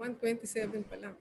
1:27 pa lang.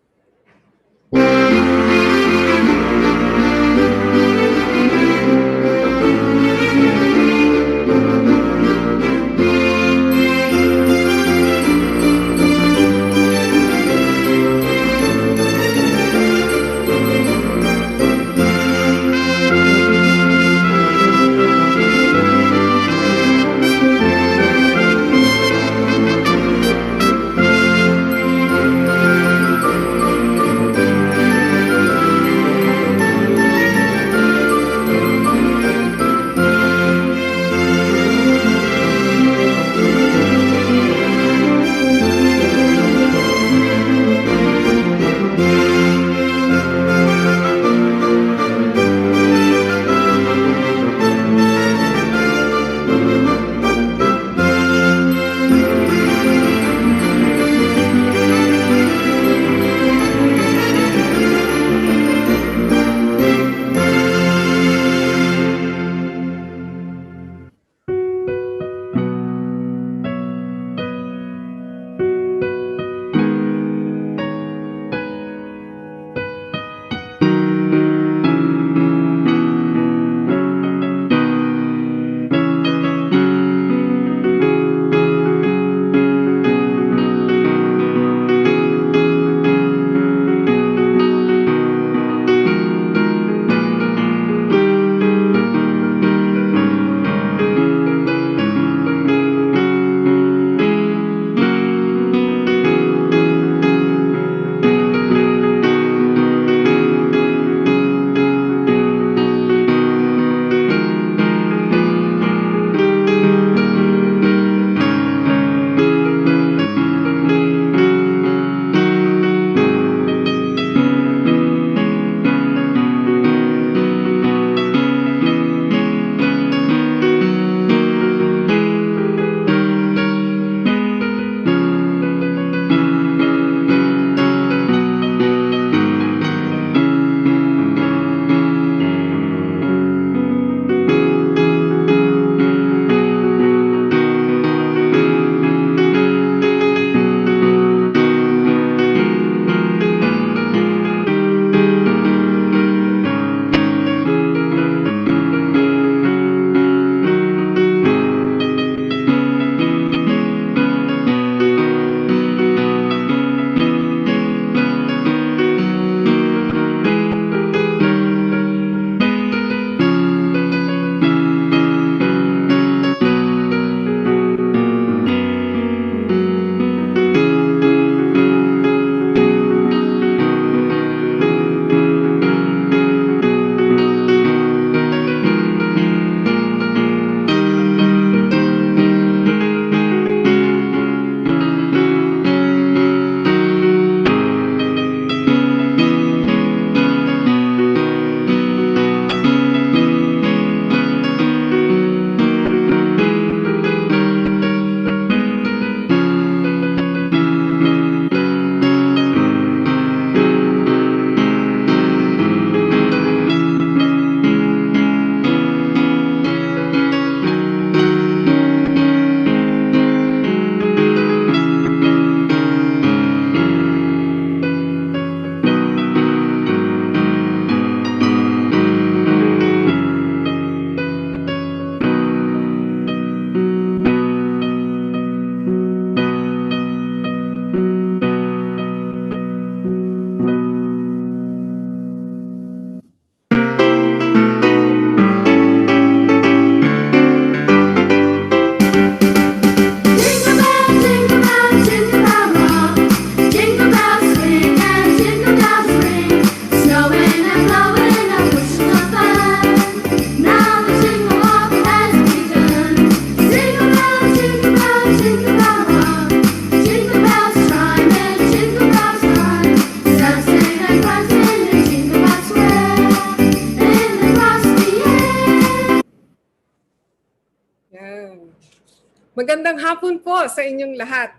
Magandang hapon po sa inyong lahat.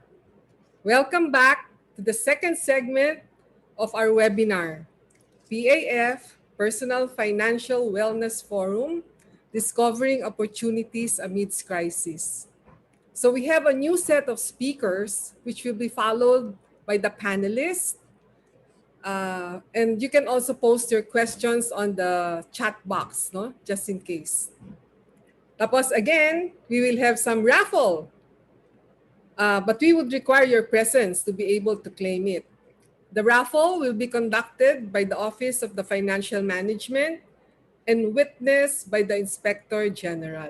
Welcome back to the second segment of our webinar, PAF Personal Financial Wellness Forum, Discovering Opportunities Amidst Crisis. So we have a new set of speakers which will be followed by the panelists. And you can also post your questions on the chat box, no? Just in case. Tapos again, we will have some raffle. But we would require your presence to be able to claim it. The raffle will be conducted by the Office of the Financial Management and witnessed by the Inspector General.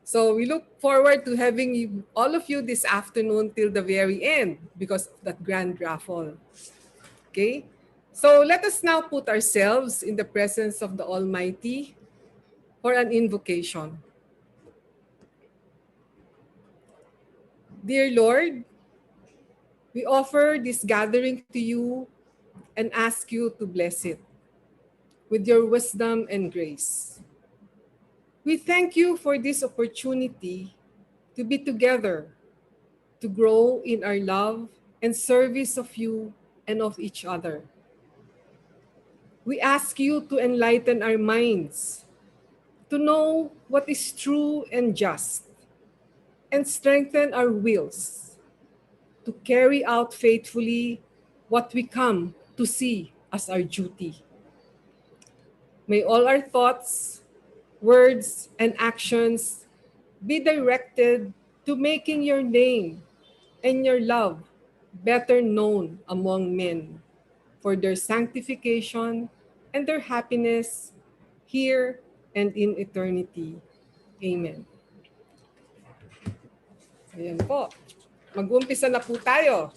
So we look forward to having all of you this afternoon till the very end because of that grand raffle. Okay? So let us now put ourselves in the presence of the Almighty for an invocation. Dear Lord, we offer this gathering to you and ask you to bless it with your wisdom and grace. We thank you for this opportunity to be together, to grow in our love and service of you and of each other. We ask you to enlighten our minds, to know what is true and just, and strengthen our wills to carry out faithfully what we come to see as our duty. May all our thoughts, words, and actions be directed to making your name and your love better known among men for their sanctification and their happiness here and in eternity. Amen. Ayan po. Mag-umpisa na po tayo.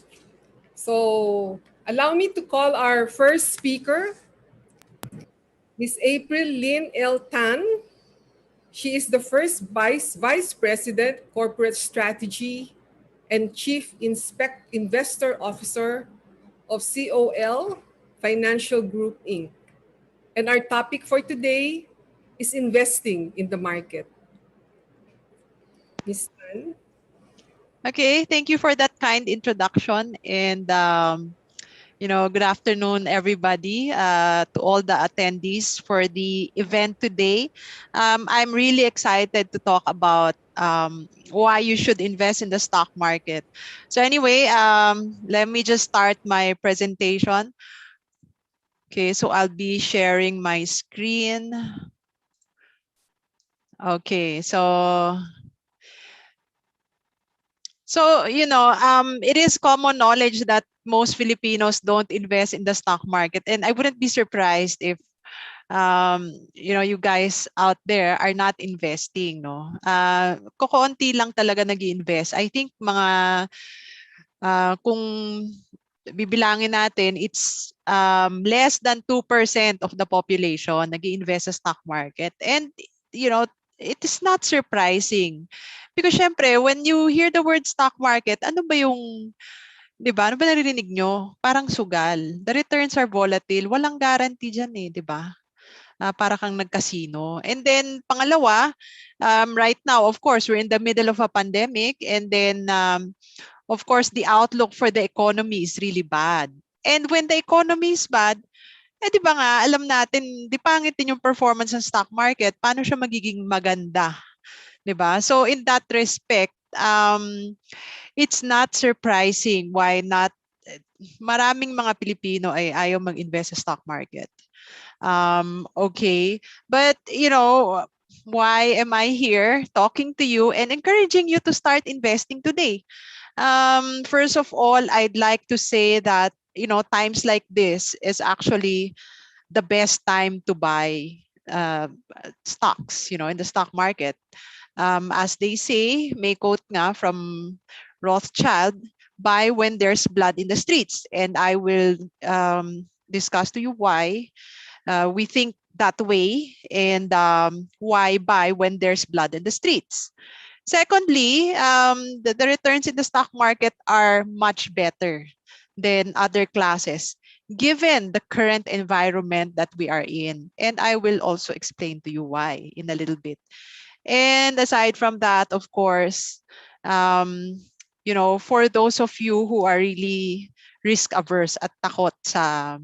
So, allow me to call our first speaker, Ms. April Lynn L. Tan. She is the first Vice President, Corporate Strategy and Chief Investor Officer of COL Financial Group, Inc. And our topic for today is investing in the market. Ms. Tan? Okay, thank you for that kind introduction. And, good afternoon, everybody, to all the attendees for the event today. I'm really excited to talk about why you should invest in the stock market. So anyway, let me just start my presentation. Okay, so I'll be sharing my screen. Okay, so it is common knowledge that most Filipinos don't invest in the stock market. And I wouldn't be surprised if, you guys out there are not investing, no? Kokonti lang talaga nag-i-invest. I think kung bibilangin natin, it's less than 2% of the population nag-i-invest sa stock market. And, it is not surprising. Because syempre, when you hear the word stock market, ano ba yung, di ba? Ano ba naririnig nyo? Parang sugal. The returns are volatile. Walang guarantee dyan di ba? Para kang nagkasino. And then, pangalawa, right now, of course, we're in the middle of a pandemic. And then, of course, the outlook for the economy is really bad. And when the economy is bad, di ba nga, alam natin, di pangit din yung performance ng stock market, paano siya magiging maganda? Di ba? So in that respect, it's not surprising why not maraming mga Pilipino ay ayaw mag-invest sa stock market. Okay, but why am I here talking to you and encouraging you to start investing today? First of all, I'd like to say that times like this is actually the best time to buy stocks, in the stock market. As they say, may quote nga from Rothschild, buy when there's blood in the streets. And I will discuss to you why we think that way and why buy when there's blood in the streets. Secondly, the returns in the stock market are much better than other classes given the current environment that we are in. And I will also explain to you why in a little bit. And aside from that, of course, for those of you who are really risk averse at takot sa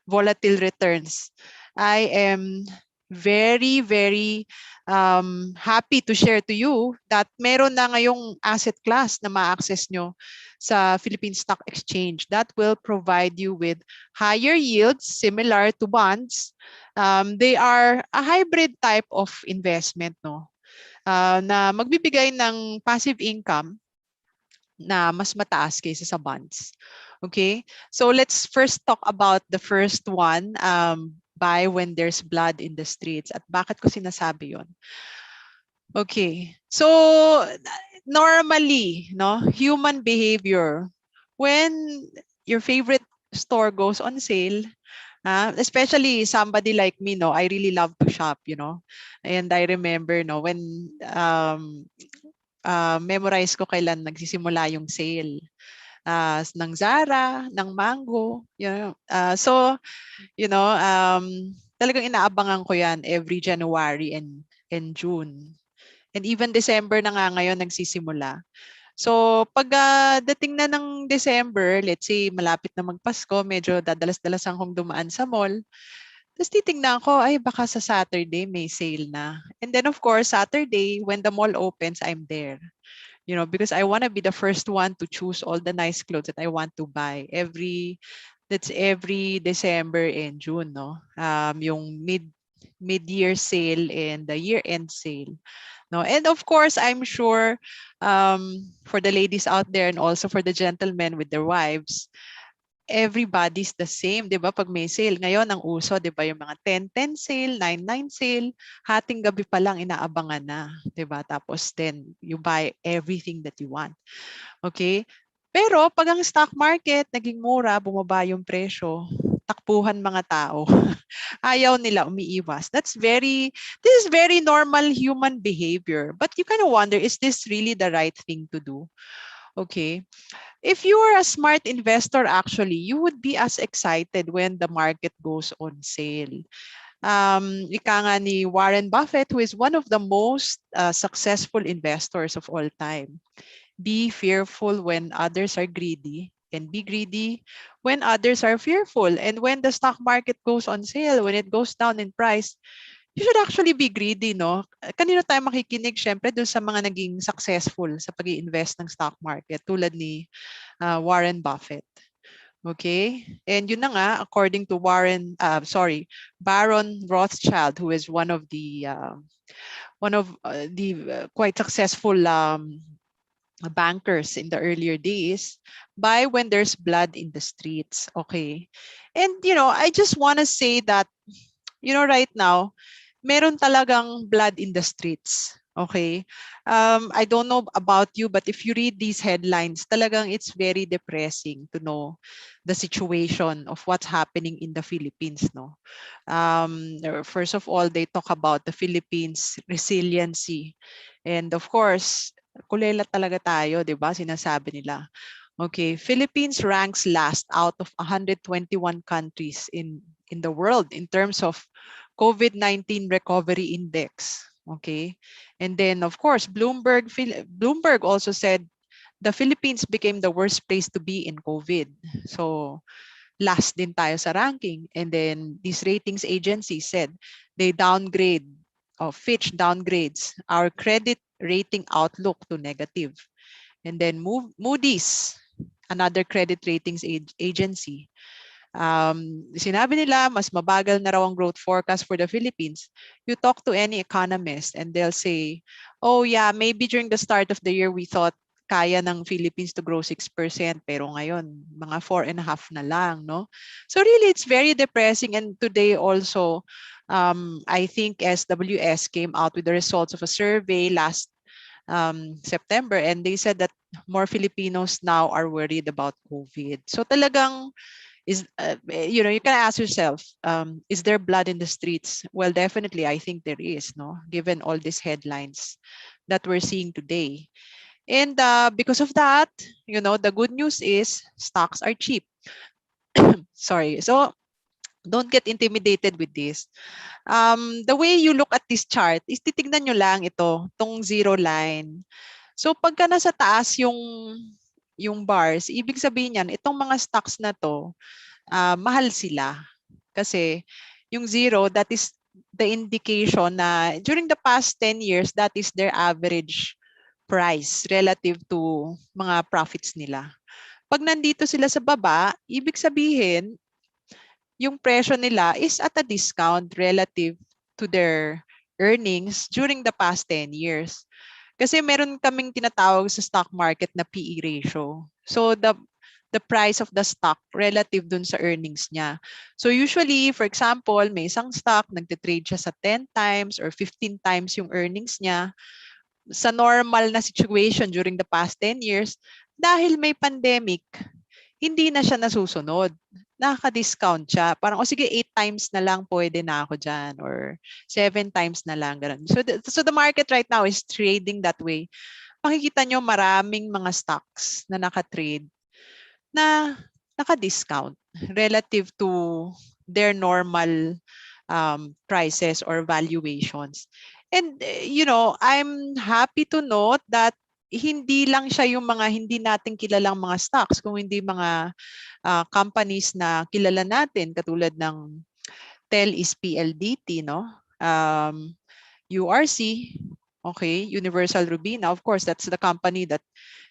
volatile returns, I am very, very happy to share to you that meron na ngayong asset class na ma-access nyo sa Philippine Stock Exchange that will provide you with higher yields similar to bonds. They are a hybrid type of investment, no? Na magbibigay ng passive income na mas mataas kaysa sa bonds. Okay? So let's first talk about the first one, buy when there's blood in the streets. At bakit ko sinasabi yon? Okay. So normally, no, human behavior, when your favorite store goes on sale, especially somebody like me, no, I really love to shop, and I remember, no, when memorize ko kailan nagsisimula yung sale, ng Zara, ng Mango, so, talagang inaabangan ko yan every January and June. And even December na nga ngayon nagsisimula. So pag dating na ng December, let's say malapit na magpasko, medyo dadalas-dalas akong dumaan sa mall. Tapos titingnan ko, ay baka sa Saturday may sale na. And then of course, Saturday, when the mall opens, I'm there. Because I want to be the first one to choose all the nice clothes that I want to buy that's every December and June, no? Yung mid-year sale and the year-end sale. No? And of course, I'm sure for the ladies out there and also for the gentlemen with their wives, everybody's the same, 'di ba? Pag may sale, ngayon ang uso, 'di ba, yung mga 10-10 sale, 9-9 sale, hating gabi pa lang inaabangan na, 'di ba? Tapos then you buy everything that you want. Okay? Pero pag ang stock market naging mura, bumaba yung presyo, takbuhan mga tao. Ayaw nila, umiiwas. This is very normal human behavior. But you kind of wonder, is this really the right thing to do? Okay. If you are a smart investor, actually, you would be as excited when the market goes on sale. Ika nga ni Warren Buffett, who is one of the most successful investors of all time. Be fearful when others are greedy, and be greedy when others are fearful. And when the stock market goes on sale, when it goes down in price, you should actually be greedy, no? Kanino tayo makikinig? Syempre, dun sa mga naging successful sa pag-i-invest ng stock market, tulad ni Warren Buffett. Okay? And yun na nga, according to Baron Rothschild, who is one of the quite successful bankers in the earlier days, buy when there's blood in the streets. Okay? And, I just want to say that, right now, meron talagang blood in the streets. Okay? I don't know about you, but if you read these headlines, talagang it's very depressing to know the situation of what's happening in the Philippines. No? First of all, they talk about the Philippines' resiliency. And of course, kulela talaga tayo, di ba? Sinasabi nila. Okay, Philippines ranks last out of 121 countries in the world in terms of COVID-19 recovery index. Okay. And then, of course, Bloomberg also said the Philippines became the worst place to be in COVID. So, last din tayo sa ranking. And then, these ratings agencies said they Fitch downgrades our credit rating outlook to negative. And then, Moody's, another credit ratings agency, sinabi nila mas mabagal na raw ang growth forecast for the Philippines. You talk to any economist and they'll say, oh yeah, maybe during the start of the year we thought kaya ng Philippines to grow 6%, pero ngayon mga 4.5% na lang, no? So really it's very depressing. And today also I think SWS came out with the results of a survey last September, and they said that more Filipinos now are worried about COVID. So talagang you can ask yourself, is there blood in the streets? Well, definitely, I think there is, no, given all these headlines that we're seeing today. And because of that, the good news is stocks are cheap. Sorry. So don't get intimidated with this. The way you look at this chart is titignan nyo lang tong zero line. So pagka nasa taas yung bars, ibig sabihin yan, itong mga stocks na to, mahal sila. Kasi yung zero, that is the indication na during the past 10 years, that is their average price relative to mga profits nila. Pag nandito sila sa baba, ibig sabihin, yung presyo nila is at a discount relative to their earnings during the past 10 years. Kasi meron kaming tinatawag sa stock market na PE ratio. So the price of the stock relative dun sa earnings niya. So usually, for example, may isang stock, nagtitrade siya sa 10 times or 15 times yung earnings niya. Sa normal na situation during the past 10 years, dahil may pandemic, hindi na siya nasusunod. Nakaka-discount siya. Parang, o sige, 8 times na lang pwede na ako dyan or 7 times na lang. Ganun. So the market right now is trading that way. Makikita nyo maraming mga stocks na naka-trade na naka-discount relative to their normal prices or valuations. And, I'm happy to note that hindi lang siya yung mga hindi natin kilalang mga stocks, kung hindi mga companies na kilala natin katulad ng TEL is PLDT, no? URC, okay, Universal Rubina, of course, that's the company that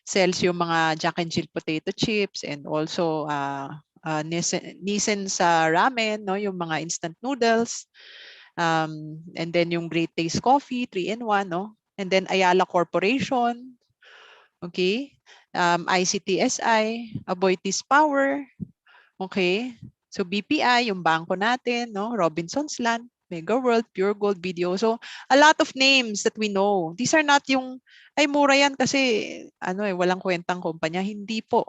sells yung mga Jack and Jill potato chips and also Nissan sa ramen, no, yung mga instant noodles. And then yung Great Taste Coffee, 3-in-1, no? And then Ayala Corporation, okay? ICTSI, Aboitiz Power, okay? So BPI, yung bangko natin, no? Robinsons Land, Mega World, Pure Gold Video. So a lot of names that we know. These are not yung, ay mura yan kasi walang kwentang kumpanya. Hindi po.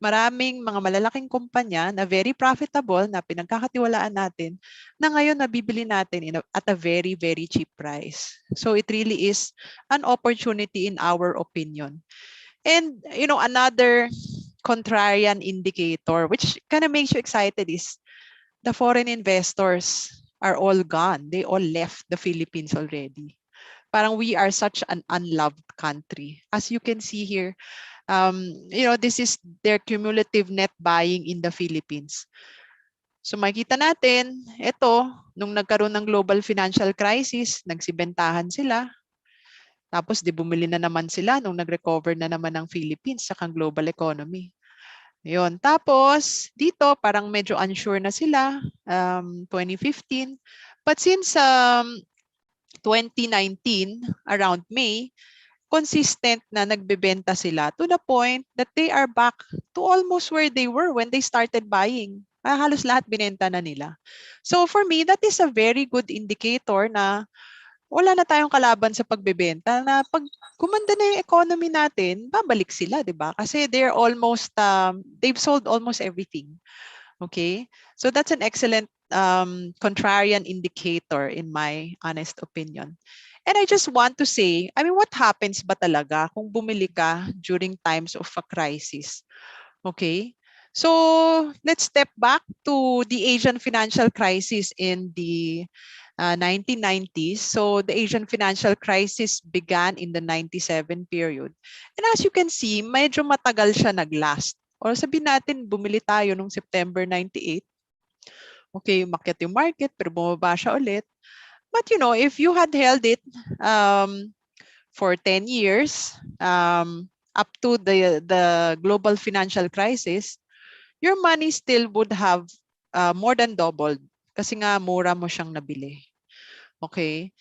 Maraming mga malalaking kumpanya na very profitable na pinagkakatiwalaan natin na ngayon nabibili natin at a very, very cheap price. So it really is an opportunity in our opinion. And, another contrarian indicator, which kind of makes you excited, is the foreign investors are all gone. They all left the Philippines already. Parang we are such an unloved country. As you can see here, this is their cumulative net buying in the Philippines. So makita natin, ito, nung nagkaroon ng global financial crisis, nagsibentahan sila. Tapos di bumili na naman sila nung nag-recover na naman ng Philippines sa global economy. Yun. Tapos dito parang medyo unsure na sila, 2015. But since 2019, around May, consistent na nagbebenta sila to the point that they are back to almost where they were when they started buying. Halos lahat binenta na nila. So for me, that is a very good indicator na wala na tayong kalaban sa pagbebenta, na pag gumanda na yung economy natin, babalik sila, di ba? Kasi they've sold almost everything. Okay? So that's an excellent contrarian indicator in my honest opinion. And I just want to say, what happens ba talaga kung bumili ka during times of a crisis? Okay? So let's step back to the Asian financial crisis in the 1990s. So the Asian financial crisis began in the 97 period. And as you can see, medyo matagal siya naglast. Or sabihin natin, bumili tayo noong September 98. Okay, umakyat yung market, pero bumaba siya ulit. But if you had held it for 10 years, up to the global financial crisis, your money still would have more than doubled kasi nga mura mo siyang nabili. Okay?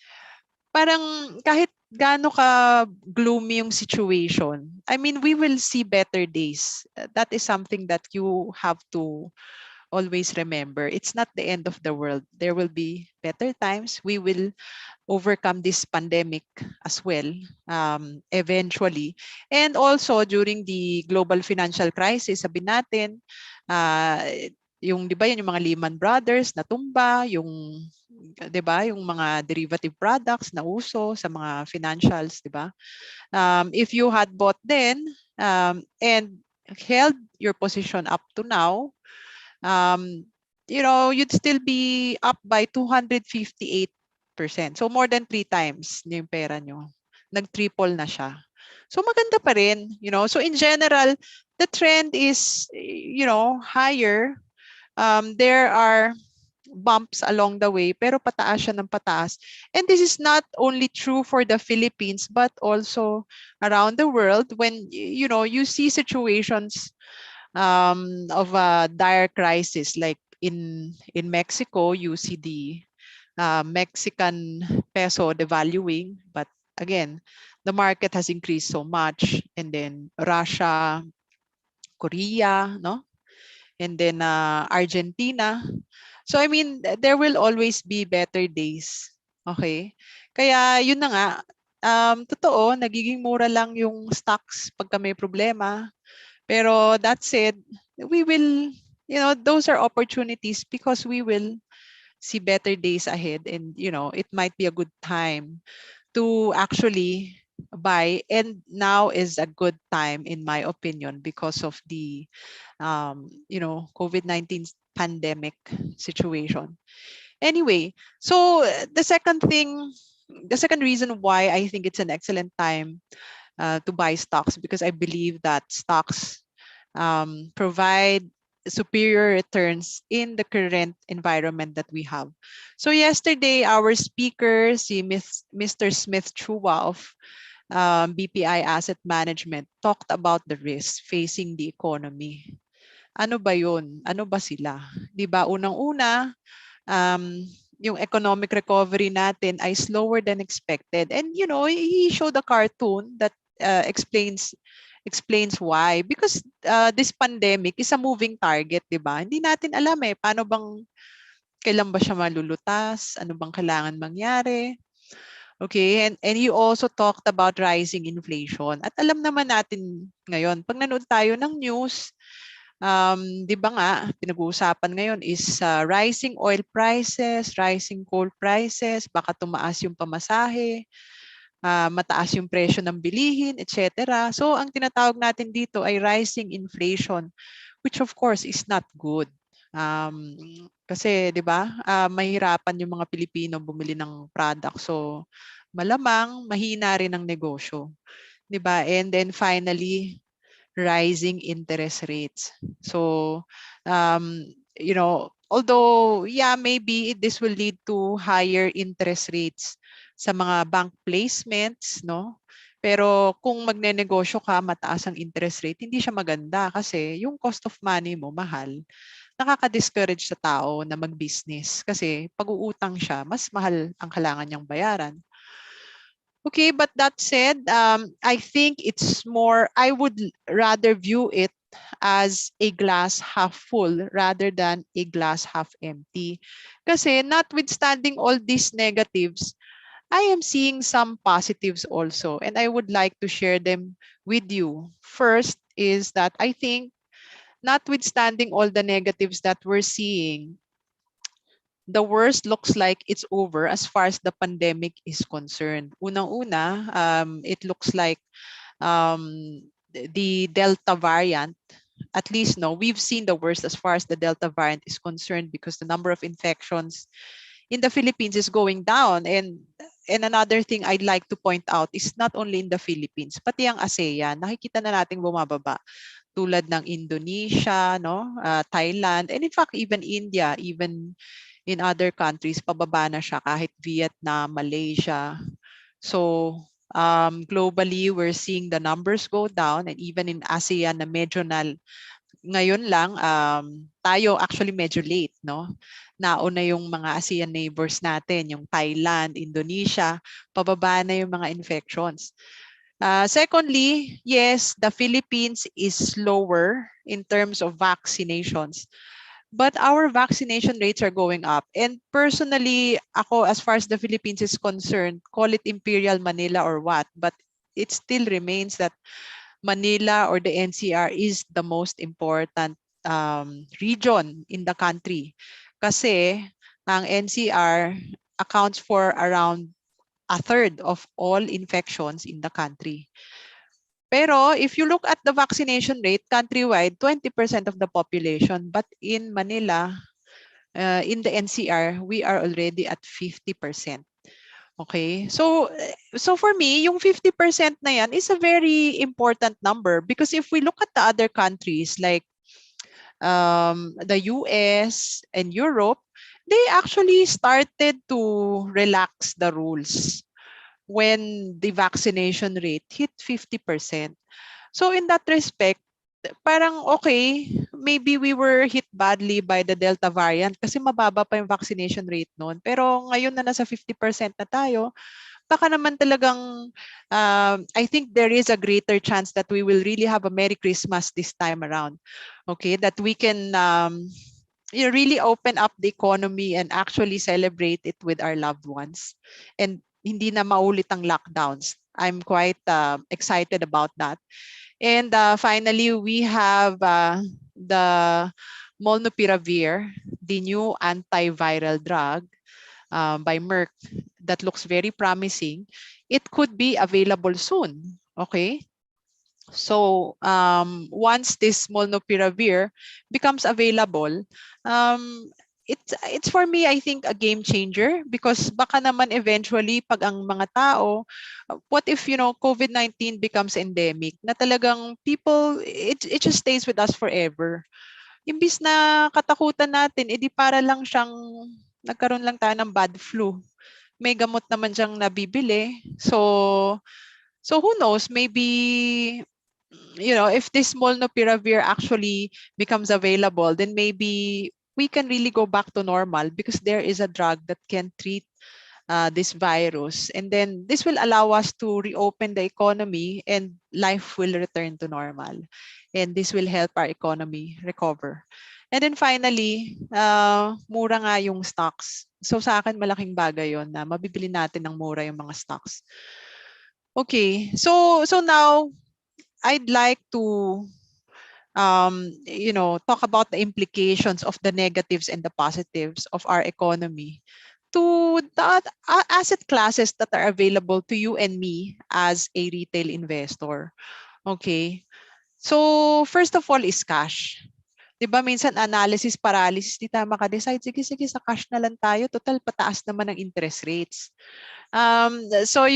Parang kahit gaano ka gloomy yung situation, we will see better days. That is something that you have to always remember. It's not the end of the world. There will be better times. We will overcome this pandemic as well, eventually. And also during the global financial crisis, sabi natin, di ba yung mga Lehman Brothers natumba, di ba, yung mga derivative products na uso sa mga financials, di ba? If you had bought then and held your position up to now, you'd still be up by 258%. So more than 3 times yung pera nyo. Nag-triple na siya. So maganda pa rin, So in general, the trend is, higher. There are bumps along the way, pero pataas siya ng pataas. And this is not only true for the Philippines, but also around the world when, you see situations of a dire crisis, like in Mexico, you see the Mexican peso devaluing, but again, the market has increased so much. And then Russia, Korea, no? And then Argentina. So I mean, there will always be better days. Okay? Kaya yun na nga, totoo, nagiging mura lang yung stocks pagka may problema. Pero that said, we will, those are opportunities because we will see better days ahead, and it might be a good time to actually buy. And now is a good time, in my opinion, because of the COVID-19 pandemic situation. Anyway, so the second reason why I think it's an excellent time to buy stocks, because I believe that stocks provide superior returns in the current environment that we have. So yesterday, our speaker, Mr. Smith Chua of BPI Asset Management, talked about the risks facing the economy. Ano ba yun? Ano ba sila? 'Di ba, unang-una, um, yung economic recovery natin ay slower than expected. And he showed a cartoon that explains why. Because this pandemic is a moving target, 'di ba? Hindi natin alam paano bang kailan ba siya malulutas, ano bang kailangan mangyari. Okay, and you also talked about rising inflation. At alam naman natin ngayon, pag nanood tayo ng news, 'di ba nga, pinag-uusapan ngayon is rising oil prices, rising coal prices, baka tumaas yung pamasahe, mataas yung presyo ng bilihin, etc. So ang tinatawag natin dito ay rising inflation, which of course is not good. Kasi 'di ba, mahirapan yung mga Pilipino bumili ng product. So malamang mahina rin ang negosyo, 'di ba? And then finally, rising interest rates. So, although, yeah, maybe this will lead to higher interest rates sa mga bank placements, no? Pero kung magnenegosyo ka, mataas ang interest rate, hindi siya maganda kasi yung cost of money mo mahal. Nakaka-discourage sa tao na mag-business kasi pag uutang siya, mas mahal ang kailangan niyang bayaran. Okay, but that said, I think I would rather view it as a glass half full rather than a glass half empty. Kasi notwithstanding all these negatives, I am seeing some positives also, and I would like to share them with you. First is that I think notwithstanding all the negatives that we're seeing, the worst looks like it's over as far as the pandemic is concerned. Unang-una, it looks like the Delta variant, at least no, we've seen the worst as far as the Delta variant is concerned, because the number of infections in the Philippines is going down. And another thing I'd like to point out is not only in the Philippines, pati ang ASEAN, nakikita na nating bumababa, tulad ng Indonesia, no, Thailand, and in fact even India, even in other countries, pababa na siya, kahit Vietnam, Malaysia. So globally, we're seeing the numbers go down, and even in ASEAN na medyo ngayon lang, tayo actually medyo late, no? Nauna yung mga ASEAN neighbors natin, yung Thailand, Indonesia, pababa na yung mga infections. Secondly, yes, the Philippines is slower in terms of vaccinations, but our vaccination rates are going up. And personally, ako, as far as the Philippines is concerned, call it Imperial Manila or what, but it still remains that Manila or the NCR is the most important region in the country. Kasi ang NCR accounts for around a third of all infections in the country. Pero if you look at the vaccination rate countrywide, 20% of the population, but in Manila, in the NCR, we are already at 50%. Okay, so for me, yung 50% na yan is a very important number, because if we look at the other countries like the US and Europe, they actually started to relax the rules when the vaccination rate hit 50%. So in that respect, parang okay, maybe we were hit badly by the Delta variant kasi mababa pa yung vaccination rate noon. Pero ngayon na nasa 50% na tayo, baka naman talagang I think there is a greater chance that we will really have a Merry Christmas this time around. Okay, that we can really open up the economy and actually celebrate it with our loved ones. And hindi na maulit ang lockdowns. I'm quite excited about that. And finally, we have the molnupiravir, the new antiviral drug by Merck that looks very promising. It could be available soon. Okay. So once this molnupiravir becomes available, it's for me, I think, a game changer because baka naman eventually pag ang mga tao, what if, COVID-19 becomes endemic na talagang people, it just stays with us forever. Imbis na katakutan natin, edi para lang siyang nagkaroon lang tayo ng bad flu. May gamot naman siyang nabibili. So who knows, maybe if this molnupiravir actually becomes available, then maybe we can really go back to normal because there is a drug that can treat this virus. And then this will allow us to reopen the economy and life will return to normal. And this will help our economy recover. And then finally, mura nga yung stocks. So sa akin, malaking bagay yon na mabibili natin ng mura yung mga stocks. Okay, so now I'd like to talk about the implications of the negatives and the positives of our economy to the asset classes that are available to you and me as a retail investor. Okay. So first of all is cash. 'Di ba minsan analysis paralysis, di tayo maka-decide, sige sa cash na lang tayo, total pataas naman ang interest rates. So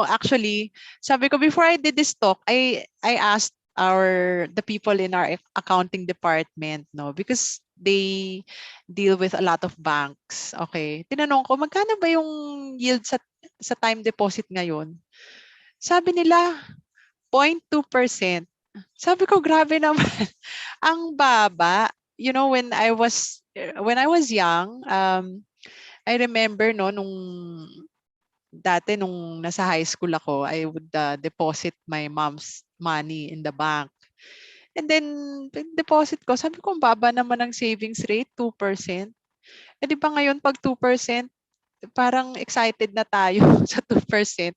actually, sabi ko before I did this talk, I asked the people in our accounting department, no, because they deal with a lot of banks. Okay. Tinanong ko, magkano ba yung yield sa time deposit ngayon? Sabi nila 0.2%. Sabi ko, grabe naman. Ang baba. When I was young, I remember no nung dati nung nasa high school ako, I would deposit my mom's money in the bank. And then, deposit ko, sabi ko, ang baba naman ng savings rate, 2%. Eh di ba ngayon, pag 2%, parang excited na tayo sa 2%. 0.2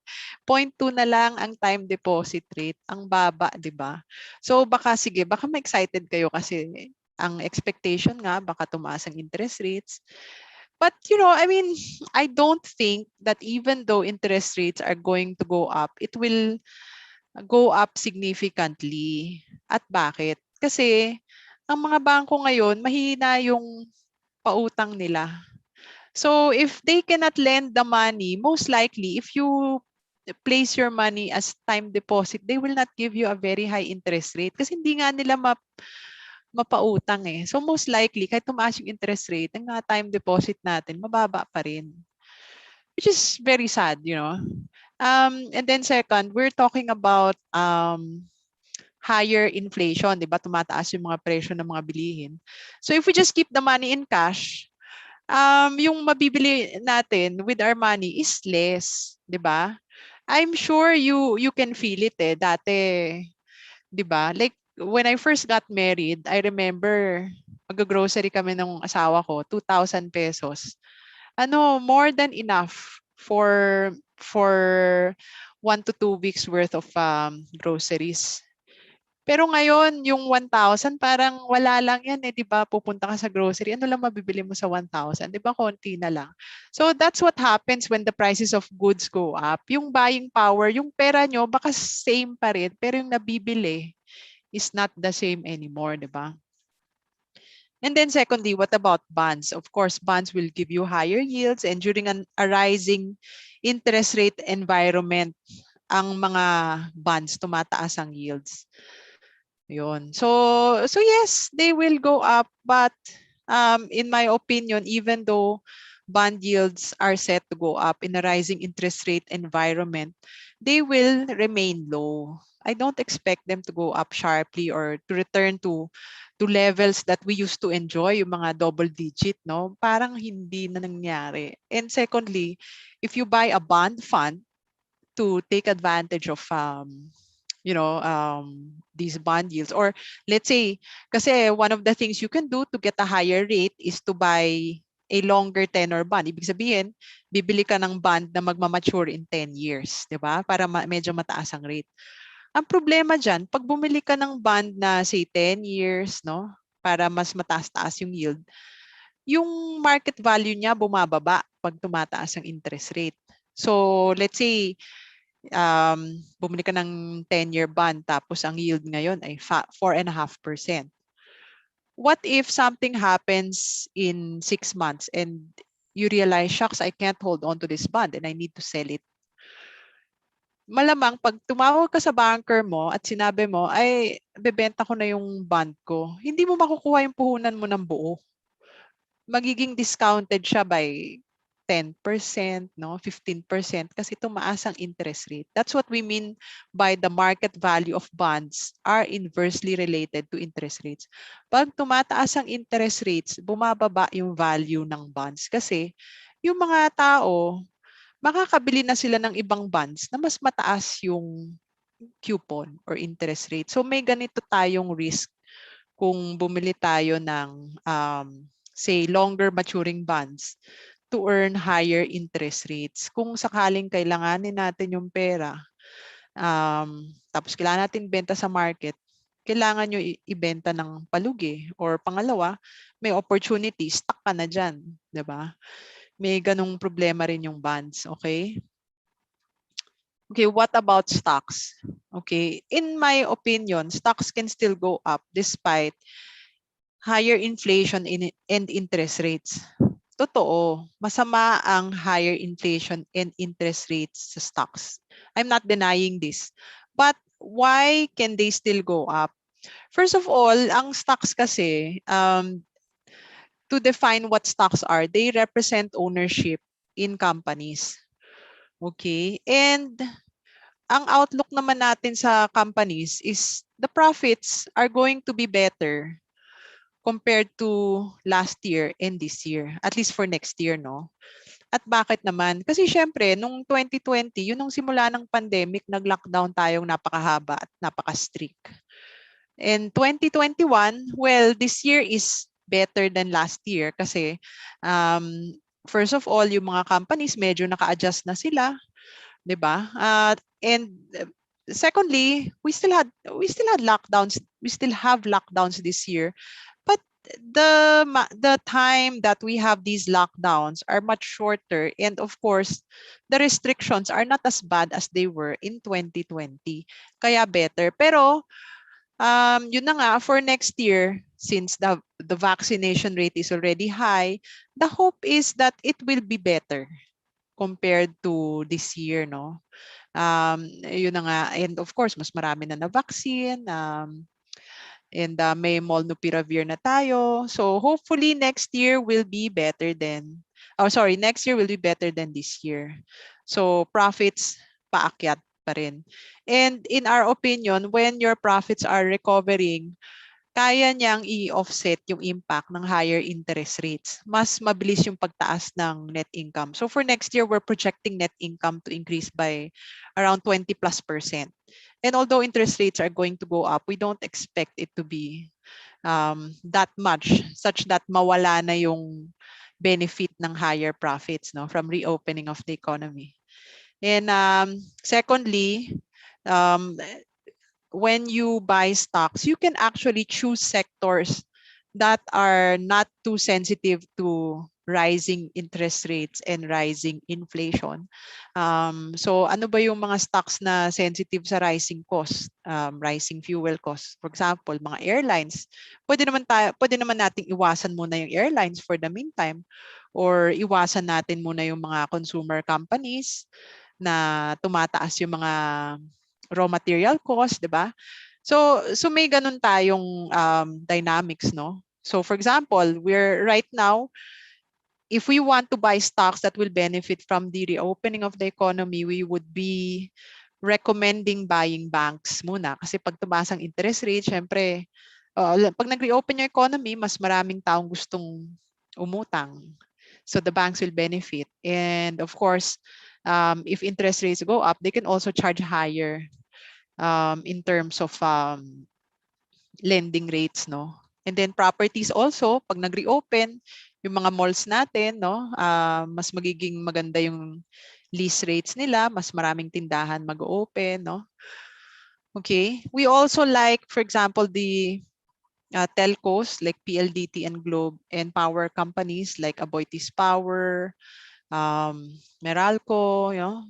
na lang ang time deposit rate. Ang baba, di ba? So, baka ma-excited kayo kasi ang expectation nga, baka tumaas ang interest rates. But, I mean, I don't think that even though interest rates are going to go up, it will go up significantly. At bakit? Kasi, ang mga bangko ngayon, mahina yung pautang nila. So, if they cannot lend the money, most likely, if you place your money as time deposit, they will not give you a very high interest rate kasi hindi nga nila mapautang eh. So most likely, kahit tumaas yung interest rate, ang mga time deposit natin, mababa pa rin. Which is very sad. And then second, we're talking about higher inflation, di ba? Tumataas yung mga presyo ng mga bilihin. So if we just keep the money in cash, yung mabibili natin with our money is less, di ba? I'm sure you can feel it eh. Dati, di ba? Like, when I first got married, I remember mag-grocery kami ng asawa ko, 2,000 pesos. More than enough for 1 to 2 weeks worth of groceries. Pero ngayon, yung 1,000, parang wala lang yan eh, di ba? Pupunta ka sa grocery, ano lang mabibili mo sa 1,000? Di ba? Konti na lang. So that's what happens when the prices of goods go up. Yung buying power, yung pera nyo, baka same pa rin, pero yung nabibili is not the same anymore, di ba? And then secondly, what about bonds? Of course, bonds will give you higher yields and during a rising interest rate environment, ang mga bonds tumataas ang yields. Yun. So yes, they will go up, but in my opinion, even though bond yields are set to go up in a rising interest rate environment, they will remain low. I don't expect them to go up sharply or to return to levels that we used to enjoy, yung mga double digit, no? Parang hindi na nangyari. And secondly, if you buy a bond fund to take advantage of these bond yields, or let's say, kasi one of the things you can do to get a higher rate is to buy a longer tenor bond. Ibig sabihin, bibili ka ng bond na magmamature in 10 years, di ba? Para medyo mataas ang rate. Ang problema dyan, pag bumili ka ng bond na say 10 years, no? Para mas mataas-taas yung yield, yung market value niya bumababa pag tumataas ang interest rate. So let's say bumili ka ng 10-year bond tapos ang yield ngayon ay 4.5%. What if something happens in 6 months and you realize, shucks, I can't hold on to this bond and I need to sell it? Malamang pag tumawag ka sa banker mo at sinabi mo, ay, bebenta ko na yung bond ko, hindi mo makukuha yung puhunan mo ng buo. Magiging discounted siya by 10%, no, 15% kasi tumaas ang interest rate. That's what we mean by the market value of bonds are inversely related to interest rates. Pag tumataas ang interest rates, bumababa yung value ng bonds kasi yung mga tao, makakabili na sila ng ibang bonds na mas mataas yung coupon or interest rate. So may ganito tayong risk kung bumili tayo ng say longer maturing bonds to earn higher interest rates. Kung sakaling kailanganin natin yung pera, tapos kailangan natin benta sa market, kailangan nyo ibenta ng palugi. Or pangalawa, may opportunity, stuck ka na dyan. Diba? May ganong problema rin yung bonds. Okay? Okay, what about stocks? Okay, in my opinion, stocks can still go up despite higher inflation and interest rates. Totoo, masama ang higher inflation and interest rates sa stocks. I'm not denying this. But why can they still go up? First of all, ang stocks kasi, to define what stocks are, they represent ownership in companies. Okay? And ang outlook naman natin sa companies is the profits are going to be better compared to last year and this year, at least for next year, no? At bakit naman? Kasi syempre, nung 2020, yun nung simula ng pandemic, nag-lockdown tayong napakahaba at napaka-strict. And 2021, well, this year is better than last year kasi first of all, yung mga companies medyo naka-adjust na sila, 'di ba? And secondly, we still had lockdowns. We still have lockdowns this year. But the time that we have these lockdowns are much shorter, and of course, the restrictions are not as bad as they were in 2020. Kaya better. Pero yun na nga, for next year, since the vaccination rate is already high, the hope is that it will be better compared to this year, no? Yun na nga, and of course, mas marami na vaccine, and may molnupiravir na tayo. So hopefully next year will be better than, next year will be better than this year. So profits paakyat pa rin. And in our opinion, when your profits are recovering, kaya niyang i-offset yung impact ng higher interest rates. Mas mabilis yung pagtaas ng net income. So for next year, we're projecting net income to increase by around 20+%. And although interest rates are going to go up, we don't expect it to be that much, such that mawala na yung benefit ng higher profits, no, from reopening of the economy. And secondly, when you buy stocks, you can actually choose sectors that are not too sensitive to rising interest rates and rising inflation. So ano ba yung mga stocks na sensitive sa rising cost, rising fuel costs? For example, mga airlines. Pwede naman nating iwasan muna yung airlines for the meantime, or iwasan natin muna yung mga consumer companies na tumataas yung mga raw material cost, 'di ba? So may ganun tayong dynamics, no? So for example, we're right now, if we want to buy stocks that will benefit from the reopening of the economy, we would be recommending buying banks muna. Kasi pag tumaas ang interest rate, syempre, pag nag-reopen yung economy, mas maraming taong gustong umutang. So the banks will benefit. And of course, if interest rates go up, they can also charge higher in terms of lending rates, no? And then properties also, pag nag-reopen, yung mga malls natin, no, mas magiging maganda yung lease rates nila, mas maraming tindahan mag-open, no? Okay. We also like, for example, the telcos like PLDT and Globe, and power companies like Aboitiz Power, Meralco, you know,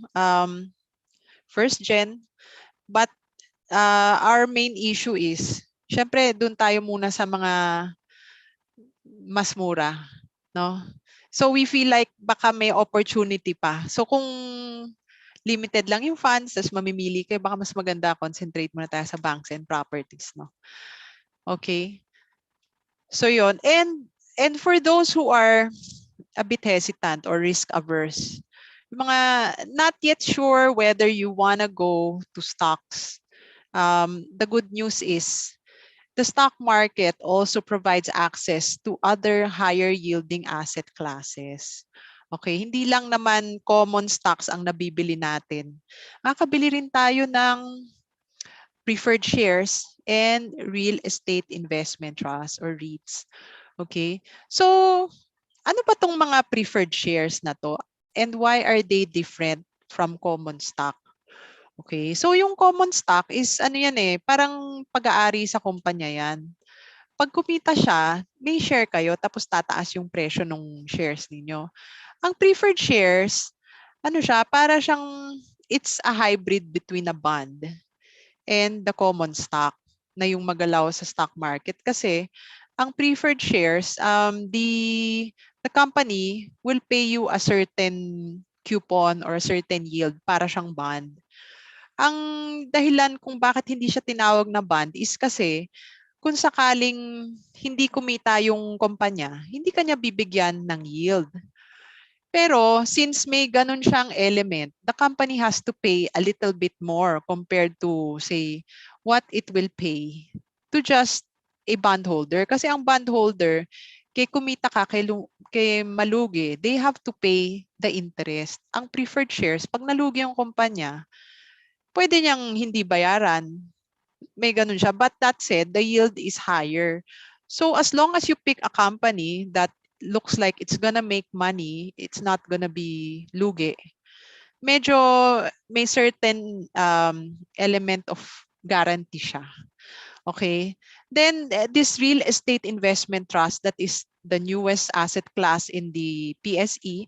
First Gen. But our main issue is, syempre, doon tayo muna sa mga mas mura, no? So we feel like baka may opportunity pa. So kung limited lang yung funds, tapos mamimili kayo, baka mas maganda concentrate muna tayo sa banks and properties, no? Okay. So yon. And for those who are a bit hesitant or risk averse, yung mga not yet sure whether you wanna go to stocks, the good news is the stock market also provides access to other higher yielding asset classes. Okay, hindi lang naman common stocks ang nabibili natin. Makakabili rin tayo ng preferred shares and real estate investment trusts or REITs. Okay, so ano ba tong mga preferred shares na to? And why are they different from common stock? Okay, so yung common stock is ano yan eh, parang pag-aari sa kumpanya yan. Pag kumita siya, may share kayo tapos tataas yung presyo ng shares ninyo. Ang preferred shares, ano siya, para siyang it's a hybrid between a bond and the common stock na yung magalaw sa stock market kasi ang preferred shares, the company will pay you a certain coupon or a certain yield para siyang bond. Ang dahilan kung bakit hindi siya tinawag na bond is kasi kung sakaling hindi kumita yung kumpanya, hindi kanya bibigyan ng yield. Pero since may ganun siyang element, the company has to pay a little bit more compared to, say, what it will pay to just a bondholder. Kasi ang bondholder, kay kumita ka, kay malugi, they have to pay the interest. Ang preferred shares, pag nalugi yung kumpanya, pwede niyang hindi bayaran. May ganun siya. But that said, the yield is higher. So as long as you pick a company that looks like it's gonna make money, it's not gonna be lugi, medyo may certain element of guarantee siya. Okay? Then this real estate investment trust, that is the newest asset class in the PSE.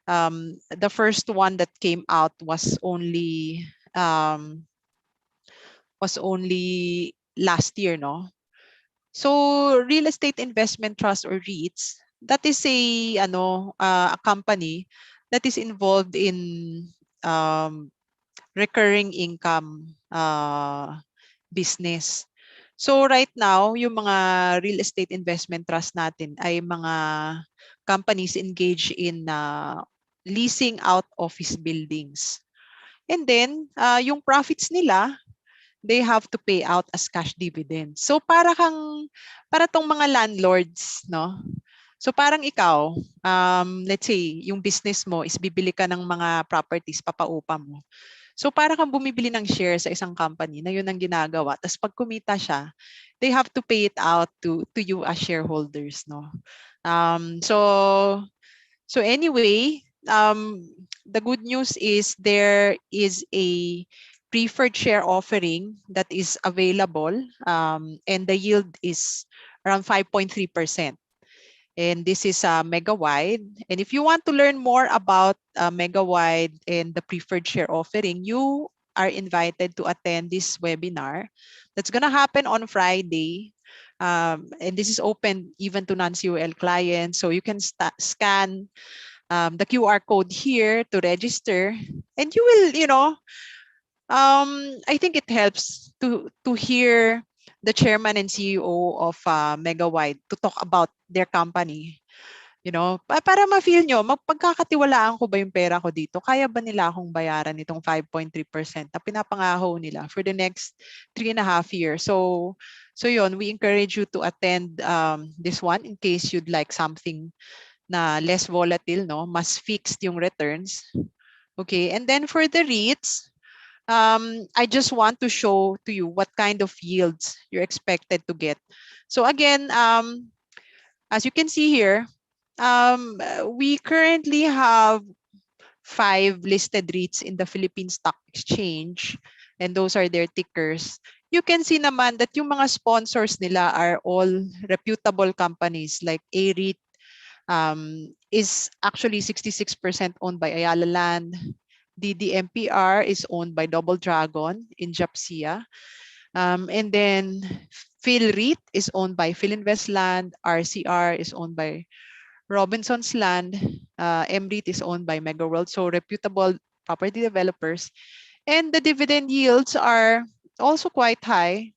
The first one that came out was only last year, no? So real estate investment trust or REITs, that is a company that is involved in um, recurring income business. So right now, yung mga real estate investment trust natin ay mga companies engaged in leasing out office buildings. And then, yung profits nila, they have to pay out as cash dividends. So para tong mga landlords, no? So parang ikaw, let's say, yung business mo is bibili ka ng mga properties, papaupa mo. So para kang bumibili ng share sa isang company na yun ang ginagawa. Tapos pag kumita siya, they have to pay it out to you as shareholders, no? So anyway, the good news is there is a preferred share offering that is available, and the yield is around 5.3%. And this is mega wide. And if you want to learn more about mega wide and the preferred share offering, you are invited to attend this webinar that's going to happen on Friday. And this is open even to non-COL clients. So you can scan the QR code here to register, and you will, I think it helps to hear the chairman and CEO of Megawide to talk about their company. Para ma-feel nyo, magpagkakatiwalaan ko ba yung pera ko dito? Kaya ba nila akong bayaran itong 5.3% na pinapangako nila for the next 3.5 years? So yun, we encourage you to attend this one in case you'd like something na less volatile, no? Mas fixed yung returns. Okay, and then for the REITs, I just want to show to you what kind of yields you're expected to get. So again, as you can see here, we currently have 5 listed REITs in the Philippine Stock Exchange, and those are their tickers. You can see naman that yung mga sponsors nila are all reputable companies like A-REIT is actually 66% owned by Ayala Land. DDMPR is owned by Double Dragon in Japsia. And then PhilREIT is owned by Philinvest Land. RCR is owned by Robinson's Land. MREIT is owned by Megaworld. So reputable property developers. And the dividend yields are also quite high.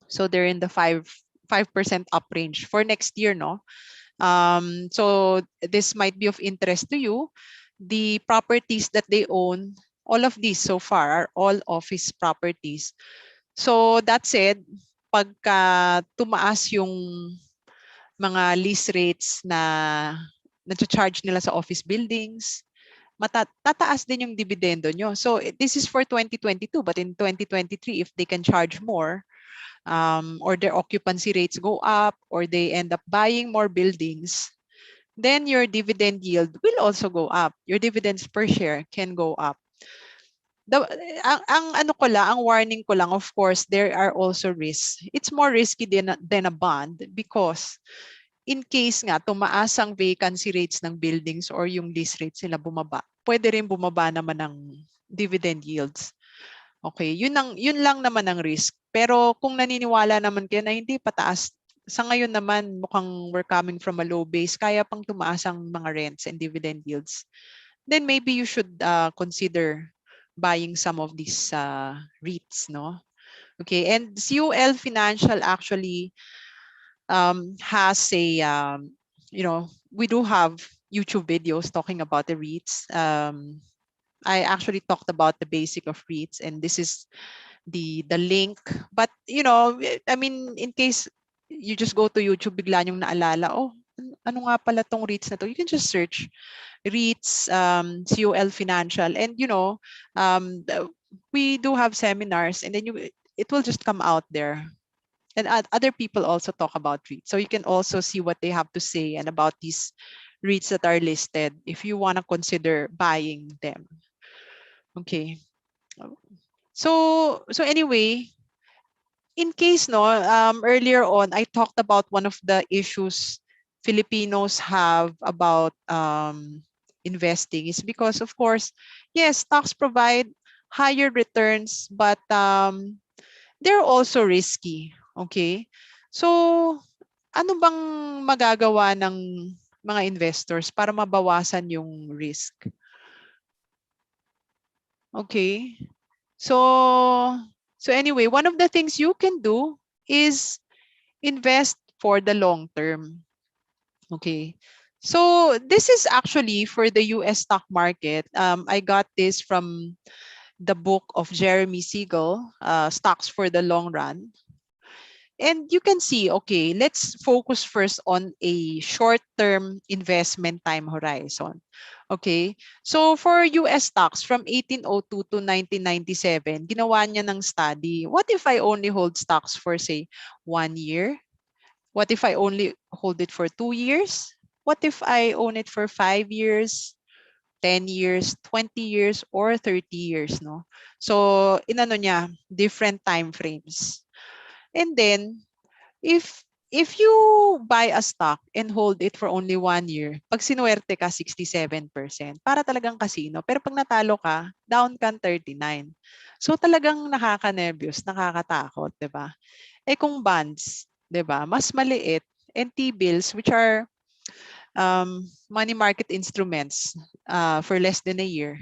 So they're in the 5% up range for next year, no? So this might be of interest to you. The properties that they own, all of these so far are all office properties. So that said, pagka tumaas yung mga lease rates na na-charge nila sa office buildings, tataas din yung dividendo nyo. So this is for 2022, but in 2023, if they can charge more, or their occupancy rates go up, or they end up buying more buildings, then your dividend yield will also go up. Your dividends per share can go up. Ang warning ko lang, of course, there are also risks. It's more risky than a bond because in case nga tumaas ang vacancy rates ng buildings or yung lease rates nila bumaba, pwede rin bumaba naman ng dividend yields. Okay, yun lang naman ang risk. Pero kung naniniwala naman kayo na hindi pataas, sa ngayon naman mukhang we're coming from a low base, kaya pang tumaas ang mga rents and dividend yields, then maybe you should consider buying some of these REITs, no? Okay, and CUL Financial actually has a, we do have YouTube videos talking about the REITs. I actually talked about the basic of REITs, and this is the link. But I mean, in case you just go to YouTube, bigla nyong naalala, oh, ano nga pala tong REITs na to? You can just search REITs, CUL Financial, and we do have seminars, and then it will just come out there. And other people also talk about REITs, so you can also see what they have to say and about these REITs that are listed if you want to consider buying them. Okay. So anyway, in case earlier on I talked about one of the issues Filipinos have about investing is because, of course, yes, stocks provide higher returns, but they're also risky. Okay? So ano bang magagawa ng mga investors para mabawasan yung risk? Okay. So anyway, one of the things you can do is invest for the long term. Okay. So this is actually for the US stock market. I got this from the book of Jeremy Siegel, Stocks for the Long Run. And you can see, okay, let's focus first on a short-term investment time horizon. Okay, so for US stocks from 1802 to 1997, ginawa niya ng study. What if I only hold stocks for, say, 1 year? What if I only hold it for 2 years? What if I own it for 5 years, 10 years, 20 years, or 30 years? No? So, inano niya, different time frames. And then, if you buy a stock and hold it for only 1 year, pag sinuwerte ka, 67%. Para talagang casino. Pero pag natalo ka, down ka 39. So talagang nakaka-nervyos, nakakatakot, di ba? Eh kung bonds, di ba, mas maliit, and T-bills, which are money market instruments for less than a year,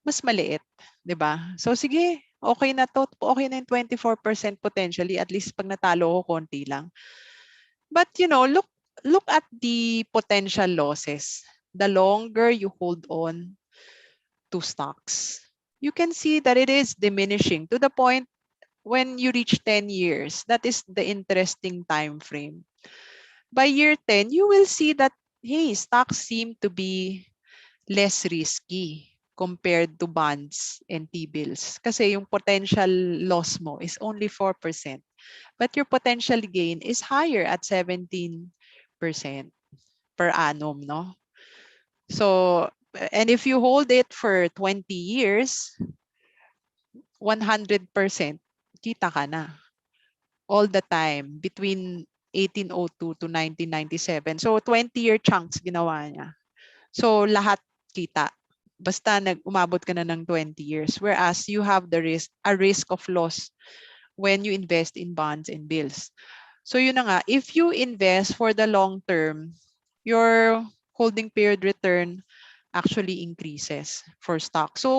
mas maliit, di ba? So sige, Okay na to, okay na yung 24% potentially, at least pag natalo ko, konti lang. But look at the potential losses. The longer you hold on to stocks, you can see that it is diminishing to the point when you reach 10 years. That is the interesting time frame. By year 10, you will see that, hey, stocks seem to be less risky compared to bonds and T-bills. Kasi yung potential loss mo is only 4%. But your potential gain is higher at 17% per annum, no? So, and if you hold it for 20 years, 100%, kita ka na. All the time, between 1802 to 1997. So, 20-year chunks ginawa niya. So, lahat kita. Basta umabot ka na ng 20 years. Whereas you have a risk of loss when you invest in bonds and bills. So yun na nga, if you invest for the long term, your holding period return actually increases for stock. So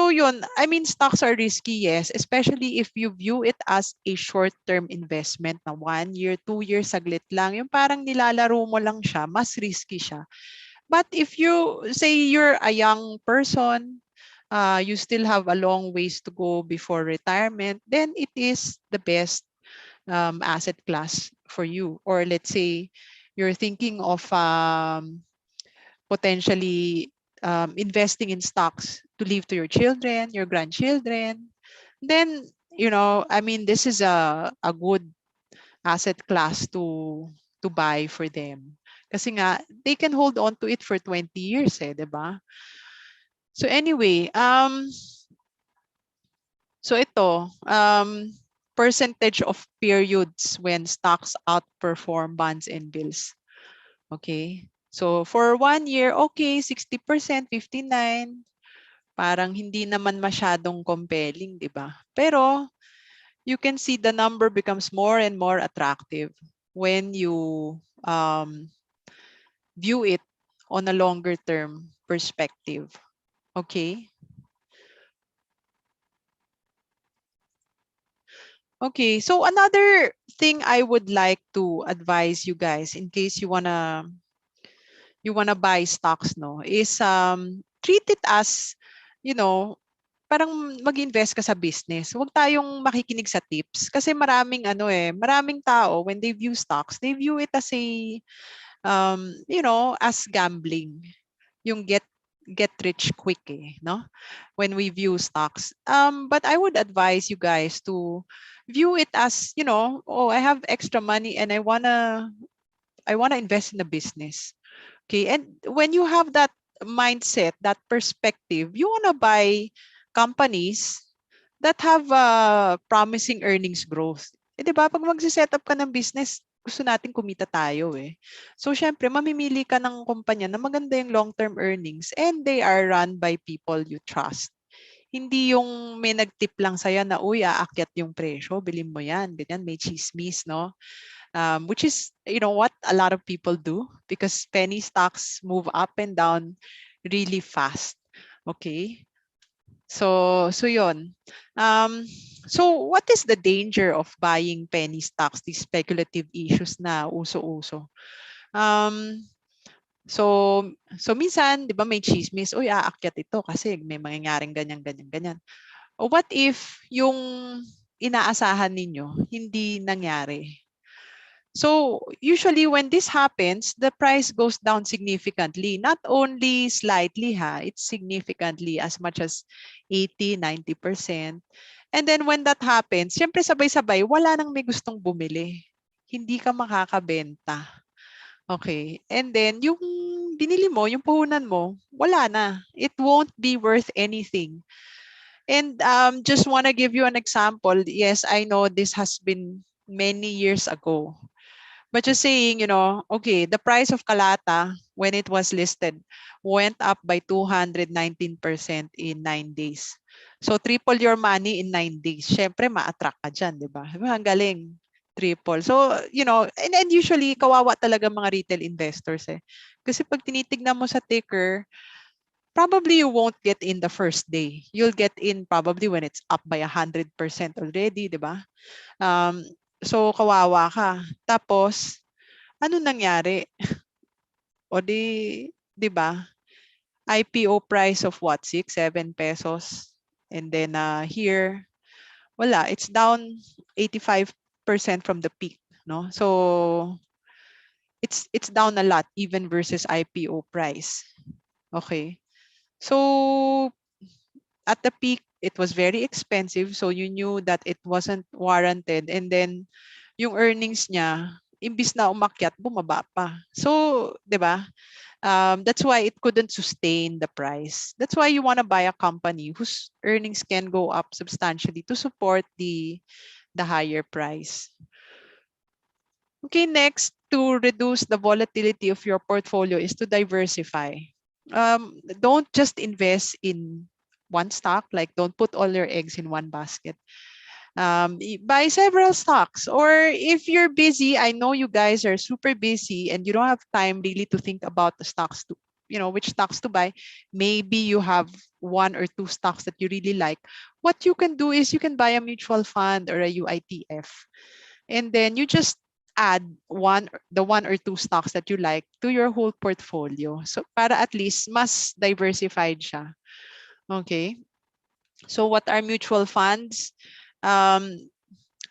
yun, I mean, stocks are risky, yes, especially if you view it as a short-term investment na 1 year, 2 years, saglit lang. Yung parang nilalaro mo lang siya, mas risky siya. But if you say you're a young person, you still have a long ways to go before retirement, then it is the best asset class for you. Or let's say you're thinking of potentially investing in stocks to leave to your children, your grandchildren, then, I mean, this is a good asset class to buy for them. Kasi nga, they can hold on to it for 20 years, di ba? So anyway, so ito, percentage of periods when stocks outperform bonds and bills. Okay? So for 1 year, okay, 60%, 59%. Parang hindi naman masyadong compelling, di ba? Pero you can see the number becomes more and more attractive when you view it on a longer term perspective. Okay? Okay, so another thing I would like to advise you guys in case you wanna buy stocks, no, is treat it as, you know, parang mag-invest ka sa business. Huwag tayong makikinig sa tips kasi maraming tao when they view stocks, they view it as as gambling. Yung get rich quick, no? When we view stocks. But I would advise you guys to view it as, oh, I have extra money and I wanna invest in a business. Okay, and when you have that mindset, that perspective, you wanna buy companies that have promising earnings growth. Di ba? Pag mag-set up ka ng business, gusto natin kumita tayo eh. So, syempre, mamimili ka ng kumpanya na maganda yung long-term earnings and they are run by people you trust. Hindi yung may nag-tip lang sa'yo na, uy, aakyat yung presyo, bilhin mo yan. Ganyan, may chismis, no? Which is, what a lot of people do because penny stocks move up and down really fast. Okay? So yun. So what is the danger of buying penny stocks, these speculative issues na uso-uso? So minsan, 'di ba may chismis, uy, aakyat ito kasi may mangyayaring ganyan ganyan ganyan. O what if yung inaasahan ninyo hindi nangyari? So usually when this happens, the price goes down significantly. Not only slightly, it's significantly as much as 80, 90%. And then when that happens, syempre sabay-sabay, wala nang may gustong bumili. Hindi ka makakabenta. Okay. And then yung binili mo, yung puhunan mo, wala na. It won't be worth anything. And just want to give you an example. Yes, I know this has been many years ago. But just saying, okay, the price of Kalata when it was listed went up by 219% in 9 days. So triple your money in 9 days. Syempre, ma-attract ka dyan, di ba? Ang galing. Triple. So, and usually, kawawa talaga mga retail investors eh. Kasi pag tinitignan mo sa ticker, probably you won't get in the first day. You'll get in probably when it's up by 100% already, di ba? Um, so kawawa ka. Tapos, ano nangyari? O di ba? IPO price of what? 6, 7 pesos. And then here, wala. It's down 85% from the peak. No? So, it's down a lot even versus IPO price. Okay. So, at the peak, it was very expensive. So, you knew that it wasn't warranted. And then, yung earnings niya, imbis na umakyat, bumaba pa. So, di ba? That's why it couldn't sustain the price. That's why you want to buy a company whose earnings can go up substantially to support the higher price. Okay, next, to reduce the volatility of your portfolio is to diversify. Don't just invest in one stock, like don't put all your eggs in one basket. Buy several stocks. Or if you're busy, I know you guys are super busy and you don't have time really to think about the stocks to, which stocks to buy. Maybe you have one or two stocks that you really like. What you can do is you can buy a mutual fund or a UITF. And then you just add the one or two stocks that you like to your whole portfolio. So para at least mas diversified siya. Okay. So what are mutual funds? Um,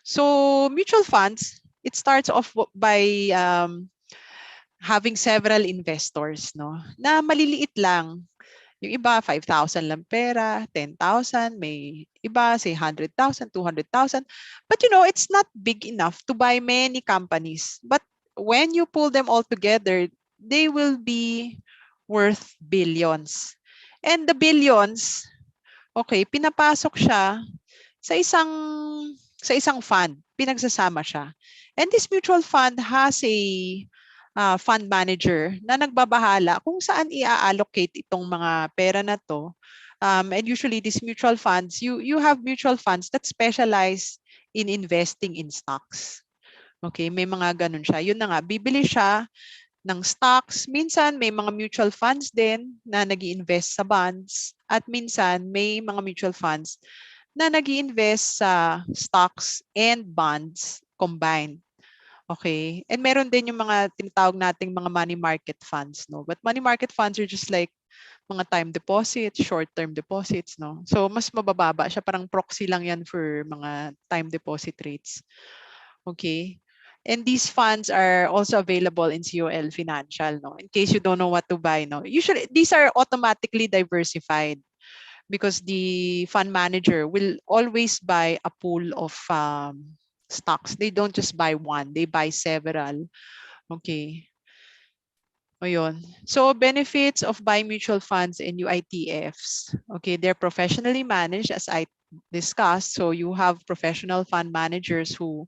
so mutual funds, it starts off by having several investors, no? Na maliliit lang. Yung iba, 5,000 lang pera, 10,000, may iba, say 100,000, 200,000. But it's not big enough to buy many companies. But when you pull them all together, they will be worth billions. And the billions, okay, pinapasok siya sa isang fund, pinagsasama siya. And this mutual fund has a fund manager na nagbabahala kung saan i-allocate itong mga pera na to. And usually these mutual funds, you have mutual funds that specialize in investing in stocks. Okay, may mga ganun siya. Yun na nga, bibili siya ng stocks. Minsan may mga mutual funds din na nag-i-invest sa bonds. At minsan may mga mutual funds na nag-i-invest sa stocks and bonds combined. Okay? And meron din yung mga tinatawag nating mga money market funds, no? But money market funds are just like mga time deposits, short-term deposits, no? So mas mabababa siya, parang proxy lang yan for mga time deposit rates. Okay? And these funds are also available in COL Financial, no? In case you don't know what to buy, no? Usually these are automatically diversified, because the fund manager will always buy a pool of stocks. They don't just buy one, they buy several. Okay. Ayun. So benefits of buying mutual funds and UITFs. Okay, they're professionally managed, as I discussed. So you have professional fund managers who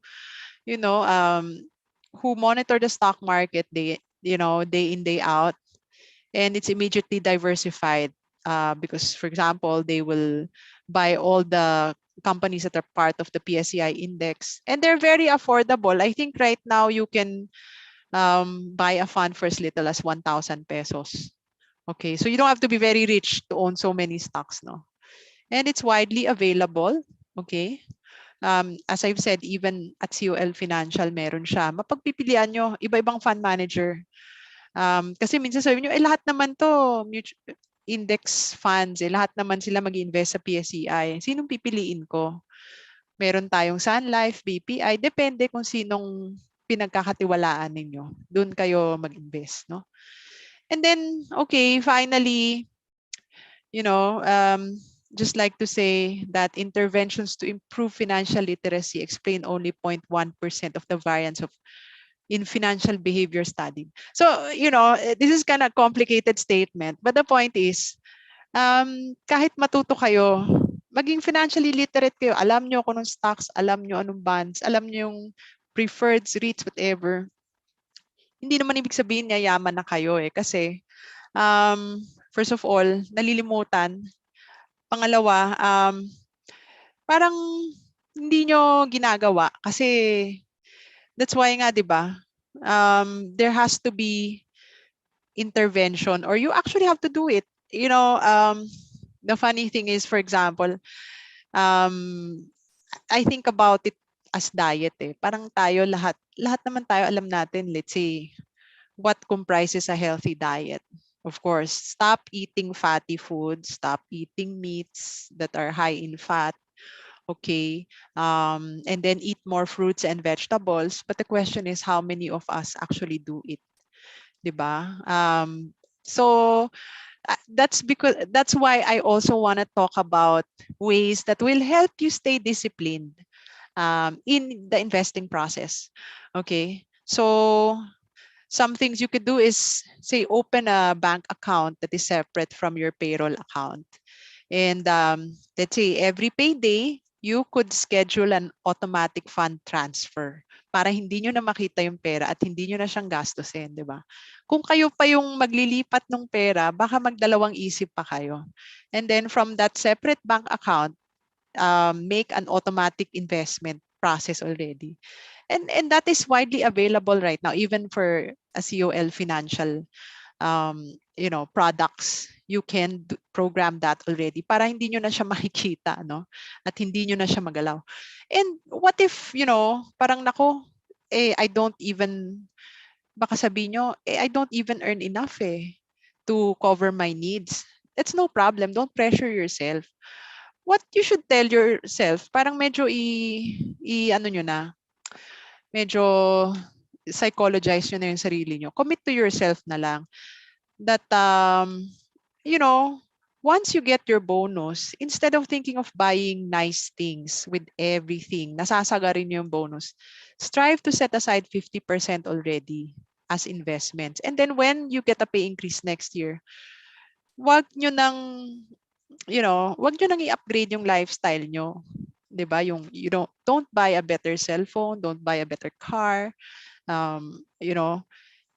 monitor the stock market day in, day out, and it's immediately diversified. Because, for example, they will buy all the companies that are part of the PSCI index, and they're very affordable. I think right now you can buy a fund for as little as 1,000 pesos. Okay, so you don't have to be very rich to own so many stocks, no? And it's widely available. Okay. As I've said, even at COL Financial, meron siya. Mapagpipilian nyo, iba-ibang fund manager. Kasi minsan sabi nyo, lahat naman to index funds, lahat naman sila mag-invest sa PSCI. Sinong pipiliin ko? Meron tayong Sun Life, BPI, depende kung sinong pinagkakatiwalaan ninyo. Doon kayo mag-invest, no? And then, okay, finally, just like to say that interventions to improve financial literacy explain only 0.1% of the variance in financial behavior study. So, this is kind of complicated statement, but the point is, kahit matuto kayo, maging financially literate kayo, alam nyo kung anong stocks, alam nyo anong bonds, alam nyo yung preferreds, REITs, whatever. Hindi naman ibig sabihin yayaman na kayo kasi first of all, nalilimutan. Pangalawa, parang hindi nyo ginagawa kasi that's why nga, di ba? There has to be intervention, or you actually have to do it. you know, the funny thing is, for example, um, I think about it as diet eh. Parang tayo lahat naman tayo alam natin, let's say, what comprises a healthy diet. Of course, stop eating fatty foods, stop eating meats that are high in fat, okay? And then eat more fruits and vegetables. But the question is, how many of us actually do it, 'di ba? So that's why I also want to talk about ways that will help you stay disciplined in the investing process. Okay, so some things you could do is say open a bank account that is separate from your payroll account. And let's say every payday, you could schedule an automatic fund transfer para hindi nyo na makita yung pera at hindi nyo na siyang gastusin, di ba? Kung kayo pa yung maglilipat ng pera, baka magdalawang isip pa kayo. And then from that separate bank account, make an automatic investment process already. And that is widely available right now, even for a COL financial products. You can program that already para hindi nyo na siya makikita, no? At hindi nyo na siya magalaw. And what if, parang nako, I don't even, baka sabihin nyo, I don't even earn enough to cover my needs. It's no problem. Don't pressure yourself. What you should tell yourself, parang medyo ano nyo na, medyo psychologize nyo na yung sarili nyo. Commit to yourself na lang that, you know, once you get your bonus, instead of thinking of buying nice things with everything, nasasagarin nyo yung bonus, strive to set aside 50% already as investments. And then when you get a pay increase next year, wag nyo nang, wag nyo nang i-upgrade yung lifestyle nyo. 'Di ba? Yung don't buy a better cellphone, don't buy a better car. You know,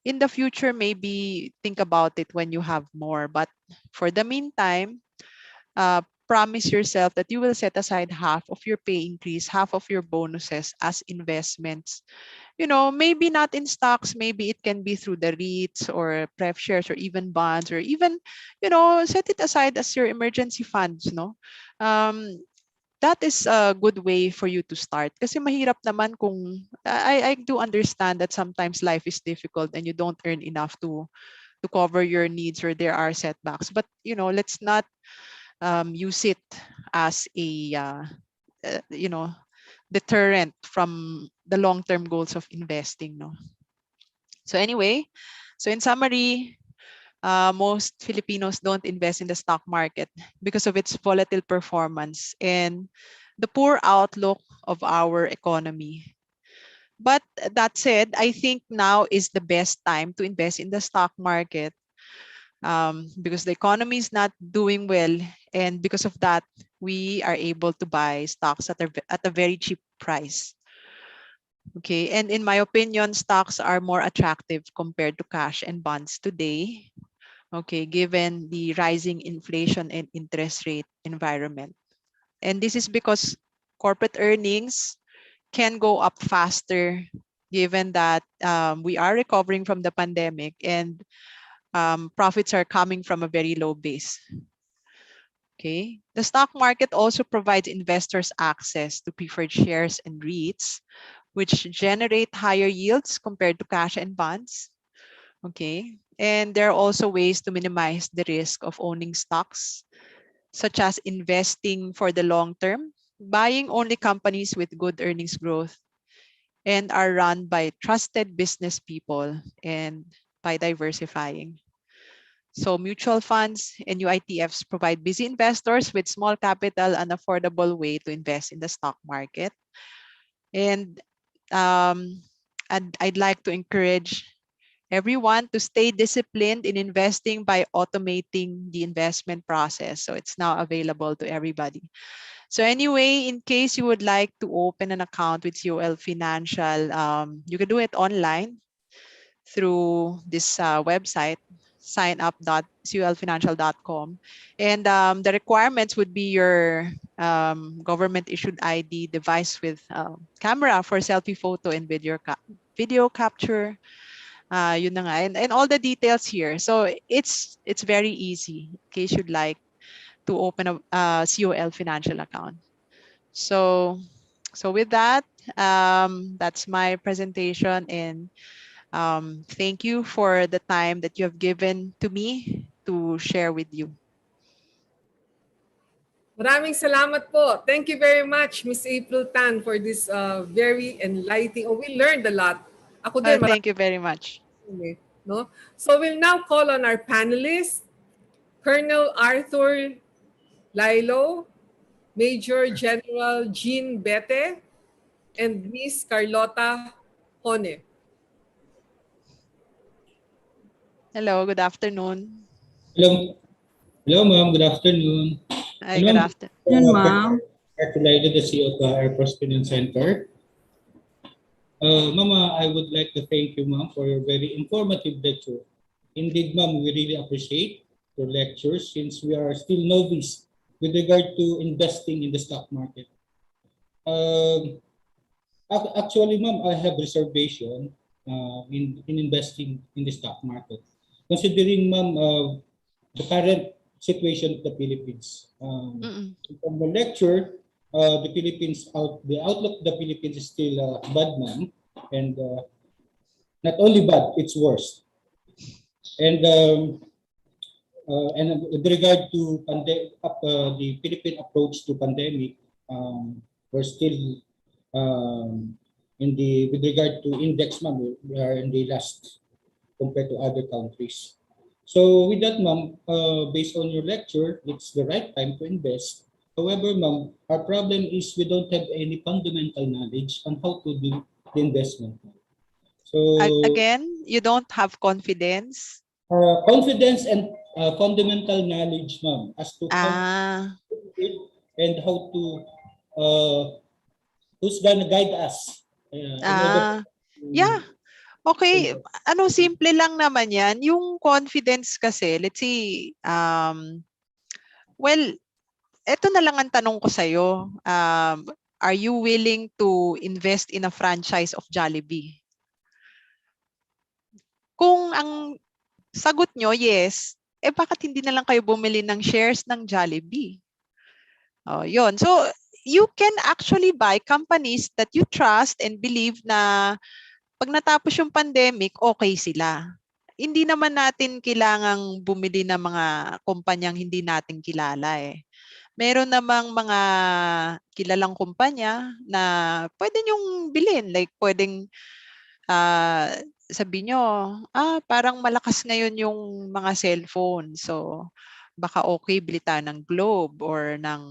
in the future, maybe think about it when you have more. But for the meantime, promise yourself that you will set aside half of your pay increase, half of your bonuses as investments. Maybe not in stocks, maybe it can be through the REITs or pref shares or even bonds, or even, set it aside as your emergency funds, no? Um, that is a good way for you to start. Kasi mahirap naman kung, I do understand that sometimes life is difficult and you don't earn enough to cover your needs or there are setbacks. But, let's not use it as a, deterrent from the long-term goals of investing, no? So anyway, so in summary, most Filipinos don't invest in the stock market because of its volatile performance and the poor outlook of our economy. But that said, I think now is the best time to invest in the stock market because the economy is not doing well. And because of that, we are able to buy stocks at a very cheap price. Okay, and in my opinion, stocks are more attractive compared to cash and bonds today. Okay, given the rising inflation and interest rate environment. And this is because corporate earnings can go up faster given that we are recovering from the pandemic and profits are coming from a very low base. Okay. The stock market also provides investors access to preferred shares and REITs, which generate higher yields compared to cash and bonds. Okay. And there are also ways to minimize the risk of owning stocks, such as investing for the long term, buying only companies with good earnings growth, and are run by trusted business people, and by diversifying. So mutual funds and UITFs provide busy investors with small capital and affordable way to invest in the stock market. And I'd like to encourage everyone to stay disciplined in investing by automating the investment process. So it's now available to everybody. So anyway, in case you would like to open an account with COL Financial, you can do it online through this website, signup.colfinancial.com. And the requirements would be your government issued ID, device with camera for selfie photo and video capture, Yun na nga. And all the details here. So it's very easy in case you'd like to open a COL financial account. So with that, that's my presentation, and thank you for the time that you have given to me to share with you. Maraming salamat po. Thank you very much, Miss April Tan, for this very enlightening. Oh, we learned a lot. Ako din, Thank you very much. no? So we'll now call on our panelists, Colonel Arthur Lilo, Major General Jean Bete, and Miss Carlota Hone. Hello, good afternoon. Hello, hello, ma'am. Good afternoon. Hi, good afternoon. Ma'am. Artulaido, the CEO of the Airforce Finance Center. Mama, I would like to thank you, ma'am, for your very informative lecture. Indeed, ma'am, we really appreciate your lectures since we are still novice with regard to investing in the stock market. Actually, ma'am, I have reservation in investing in the stock market. Considering, ma'am, the current situation of the Philippines. From the lecture, the outlook of the Philippines is still bad, ma'am, and not only bad, it's worse. And with regard to the Philippine approach to pandemic, we're still with regard to index, ma'am, we are in the last compared to other countries. So with that, ma'am, based on your lecture, it's the right time to invest. However, ma'am, our problem is we don't have any fundamental knowledge on how to do the investment. So again, you don't have confidence? Confidence and fundamental knowledge, ma'am, as to how to do it and how to who's gonna guide us. Yeah. Okay, simple lang naman yan. Yung confidence kasi, let's say, well, eto na lang ang tanong ko sa'yo. Are you willing to invest in a franchise of Jollibee? Kung ang sagot nyo, yes, bakit hindi na lang kayo bumili ng shares ng Jollibee? Yun. So, you can actually buy companies that you trust and believe na pag natapos yung pandemic, okay sila. Hindi naman natin kailangang bumili ng mga kumpanyang hindi natin kilala eh. Meron namang mga kilalang kumpanya na pwede nyong bilhin. Like pwedeng sabi nyo, parang malakas ngayon yung mga cellphone. So, baka okay bili tayo ng Globe or ng,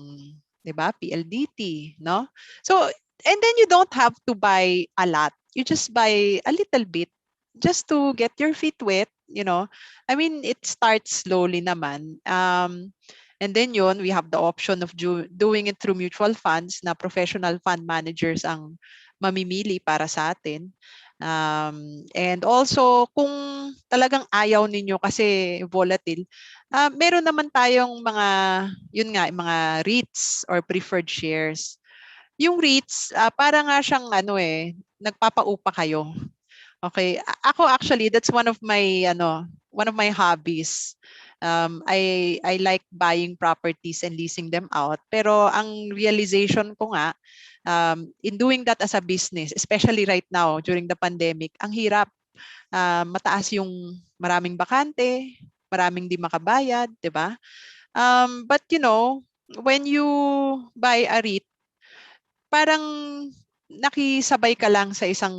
'di ba, PLDT, no? So, and then you don't have to buy a lot. You just buy a little bit just to get your feet wet, you know. I mean, it starts slowly naman. And then yun, we have the option of doing it through mutual funds na professional fund managers ang mamimili para sa atin. And also, kung talagang ayaw ninyo kasi volatile, meron naman tayong mga, yun nga, mga REITs or preferred shares. Yung REITs, para nga siyang nagpapaupa kayo. Okay, ako actually, that's one of my hobbies. I like buying properties and leasing them out. Pero ang realization ko nga, in doing that as a business, especially right now during the pandemic, ang hirap. Mataas yung maraming bakante, maraming di makabayad, di ba? But you know, when you buy a REIT, parang nakisabay ka lang sa isang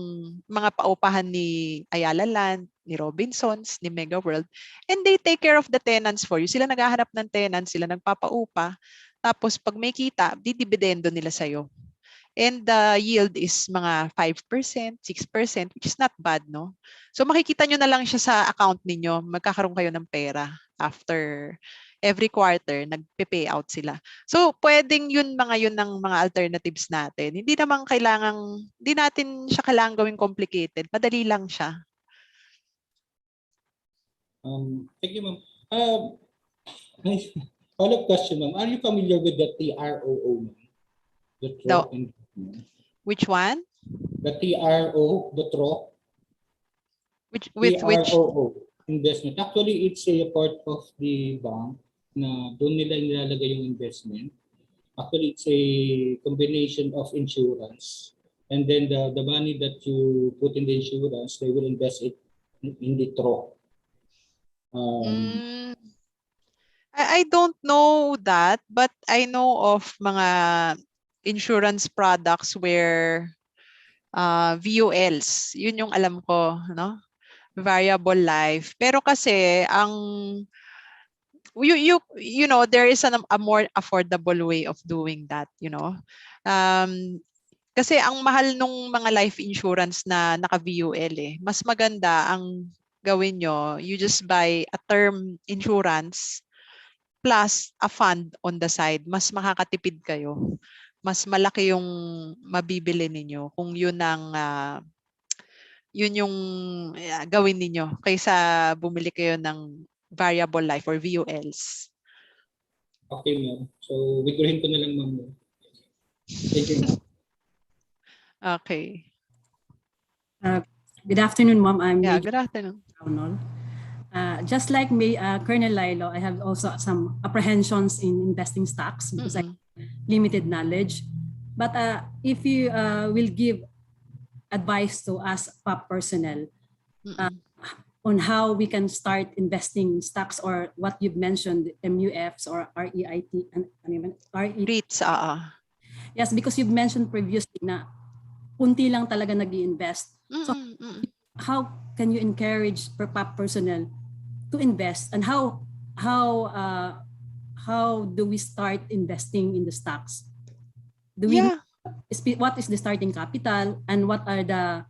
mga paupahan ni Ayala Land, ni Robinsons, ni Mega World, and they take care of the tenants for you. Sila naghahanap ng tenants, sila nagpapaupa, tapos pag may kita, didibidendo nila sa'yo. And the yield is mga 5%, 6%, which is not bad, no? So makikita nyo na lang siya sa account ninyo, magkakaroon kayo ng pera after every quarter, nagpe-pay out sila. So pwedeng yun ng mga alternatives natin. Hindi natin siya kailangan gawing complicated. Madali lang siya. Thank you, ma'am. Follow-up question, ma'am. Are you familiar with the TROO, ma'am? Which one? The TRO, the TRO. With which? AROO investment. Actually, it's a part of the bank na doon nila nilalagay yung investment. Actually, it's a combination of insurance. And then the money that you put in the insurance, they will invest it in the trust. Mm, I don't know that, but I know of mga insurance products where VULs, yun yung alam ko, no? Variable life. Pero kasi you know, there is a more affordable way of doing that, you know. Kasi ang mahal nung mga life insurance na naka-VUL eh. Mas maganda ang gawin nyo, you just buy a term insurance plus a fund on the side. Mas makakatipid kayo. Mas malaki yung mabibili ninyo kung yun yung gawin ninyo kaysa bumili kayo ng variable life or VULs. Okay, ma'am. So, withdrawn ko na lang, ma'am. Thank you, ma'am. Okay. Good afternoon, Ma'am. I'm Yeah, Major good afternoon. Brownell. Just like Colonel Lilo, I have also some apprehensions in investing stocks because I have limited knowledge. But if you will give advice to us POP personnel on how we can start investing stocks or what you've mentioned, MUFs or REIT and REITs, Yes, because you've mentioned previously na punti lang talaga nag-i-invest. So how can you encourage POP personnel to invest, and how do we start investing in the stocks? What is the starting capital, and what are the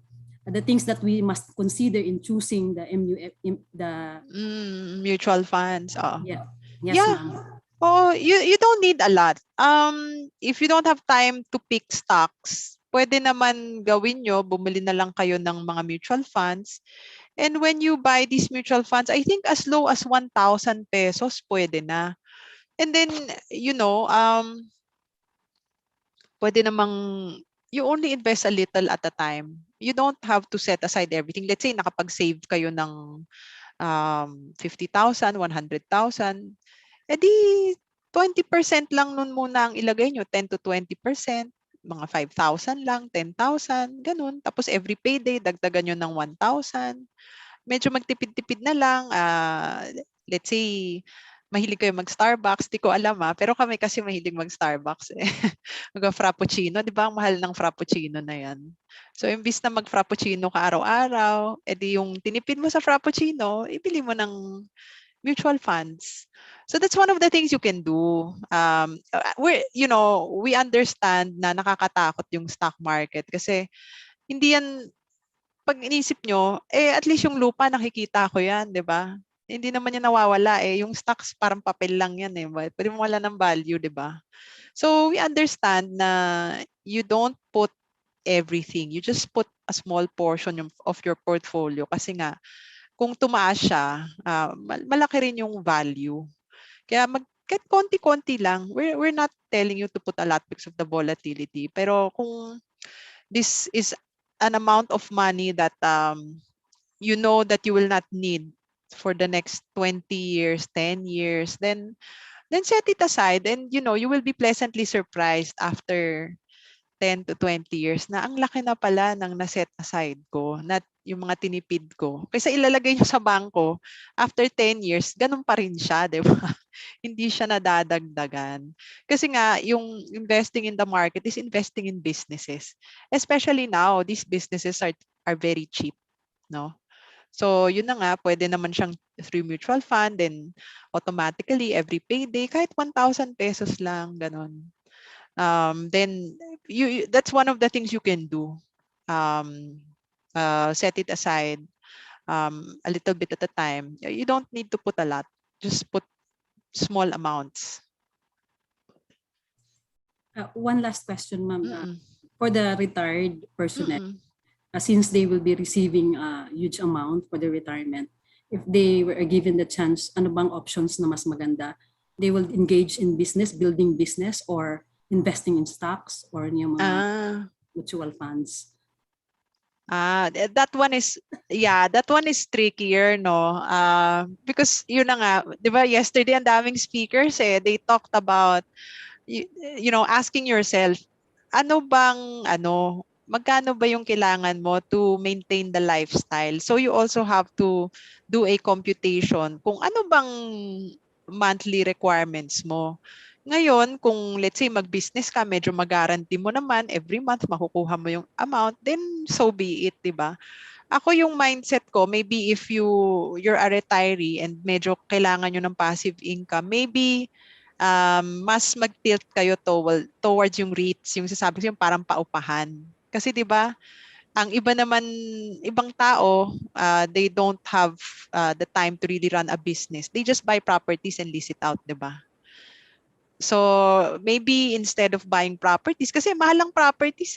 things that we must consider in choosing the MUF, mutual funds? Yeah. Yes, ma'am. Oh, you don't need a lot. If you don't have time to pick stocks, pwede naman gawin nyo, bumili na lang kayo ng mga mutual funds. And when you buy these mutual funds, I think as low as 1,000 pesos, pwede na. And then, you know, pwede namang, you only invest a little at a time. You don't have to set aside everything. Let's say, nakapag-save kayo ng 50,000, 100,000. Edi 20% lang nun muna ang ilagay nyo, 10 to 20%, mga 5,000 lang, 10,000, ganun. Tapos every payday, dagdagan nyo ng 1,000. Medyo magtipid-tipid na lang. Let's say, mahilig kayo mag-Starbucks. Di ko alam pero kami kasi mahilig mag-Starbucks. Mag-Frappuccino. Di ba ang mahal ng Frappuccino na yan? So, imbis na mag-Frappuccino ka araw-araw, edi yung tinipid mo sa Frappuccino, ibili mo ng mutual funds. So that's one of the things you can do. We understand na nakakatakot yung stock market kasi hindi yan, pag inisip nyo, at least yung lupa nakikita ko yan, di ba? Hindi naman yan nawawala Yung stocks parang papel lang yan Pwede mo wala ng value, di ba? So we understand na you don't put everything. You just put a small portion of your portfolio kasi nga, kung tumaas siya, malaki rin yung value. Kaya kahit konti-konti lang. We're not telling you to put a lot because of the volatility. Pero kung this is an amount of money that you know that you will not need for the next 20 years, 10 years, then set it aside, and you will be pleasantly surprised after 10 to 20 years na ang laki na pala ng na-set aside ko, na yung mga tinipid ko. Kaysa ilalagay nyo sa bangko, after 10 years, ganun pa rin siya, di ba? Hindi siya nadadagdagan. Kasi nga, yung investing in the market is investing in businesses. Especially now, these businesses are very cheap, no? So, yun na nga, pwede naman siyang through mutual fund, then automatically, every payday, kahit 1,000 pesos lang, ganun. Then that's one of the things you can do. Set it aside a little bit at a time. You don't need to put a lot. Just put small amounts. One last question, ma'am. For the retired personnel, since they will be receiving a huge amount for the retirement, if they were given the chance, ano bang options na mas maganda? They will engage in business, building business, or investing in stocks or yung mga mutual funds? That one is, yeah, that one is trickier, no? Because yun na nga, di ba, yesterday ang daming speakers they talked about, you know, asking yourself, magkano ba yung kailangan mo to maintain the lifestyle? So you also have to do a computation kung ano bang monthly requirements mo. Ngayon, kung let's say mag-business ka, medyo mag-guarantee mo naman every month makukuha mo yung amount, then so be it, 'di ba? Ako yung mindset ko, maybe if you're a retiree and medyo kailangan nyo ng passive income, maybe mas mag-tilt kayo towards yung REITs, yung sasabi ko yung parang paupahan. Kasi 'di ba, ang iba naman, ibang tao, they don't have the time to really run a business. They just buy properties and lease it out, 'di ba? So, maybe instead of buying properties, kasi mahal ang properties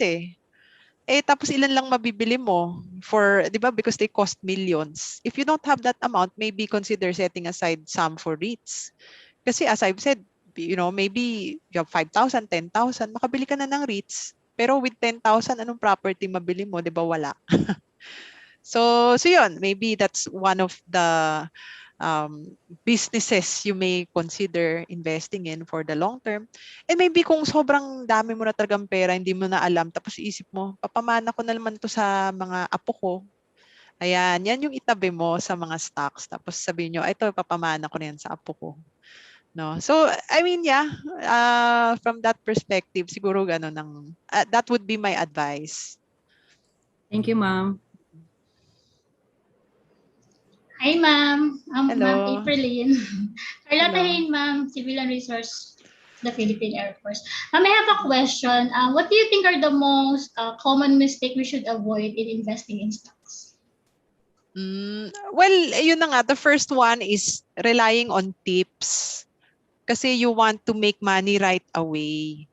tapos ilan lang mabibili mo for, 'di ba, because they cost millions. If you don't have that amount, maybe consider setting aside some for REITs. Kasi as I've said, you know, maybe you have 5,000, 10,000, makabili ka na ng REITs. Pero with 10,000, anong property mabili mo? 'Di ba wala? So yun, maybe that's one of the businesses you may consider investing in for the long term. And maybe kung sobrang dami mo na talagang pera, hindi mo na alam, tapos isip mo, papamana ko na naman to sa mga apo ko. Ayan, yan yung itabi mo sa mga stocks. Tapos sabihin nyo, ito, papamana ko na yan sa apo ko. No? So, I mean, yeah, from that perspective, siguro gano'n that would be my advice. Thank you, ma'am. Hi, ma'am. Hello. Ma'am Aprilyn. Carlotta Hello. Hain, ma'am, Civilian Resource, the Philippine Air Force. Ma'am, I have a question. What do you think are the most common mistake we should avoid in investing in stocks? Well, yun na nga, the first one is relying on tips. Kasi you want to make money right away.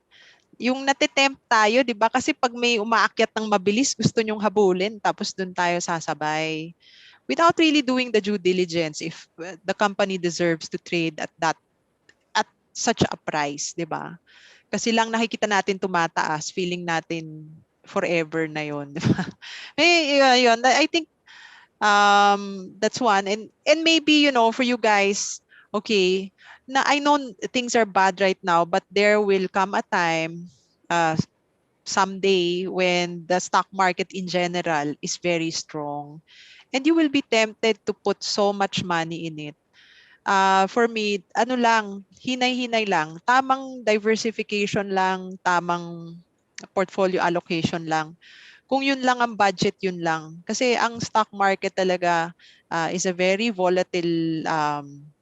Yung natitempt tayo, di ba? Kasi pag may umaakyat ng mabilis, gusto nyong habulin, tapos dun tayo sasabay. Without really doing the due diligence if the company deserves to trade at such a price, 'di ba? Kasi lang nakikita natin tumataas, feeling natin forever na 'yon, 'di ba? Yun, I think that's one, and maybe, you know, for you guys, okay, na I know things are bad right now, but there will come a time someday when the stock market in general is very strong. And you will be tempted to put so much money in it. For me, ano lang, hinay-hinay lang. Tamang diversification lang, tamang portfolio allocation lang. Kung yun lang ang budget, yun lang. Kasi ang stock market talaga is a very volatile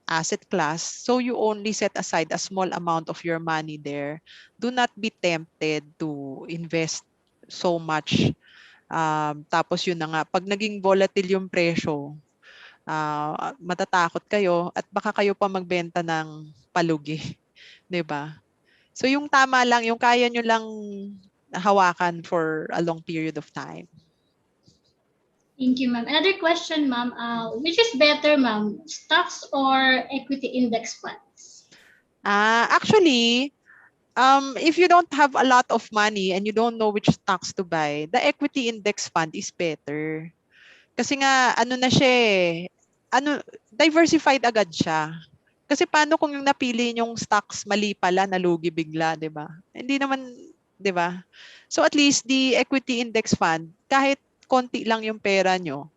asset class. So you only set aside a small amount of your money there. Do not be tempted to invest so much. Tapos yun na nga, pag naging volatile yung presyo, matatakot kayo at baka kayo pa magbenta ng palugi, 'di ba? So yung tama lang, yung kaya nyo lang hawakan for a long period of time. Thank you, ma'am. Another question, ma'am. Which is better, ma'am? Stocks or equity index funds? Actually, if you don't have a lot of money and you don't know which stocks to buy, the equity index fund is better. Kasi nga, ano na siya diversified agad siya. Kasi paano kung yung napili yung stocks mali pala, nalugi bigla, 'di ba? Hindi naman, 'di ba? So at least the equity index fund, kahit konti lang yung pera nyo,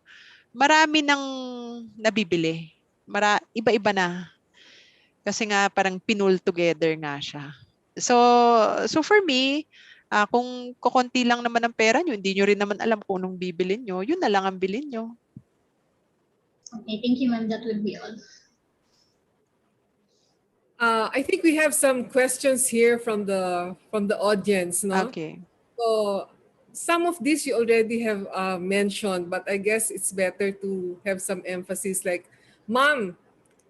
marami nang nabibili. Iba-iba na. Kasi nga parang pinull together nga siya. So for me, kung kukunti lang naman ang pera nyo, hindi nyo rin naman alam kung anong bibilin nyo, yun na lang ang bilin nyo. Okay, thank you, ma'am. That would be all. I think we have some questions here from the audience, no? Okay. So some of these you already have mentioned, but I guess it's better to have some emphasis like, Ma'am,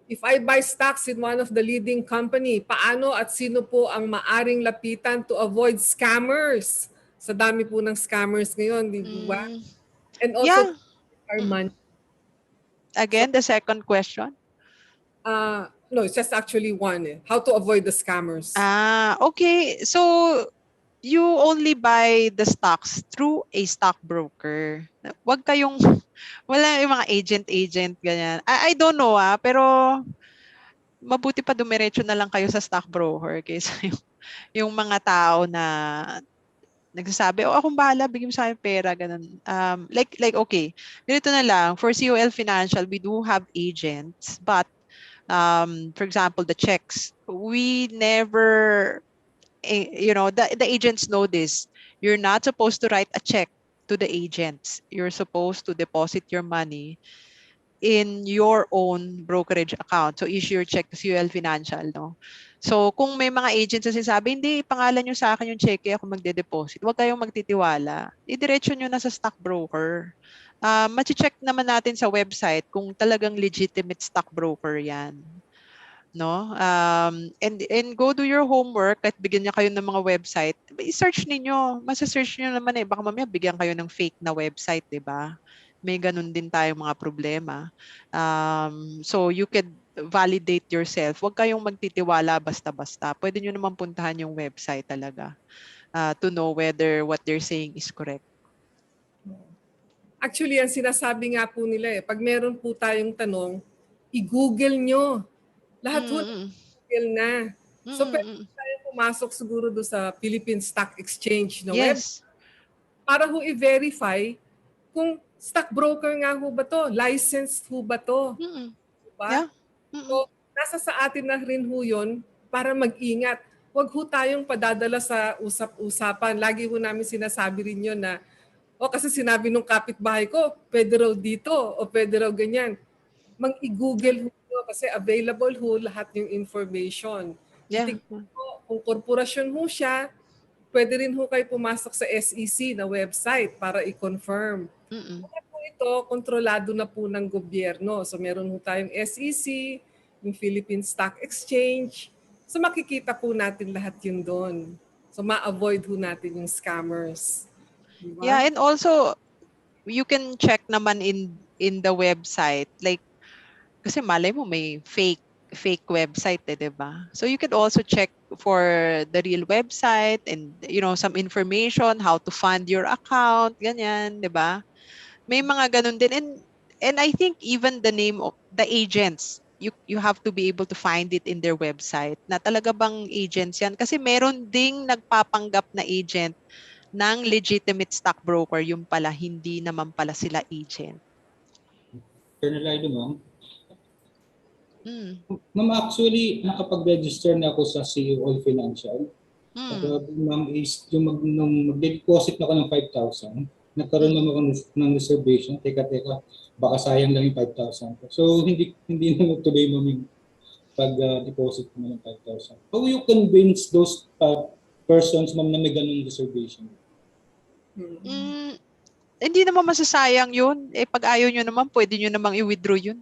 if I buy stocks in one of the leading company, paano at sino po ang maaring lapitan to avoid scammers? Sa dami po ng scammers ngayon, di ba? And also, our money. Again, the second question. No, it's just actually one. How to avoid the scammers. Okay. So you only buy the stocks through a stockbroker. Wag kayong, wala yung mga agent, ganyan. I don't know pero mabuti pa dumiretso na lang kayo sa stockbroker kaysa yung mga tao na nagsasabi, oh, akong bahala, bigyan mo sa akin pera, ganun. Like, okay, ganito na lang, for COL Financial, we do have agents, but, for example, the checks, we never, the agents know this. You're not supposed to write a check to the agents. You're supposed to deposit your money in your own brokerage account. So issue your check to CUL Financial, no? So kung may mga agents na sinasabi, hindi, pangalan nyo sa akin yung check, ako magde-deposit. Huwag kayong magtitiwala. Idiretso nyo na sa stockbroker. Machi-check naman natin sa website kung talagang legitimate stockbroker yan. No? And go do your homework at bigyan niya kayo ng mga website. I-search ninyo. Masa-search niyo naman baka mamaya bigyan kayo ng fake na website, 'di ba? May ganun din tayong mga problema. So you could validate yourself. Huwag kayong magtitiwala basta-basta. Pwede niyo naman puntahan yung website talaga to know whether what they're saying is correct. Actually, ang sinasabi nga po nila pag meron po tayong tanong, i-google nyo. Lahat po Google na. So, pwede tayo pumasok siguro doon sa Philippine Stock Exchange na web Yes. para ho i-verify kung stockbroker nga ho ba to, licensed ho ba to. Diba? Yeah. So, nasa sa atin na rin ho yun para mag-ingat. Huwag ho tayong padadala sa usap-usapan. Lagi ho namin sinasabi rin yun na, kasi sinabi nung kapitbahay ko, pwede raw dito o pwede raw ganyan. Mag-i-google ho kasi available ho lahat yung information. Yeah. Titignan ho, kung korporasyon ho siya, pwede rin ho kayo pumasok sa SEC na website para i-confirm. Kaya po ito, kontrolado na po ng gobyerno. So meron ho tayong SEC, yung Philippine Stock Exchange. So makikita po natin lahat yun doon. So ma-avoid ho natin yung scammers. Diba? Yeah, and also you can check naman in the website, like kasi malay mo may fake website, 'di ba? So you could also check for the real website and some information how to fund your account, ganyan, 'di ba? May mga ganun din, and I think even the name of the agents, you have to be able to find it in their website na talaga bang agents yan, kasi meron ding nagpapanggap na agent ng legitimate stockbroker, yung pala hindi naman pala sila agent. Colonel Lido, ma'am. Ma'am, actually, nakapag-register na ako sa COL Financial. Ma'am, is nung mag-deposit na ako ng 5,000, nagkaroon naman ako ng reservation. Teka, baka sayang lang yung 5,000. So, hindi na tuloy, ma'am, yung pag-deposit ko ng 5,000. How will you convince those persons, ma'am, na may ganung reservation? Hindi naman masasayang yun. Pag ayaw nyo naman, pwede nyo namang i-withdraw yun.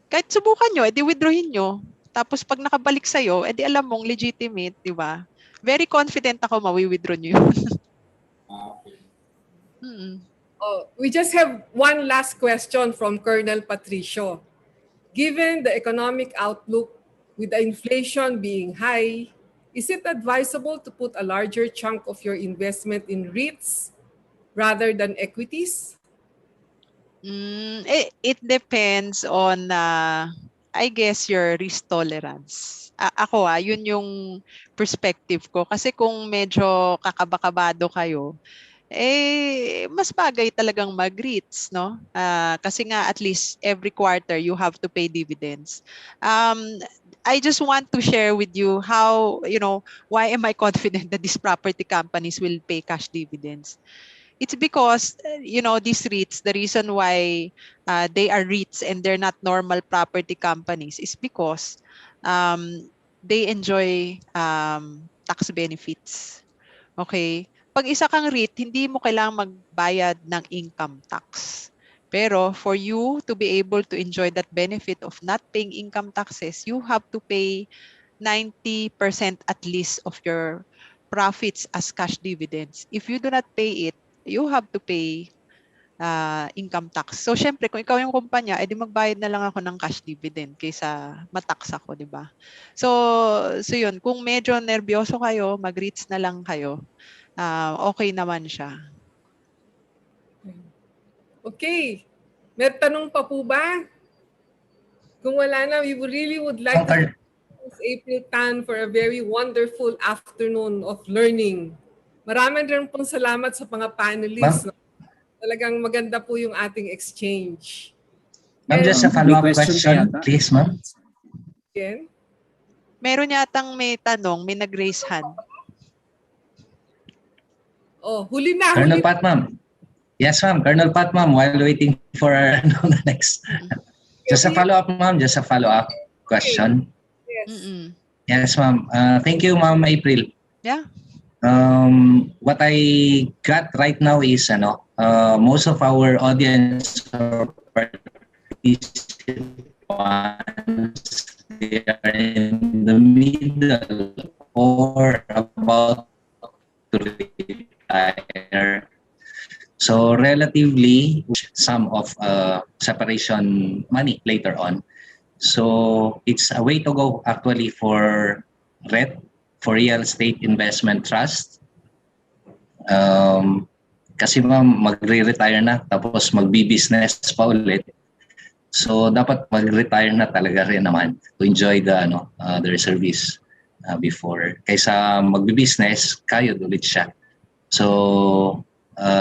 Kahit subukan nyo, withdrawin nyo. Tapos pag nakabalik sa'yo, alam mong legitimate, di ba? Very confident ako mawi-withdraw nyo yun. We just have one last question from Colonel Patricio. Given the economic outlook with the inflation being high, is it advisable to put a larger chunk of your investment in REITs rather than equities? It depends on, I guess, your risk tolerance. Ako, yun yung perspective ko. Kasi kung medyo kakabakabado kayo, mas bagay talagang mag-REITs, no? Kasi nga at least every quarter you have to pay dividends. I just want to share with you how, why am I confident that these property companies will pay cash dividends? It's because, these REITs, the reason why they are REITs and they're not normal property companies is because they enjoy tax benefits. Okay? Pag isa kang REIT, hindi mo kailangang magbayad ng income tax. Pero for you to be able to enjoy that benefit of not paying income taxes, you have to pay 90% at least of your profits as cash dividends. If you do not pay it, you have to pay income tax. So, syempre, kung ikaw yung kumpanya, edi magbayad na lang ako ng cash dividend kaysa matax ako, di ba? So yun, kung medyo nervyoso kayo, mag-REITs na lang kayo. Okay naman siya. Okay. May tanong pa po ba? Kung wala na, we really would like to thank Ms. April Tan for a very wonderful afternoon of learning. Maraming rin pong salamat sa mga panelists. Ma'am? Talagang maganda po yung ating exchange. Ma'am, just a follow-up question, please, ma'am. Again? Meron yatang may tanong, may nag-raise hand. Oh, huli na. Colonel Huli. Pat, ma'am. Yes, ma'am. Colonel Pat, ma'am, while waiting for the next. Just a follow-up, ma'am. Just a follow-up question. Yes. Yes, ma'am. Thank you, ma'am April. Yeah. What I got right now is, most of our audience or participants, they are in the middle or about to retire. So relatively, some of separation money later on. So it's a way to go actually for RET, for real estate investment trust. Kasi ma'am, magre-retire na tapos magbi-business pa ulit. So dapat mag-retire na talaga rin naman to enjoy the reservice before. Kaysa magbi-business, kayod ulit siya. So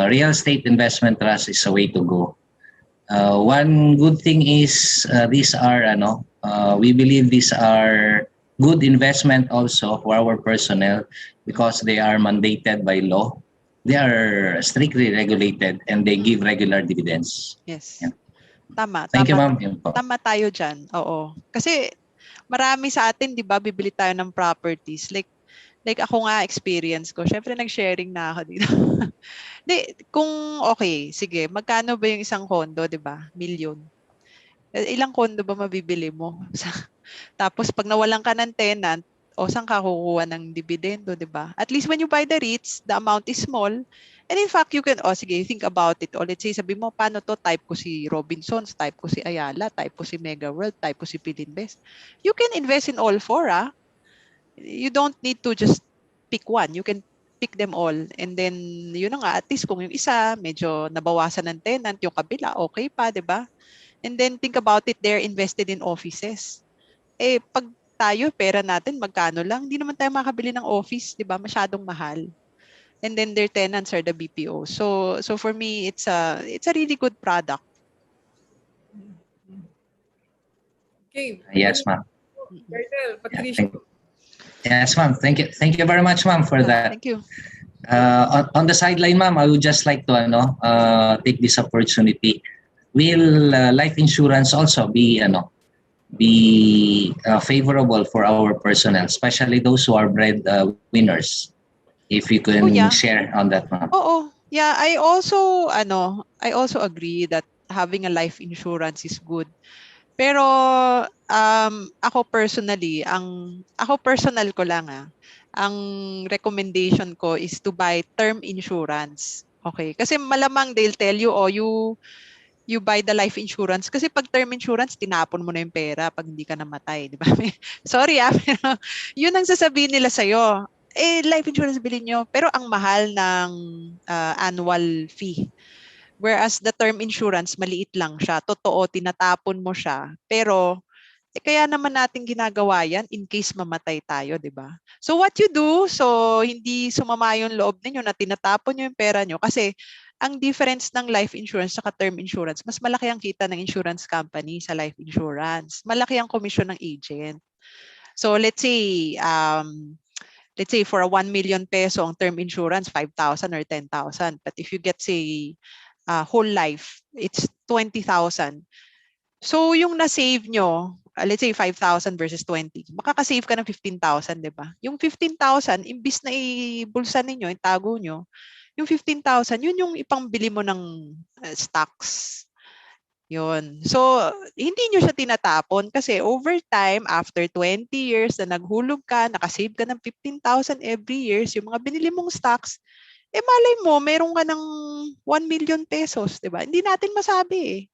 real estate investment trust is a way to go. One good thing is these are we believe these are good investment also for our personnel because they are mandated by law. They are strictly regulated and they give regular dividends. Yes. Yeah. Tama. Thank you, Tama. ma'am. Tama tayo dyan. Oo. Kasi marami sa atin, di ba, bibili tayo ng properties. Like ako nga, experience ko. Syempre, nag-sharing na ako dito. Kung okay, sige, magkano ba yung isang condo, di ba? Milyon. Ilang condo ba mabibili mo? Tapos pag nawalan ka ng tenant, saan ka kukuha ng dividendo, di ba? At least when you buy the REITs, the amount is small. And in fact, you can, sige, think about it. O let's say, sabi mo, paano to? Type ko si Robinsons, type ko si Ayala, type ko si Mega World, type ko si Pilinvest. You can invest in all four, You don't need to just pick one. You can pick them all. And then, yun na nga, at least kung yung isa, medyo nabawasan ng tenant, yung kabila, okay pa, di ba? And then, think about it, they're invested in offices. Pag tayo, pera natin, magkano lang? Hindi naman tayo makabili ng office, di ba? Masyadong mahal. And then, their tenants are the BPO. So for me, it's a really good product. Okay. Yes, ma'am. Colonel, Patricia. Yes, ma'am. Thank you. Thank you very much, ma'am, for that. Thank you. On the sideline, ma'am, I would just like to take this opportunity. Will life insurance also be favorable for our personnel, especially those who are bread winners? If you can share on that, ma'am. Yeah, I also agree that having a life insurance is good. Pero ako personal ko lang ang recommendation ko is to buy term insurance. Okay? Kasi malamang they'll tell you, you buy the life insurance. Kasi pag term insurance, tinapon mo na yung pera pag hindi ka namatay. Di ba? Sorry pero yun ang sasabihin nila sa'yo. Life insurance bilhin nyo. Pero ang mahal ng annual fee. Whereas the term insurance, maliit lang siya. Totoo, tinatapon mo siya. Pero, kaya naman natin ginagawa yan in case mamatay tayo, di ba? So what you do, hindi sumama yung loob ninyo na tinatapon nyo yung pera nyo. Kasi, ang difference ng life insurance sa term insurance, mas malaki ang kita ng insurance company sa life insurance. Malaki ang commission ng agent. So let's say for a 1 million peso ang term insurance, 5,000 or 10,000. But if you get, say, whole life, it's 20,000. So yung na-save nyo, let's say 5,000 versus 20, makakasave ka ng 15,000, di ba? Yung 15,000, imbis na ibulsa ninyo, itago nyo, yung 15,000, yun yung ipambili mo ng stocks. Yun. So, hindi nyo siya tinatapon kasi over time, after 20 years na naghulog ka, nakasave ka ng 15,000 every year, yung mga binili mong stocks, malay mo, meron ka ng 1 million pesos, di ba? Hindi natin masabi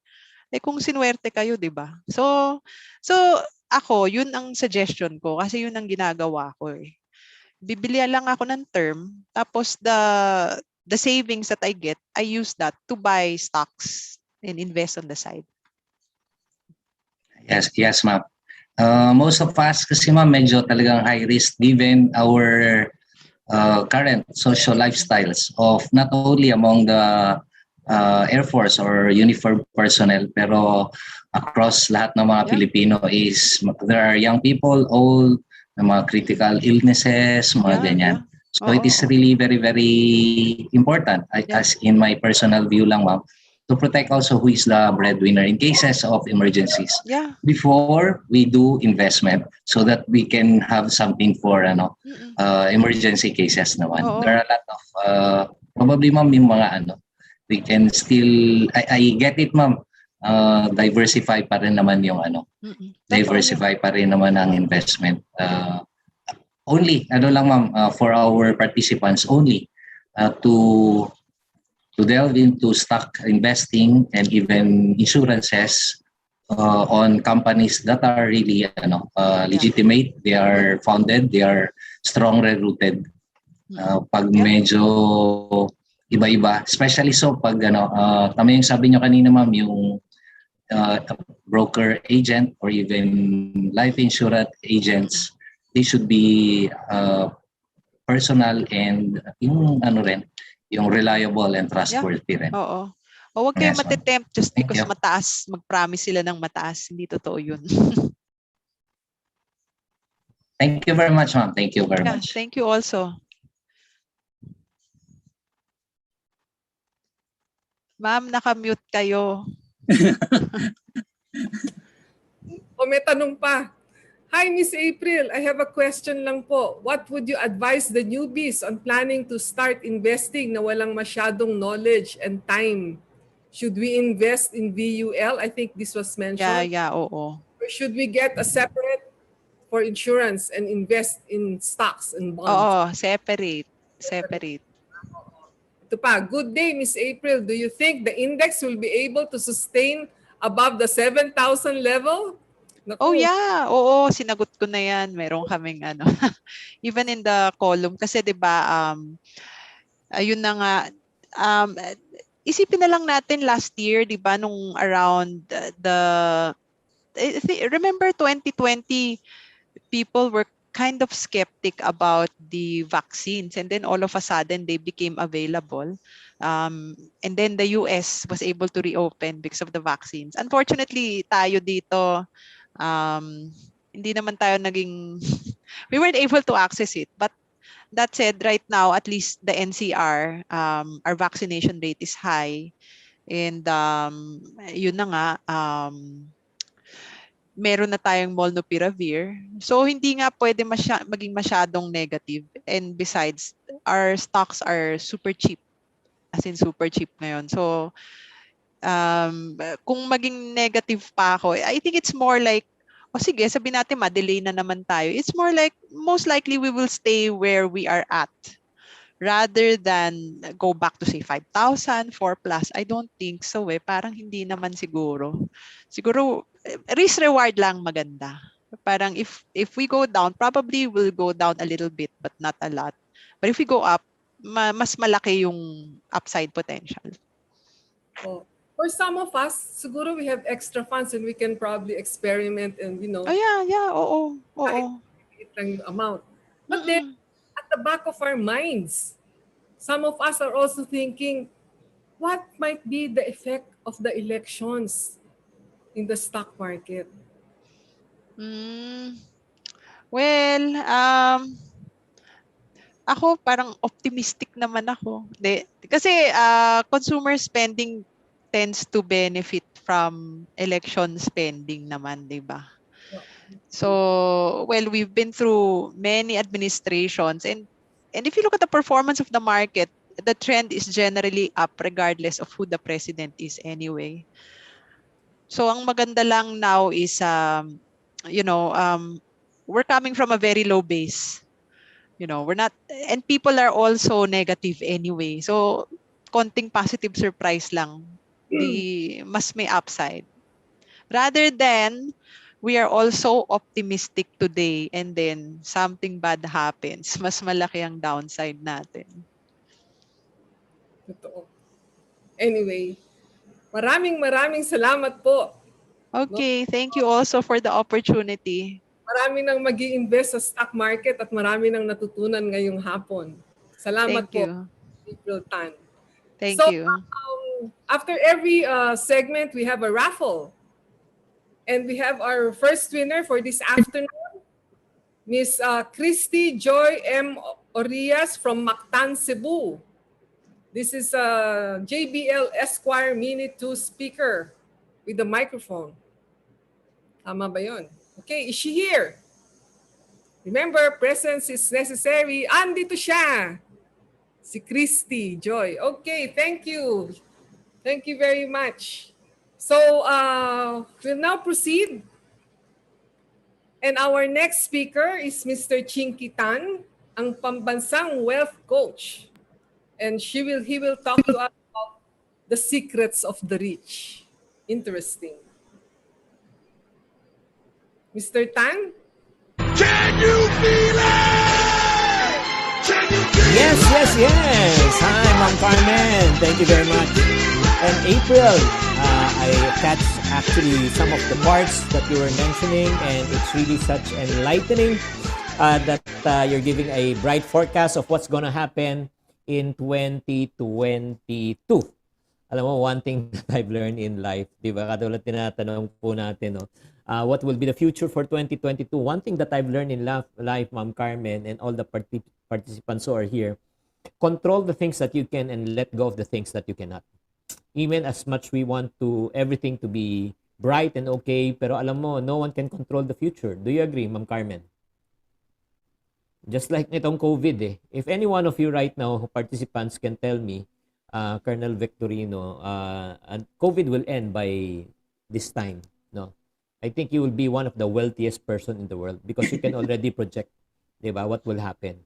kung sinuwerte kayo, di ba? So ako, yun ang suggestion ko kasi yun ang ginagawa ko Bibili lang ako ng term, tapos the savings that I get, I use that to buy stocks and invest on the side. Yes, ma'am. Most of us kasi ma'am medyo talagang high risk given our current social lifestyles of not only among the Air Force or uniform personnel pero across lahat ng mga Pilipino is there are young people, old, mga critical illnesses, mga ganyan. So it is really very, very important as in my personal view lang ma'am to protect also who is the breadwinner in cases of emergencies. Before we do investment so that we can have something for emergency cases naman. There are a lot of probably ma'am yung mga we can still I get it ma'am. Diversify pa rin naman yung diversify pa rin naman ang investment. Only lang ma'am for our participants only to delve into stock investing and even insurances on companies that are really legitimate, they are founded, they are strongly rooted. Pag medyo iba-iba, especially so pag tama yung sabi nyo kanina ma'am, yung broker agent or even life insurance agents, they should be personal and yung yung reliable and trustworthy rin. Oo. O wag kayong matitempt just because mataas, mag-promise sila ng mataas. Hindi totoo yun. Thank you very much, ma'am. Thank you very much. Thank you also. Ma'am, naka-mute kayo. O may tanong pa. Hi, Miss April. I have a question lang po. What would you advise the newbies on planning to start investing na walang masyadong knowledge and time? Should we invest in VUL? I think this was mentioned. Oo. Or should we get a separate for insurance and invest in stocks and bonds? Oo, separate. Ito pa. Good day, Miss April. Do you think the index will be able to sustain above the 7,000 level? Naku. Oh yeah, oo, sinagot ko na yan. Meron kaming even in the column kasi 'di ba ayun na nga isipin na lang natin last year 'di ba nung around remember 2020 people were kind of skeptic about the vaccines and then all of a sudden they became available. And then the US was able to reopen because of the vaccines. Unfortunately, tayo dito hindi naman tayo naging we weren't able to access it, but that said, right now at least the NCR our vaccination rate is high and yun na nga meron na tayong molnupiravir, so hindi nga pwede maging masyadong negative, and besides our stocks are super cheap, as in super cheap ngayon. So kung maging negative pa ako, I think it's more like, sige, sabi natin ma-delay na naman tayo. It's more like, most likely we will stay where we are at rather than go back to say 5,000, 4 plus. I don't think so Parang hindi naman siguro. Siguro, risk-reward lang maganda. Parang if we go down, probably we'll go down a little bit but not a lot. But if we go up, mas malaki yung upside potential. Oh. For some of us, siguro we have extra funds and we can probably experiment and, Oh yeah, oo. Lang amount. But then, at the back of our minds, some of us are also thinking, what might be the effect of the elections in the stock market? Well, ako parang optimistic naman ako. Kasi consumer spending tends to benefit from election spending naman, di ba? So, well, we've been through many administrations and if you look at the performance of the market, the trend is generally up regardless of who the president is anyway. So, ang maganda lang now is, we're coming from a very low base. We're not, and people are also negative anyway. So, konting positive surprise lang. Mas may upside. Rather than we are also optimistic today and then something bad happens, mas malaki ang downside natin. Totoo. Anyway, maraming salamat po. Okay, thank you also for the opportunity. Marami nang mag-i-invest sa stock market at marami nang natutunan ngayong hapon. Salamat Thank po, you. April Tan. Thank So, you. after every segment, we have a raffle. And we have our first winner for this afternoon, Miss Christy Joy M. Orias from Mactan, Cebu. This is a JBL Esquire Mini 2 speaker with a microphone. Tama ba yun? Okay, is she here? Remember, presence is necessary. Andito siya. Si Christy Joy. Okay, thank you. Thank you very much. So, we'll now proceed. And our next speaker is Mr. Chinky Tan, ang pambansang wealth coach. And he will talk to us about the secrets of the rich. Interesting. Mr. Tan? Yes. Hi, Ma'am Carmen. Thank you very much. And April, I catch actually some of the parts that you were mentioning, and it's really such enlightening that you're giving a bright forecast of what's going to happen in 2022. Alam mo, one thing that I've learned in life, di ba? Katulad tinatanong po natin, no? What will be the future for 2022? One thing that I've learned in life, Ma'am Carmen, and all the participants who are here, control the things that you can and let go of the things that you cannot. Even as much we want to everything to be bright and okay, pero alam mo, no one can control the future. Do you agree, Ma'am Carmen? Just like nitong COVID, if any one of you right now, participants, can tell me, Colonel Victorino, COVID will end by this time, no? I think you will be one of the wealthiest person in the world because you can already project, di ba, what will happen.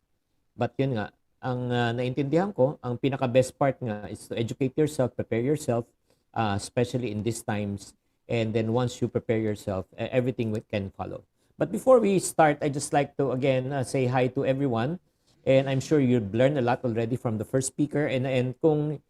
But yun nga, ang naintindihan ko, ang pinaka-best part nga is to educate yourself, prepare yourself, especially in these times. And then once you prepare yourself, everything can follow. But before we start, I just like to again say hi to everyone. And I'm sure you've learned a lot already from the first speaker. And kung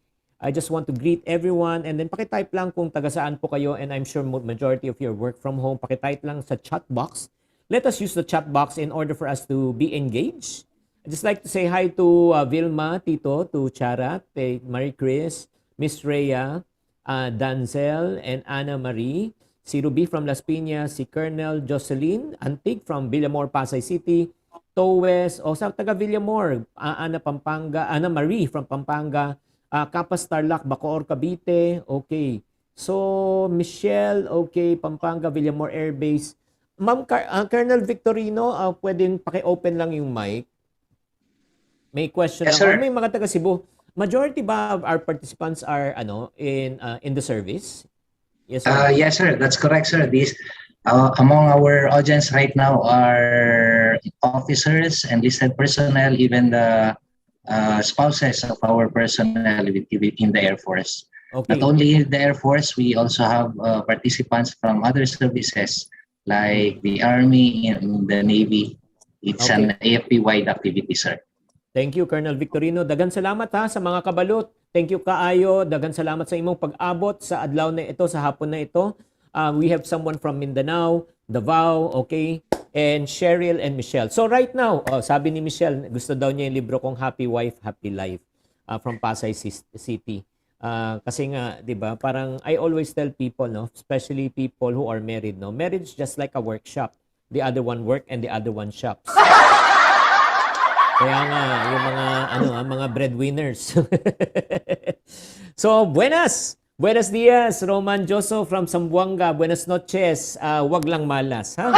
I just want to greet everyone, and then pakitype lang kung taga saan po kayo, and I'm sure majority of your work from home, pakitype lang sa chat box. Let us use the chat box in order for us to be engaged. I'd just like to say hi to Vilma, Tito, to Charat, Marie Chris, Miss Rhea, Danzel, and Anna Marie, si Ruby from Las Piñas, si Colonel Jocelyn Antig from Villamor, Pasay City, Towes, o sa taga Villamor, Ana Marie from Pampanga, Kapas Tarlac, Bacoor, Cavite, okay. So, Michelle, okay, Pampanga, Villamor Air Base. Ma'am Colonel Victorino, pwedeng paki-open lang yung mic. May question Yes, lang. sir. Or may mga taga Cebu. Majority ba of our participants are in the service? Yes, sir. Yes, sir. That's correct, sir. These among our audience right now are officers, enlisted personnel, even the spouses of our personnel in the Air Force. Okay. Not only in the Air Force, we also have participants from other services like the Army and the Navy. It's an AFP-wide activity, sir. Thank you, Colonel Victorino. Dagan salamat ha sa mga kabalot. Thank you kaayo. Dagan salamat sa imong pag-abot sa adlaw na ito, sa hapon na ito. We have someone from Mindanao, Davao, okay, and Cheryl and Michelle. So right now, sabi ni Michelle, gusto daw niya yung libro kong Happy Wife, Happy Life from Pasay City. Kasi nga, 'di ba? Parang I always tell people, no, especially people who are married, no, marriage just like a workshop. The other one work and the other one shops. Kaya nga, yung mga breadwinners. So, buenos dias, Roman Joso from Zamboanga. Buenas noches. Wag lang malas, ha?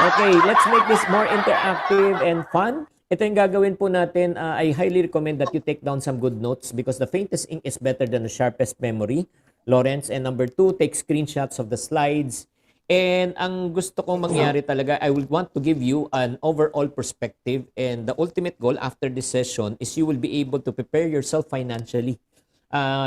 Okay, let's make this more interactive and fun. Ito yung gagawin po natin. I highly recommend that you take down some good notes because the faintest ink is better than the sharpest memory, Lawrence. And number 2, take screenshots of the slides. And ang gusto kong mangyari talaga, I will want to give you an overall perspective, and the ultimate goal after this session is you will be able to prepare yourself financially.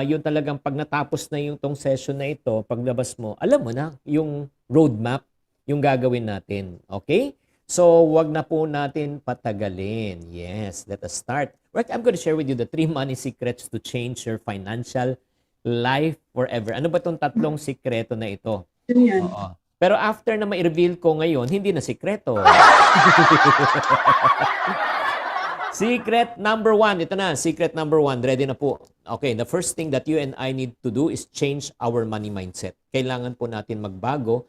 Yun talagang pag natapos na yung tong session na ito, paglabas mo, alam mo na yung roadmap, yung gagawin natin. Okay? So, wag na po natin patagalin. Yes, let us start. Right, I'm going to share with you the 3 money secrets to change your financial life forever. Ano ba itong tatlong sikreto na ito? Oo. Pero after na ma-reveal ko ngayon, hindi na sikreto. Secret number 1. Ito na, secret number 1. Ready na po. Okay, the first thing that you and I need to do is change our money mindset. Kailangan po natin magbago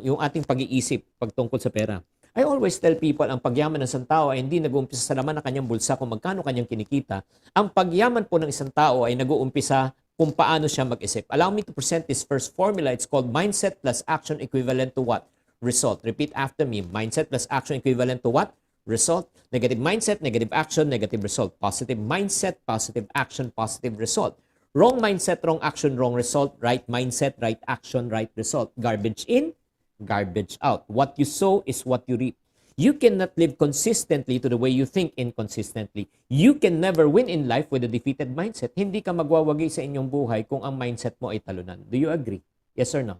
yung ating pag-iisip pagtungkol sa pera. I always tell people, ang pagyaman ng isang tao ay hindi nag-uumpisa sa laman ng kanyang bulsa kung magkano kanyang kinikita. Ang pagyaman po ng isang tao ay nag-uumpisa kung paano siya mag-isip. Allow me to present this first formula. It's called mindset plus action equivalent to what? Result. Repeat after me. Mindset plus action equivalent to what? Result. Negative mindset, negative action, negative result. Positive mindset, positive action, positive result. Wrong mindset, wrong action, wrong result. Right mindset, right action, right result. Garbage in, garbage out. What you sow is what you reap. You cannot live consistently to the way you think inconsistently. You can never win in life with a defeated mindset. Hindi ka magwawagi sa inyong buhay kung ang mindset mo ay talunan. Do you agree? Yes or no?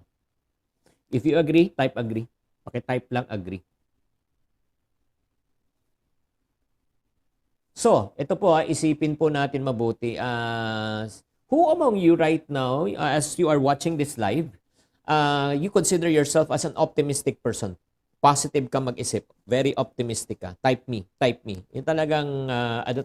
If you agree, type agree. Paki-type lang agree. So, ito po, isipin po natin mabuti. Who among you right now, as you are watching this live, you consider yourself as an optimistic person? Positive ka mag-isip. Very optimistic ka. Type me. Type me. Yung talagang,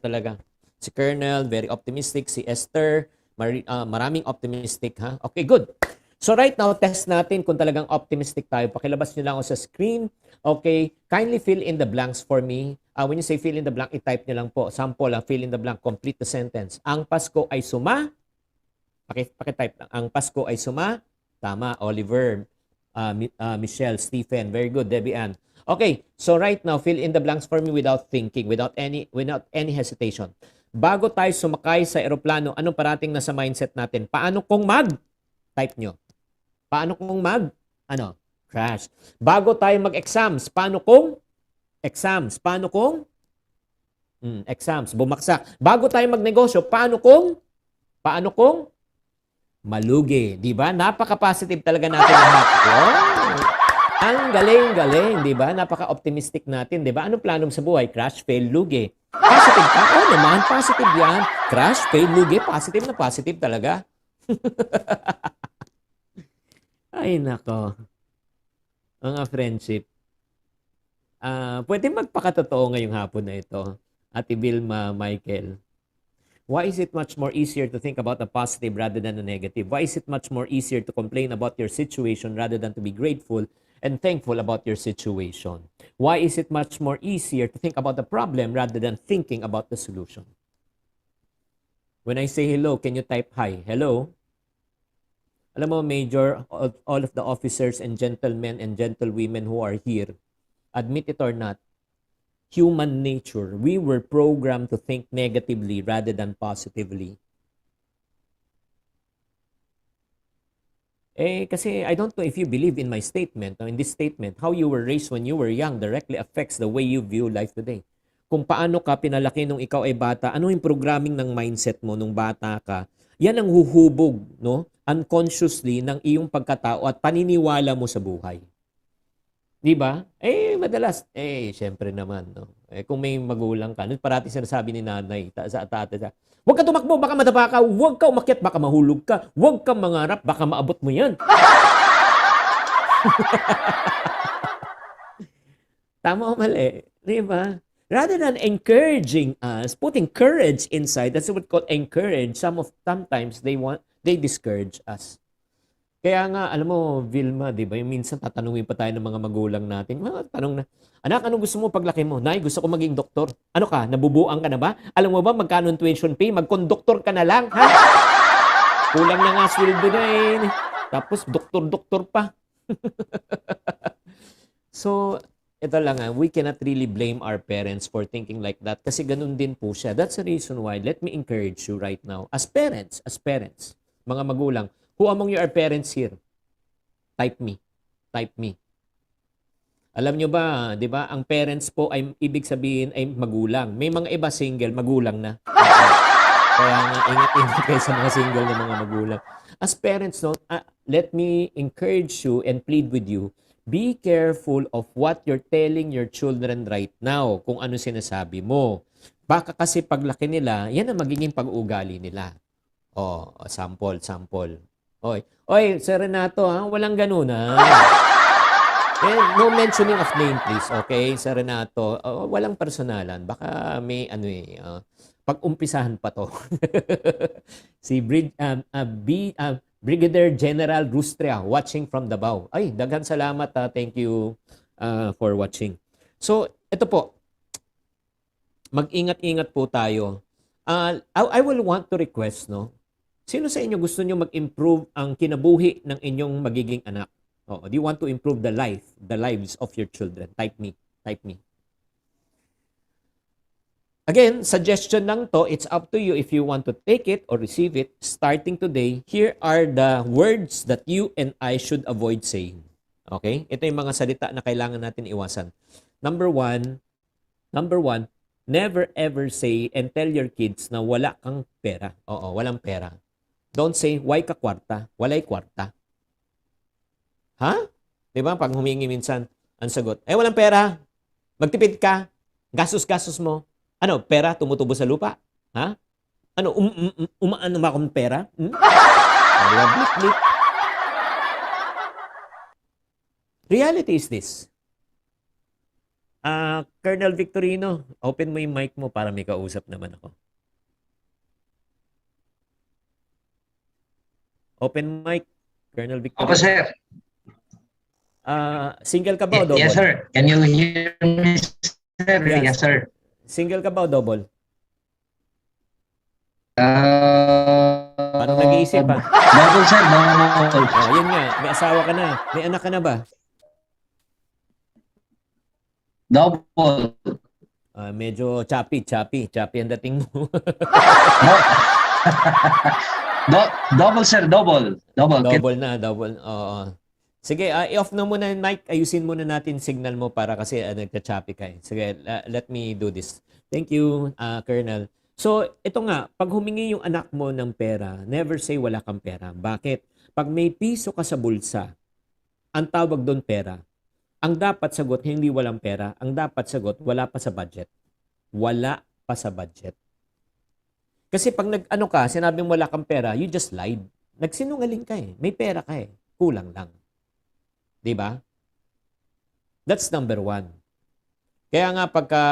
talaga. Si Colonel, very optimistic. Si Esther, maraming optimistic. Ha? Okay, good. So right now, test natin kung talagang optimistic tayo. Pakilabas nyo lang ako sa screen. Okay, kindly fill in the blanks for me. When you say fill in the blank, i-type nyo lang po. Sample lang, fill in the blank. Complete the sentence. Ang Pasko ay suma. Paki-type lang. Ang Pasko ay suma. Tama, Oliver, Michelle, Stephen. Very good, Debbie Ann. Okay, so right now, fill in the blanks for me without thinking, without any hesitation. Bago tayo sumakay sa eroplano, anong parating na sa mindset natin? Paano kung type nyo. Paano kung crash. Bago tayo mag-exams, paano kung exams? Paano kung exams, bumaksak. Bago tayo magnegosyo, paano kung malugi, di ba? Napaka-positive talaga natin lahat. Wow! Ang galing-galing, di ba? Napaka-optimistic natin, di ba? Anong plano sa buhay? Crash, fail, lugi. Positive ka? Oo naman, positive yan. Crash, fail, lugi, positive na positive talaga. Ay, nako. Mga friendship. Pwede magpakatotoo ngayong hapon na ito. Ate Vilma, Michael. Why is it much more easier to think about the positive rather than the negative? Why is it much more easier to complain about your situation rather than to be grateful and thankful about your situation? Why is it much more easier to think about the problem rather than thinking about the solution? When I say hello, can you type hi? Hello? Alam mo, Major, all of the officers and gentlemen and gentlewomen who are here, admit it or not, human nature, we were programmed to think negatively rather than positively. Kasi I don't know if you believe in my statement, in this statement, how you were raised when you were young directly affects the way you view life today. Kung paano ka pinalaki nung ikaw ay bata, ano yung programming ng mindset mo nung bata ka, yan ang huhubog, no? Unconsciously ng iyong pagkatao at paniniwala mo sa buhay. Di ba? Madalas, syempre naman, no? Kung may magulang ka, parati sinasabi ni nanay, sa tatay, huwag ka tumakbo, baka madapa ka, huwag ka umakyat, baka mahulog ka, huwag ka mangarap, baka maabot mo yan. Tama o mali? Di ba? Rather than encouraging us, putting courage inside, that's what we call encourage, sometimes they discourage us. Kaya nga, alam mo, Vilma, di ba, yung minsan tatanungin pa tayo ng mga magulang natin. Tanong na, anak, anong gusto mo paglaki mo? Nay, gusto ko maging doktor. Ano ka, nabubuang ka na ba? Alam mo ba, magkano ang tuition fee? Mag-conductor ka na lang, ha? Kulang na nga sweldo na eh. Tapos, doktor-doktor pa. So, ito lang we cannot really blame our parents for thinking like that kasi ganun din po siya. That's the reason why, let me encourage you right now, as parents, mga magulang, who among you are parents here? Type me. Type me. Alam nyo ba, di ba, ang parents po ay ibig sabihin ay magulang. May mga iba single, magulang na. Kaya nga, ingat-ingat kayo sa mga single na mga magulang. As parents, no, let me encourage you and plead with you, Be careful of what you're telling your children right now, kung ano sinasabi mo. Baka kasi paglaki nila, yan ang magiging pag-uugali nila. Sample. Oy, Sir Renato, ha? Walang ganun, ha? No mentioning of name, please. Okay, Sir Renato. Walang personalan. Baka may pag-umpisahan pa to. Si Brigadier General Rustria watching from Davao. Ay, daghan salamat. Thank you for watching. So, ito po. Mag-ingat-ingat po tayo. I will want to request, no? Sino sa inyo gusto nyo mag-improve ang kinabuhi ng inyong magiging anak? Do you want to improve the lives of your children? Type me. Again, suggestion lang to. It's up to you if you want to take it or receive it. Starting today, here are the words that you and I should avoid saying. Okay? Ito yung mga salita na kailangan natin iwasan. Number one, never ever say and tell your kids na wala kang pera. Walang pera. Don't say, why ka kwarta? Walay kwarta. Ha? Diba? Pag humingi minsan, ang sagot, walang pera. Magtipid ka. Gastos mo. Ano, pera tumutubo sa lupa? Ha? Ano, umaano ba akong pera? Diba? Blik. Reality is this. Colonel Victorino, open mo yung mic mo para may kausap naman ako. Open mic, Colonel Victorino. Opo, sir. Single ka ba o double? Yes, sir. Can you hear me, sir? Yes, sir. Single ka ba o double? Parang nag-iisip pa. Double, sir. Double. Yun nga, may asawa ka na. May anak ka na ba? Double. Medyo choppy ang dating mo. Double, sir. Double. Double. Oo. Sige, i-off na muna yung mic. Ayusin muna natin signal mo para kasi nagka-choppy ka. Sige, let me do this. Thank you, Colonel. So, ito nga, pag humingi yung anak mo ng pera, never say wala kang pera. Bakit? Pag may piso ka sa bulsa, ang tawag doon pera. Ang dapat sagot, hindi walang pera. Ang dapat sagot, wala pa sa budget. Wala pa sa budget. Kasi pag sinabi mo wala kang pera, you just lied. Nagsinungaling ka eh. May pera ka eh. Kulang lang. Diba? That's number one. Kaya nga pagka,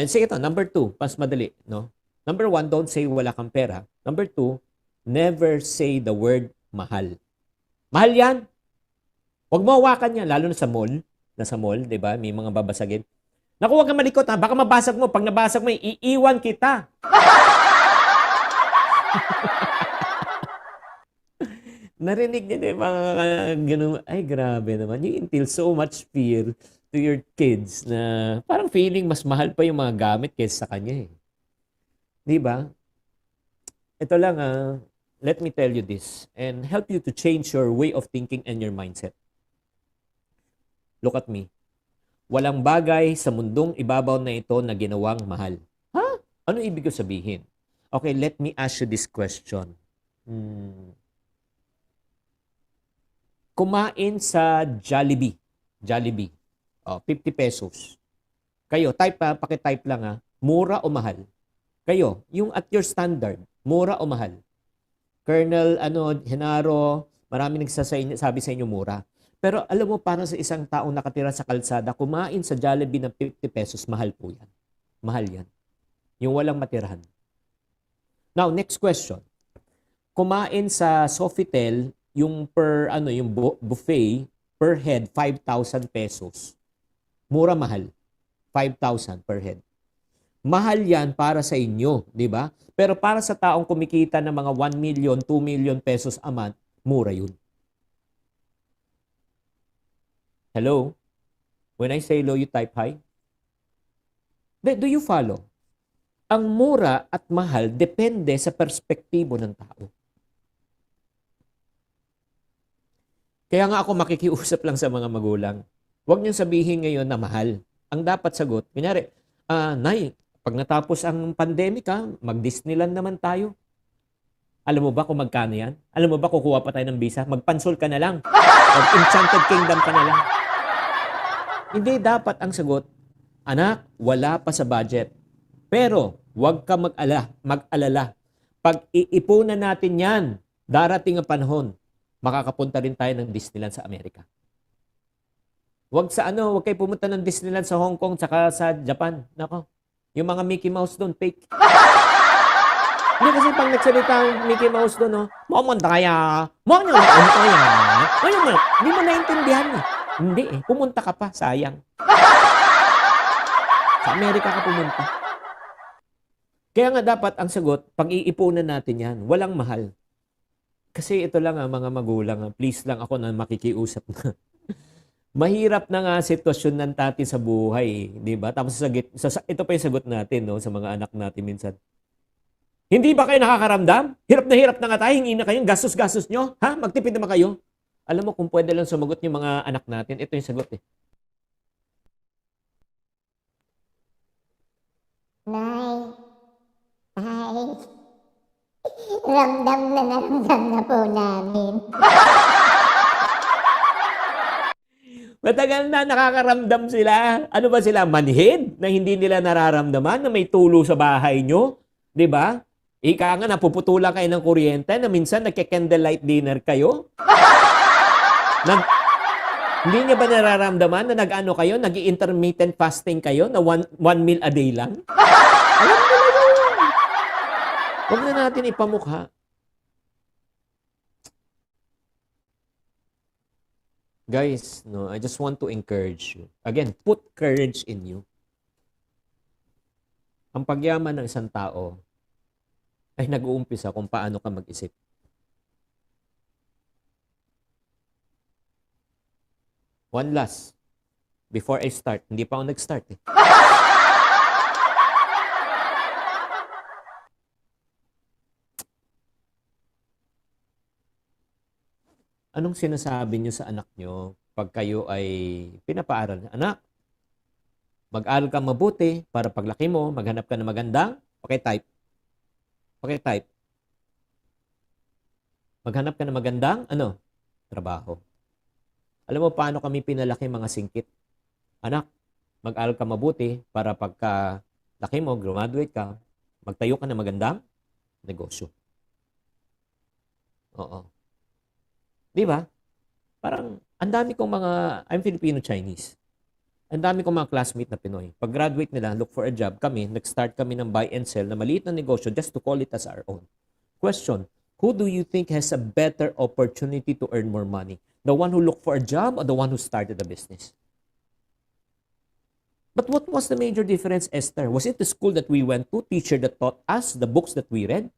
sige ito, number two, pas madali, no? Number one, don't say wala kang pera. Number two, never say the word mahal. Mahal yan. Huwag mo hawakan yan, lalo na sa mall. Nasa mall, diba? May mga babasagin. Naku, huwag kang malikot ha. Baka mabasag mo. Pag nabasag mo, iiwan kita. Narinig niyo na yung mga ganun. Ay, grabe naman. You instill so much fear to your kids na parang feeling mas mahal pa yung mga gamit kaysa sa kanya eh. Di ba? Ito lang let me tell you this and help you to change your way of thinking and your mindset. Look at me. Walang bagay sa mundong ibabaw na ito na ginawang mahal. Ha? Ano ibig sabihin? Okay, let me ask you this question. Kumain sa Jollibee. 50 pesos. Kayo, paki-type lang mura o mahal? Kayo, yung at your standard, mura o mahal? Colonel, Henaro, marami nagsasabi sa inyo mura. Pero alam mo, para sa isang taong nakatira sa kalsada, kumain sa Jollibee ng 50 pesos, mahal po yan. Mahal yan. Yung walang matirahan. Now, next question. Kumain sa Sofitel, yung yung buffet per head 5,000 pesos. Mura mahal. 5,000 per head. Mahal yan para sa inyo, di ba? Pero para sa taong kumikita ng mga 1 million, 2 million pesos a month, mura yun. Hello? When I say low, you type high? Do you follow? Ang mura at mahal depende sa perspektibo ng tao. Kaya nga ako makikiusap lang sa mga magulang. Huwag niyong sabihin ngayon na mahal. Ang dapat sagot, kunyari, Nay, pag natapos ang pandemic, mag-Disneyland naman tayo. Alam mo ba kung magkano yan? Alam mo ba kukuha pa tayo ng visa? Magpansol ka na lang. Or Enchanted Kingdom ka na lang. Hindi, dapat ang sagot, anak, wala pa sa budget. Pero, huwag ka mag-alala. Pag iipunan natin yan, darating ang panahon, makakapunta rin tayo ng Disneyland sa Amerika. Huwag kayo pumunta ng Disneyland sa Hong Kong tsaka sa Japan. Nako, yung mga Mickey Mouse doon, fake. Hindi kasi pag nagsalita ang Mickey Mouse doon, no, hindi mo naintindihan eh. Hindi eh, pumunta ka pa, sayang. Sa Amerika ka pumunta. Kaya nga dapat ang sagot, pag-iipunan natin yan, walang mahal. Kasi ito lang mga magulang, please lang ako na makikiusap na. Mahirap na nga sitwasyon ng natin sa buhay, di ba? Tapos ito pa yung sagot natin, no, sa mga anak natin minsan. Hindi ba kayo nakakaramdam? Hirap na nga tayo, hingi na kayo, gastos-gastos nyo. Ha? Magtipid naman kayo. Alam mo, kung pwede lang sumagot yung mga anak natin, ito yung sagot eh. Nay, ramdam na po namin. Matagal na nakakaramdam sila. Ano ba sila? Manhid? Na hindi nila nararamdaman na may tulo sa bahay nyo? Di ba? Ika nga, napuputulan kayo ng kuryente na minsan nagke-candlelight dinner kayo? Hindi niya ba nararamdaman na kayo, nag-intermittent fasting kayo na one meal a day lang? Alam mo na yun. Huwag na natin ipamukha. Guys, no, I just want to encourage you. Again, put courage in you. Ang pagyaman ng isang tao ay nag-uumpisa kung paano ka mag-isip. One last. Before I start, hindi pa ako nag-start eh. Anong sinasabi niyo sa anak niyo pag kayo ay pinapaaral? Anak, mag-aral ka mabuti para paglaki mo, maghanap ka ng magandang, pakitype. Maghanap ka ng magandang, trabaho. Alam mo paano kami pinalaki mga singkit? Anak, mag-aral ka mabuti para pagka laki mo, graduate ka, magtayo ka ng magandang negosyo. Oo. Di ba? Parang, ang dami kong I'm Filipino-Chinese. Ang dami kong mga classmate na Pinoy. Pag-graduate nila, look for a job, kami, nag-start kami ng buy and sell na maliit na negosyo just to call it as our own. Question, who do you think has a better opportunity to earn more money? The one who looked for a job or the one who started a business? But what was the major difference, Esther? Was it the school that we went to, teacher that taught us, the books that we read?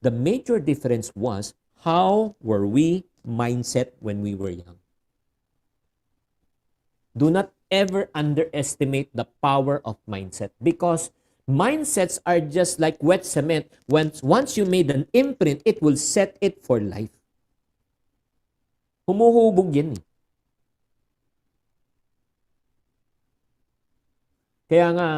The major difference was, how were we mindset when we were young? Do not ever underestimate the power of mindset, because mindsets are just like wet cement. Once you made an imprint, it will set it for life. Humuhubog yan eh. Kaya nga,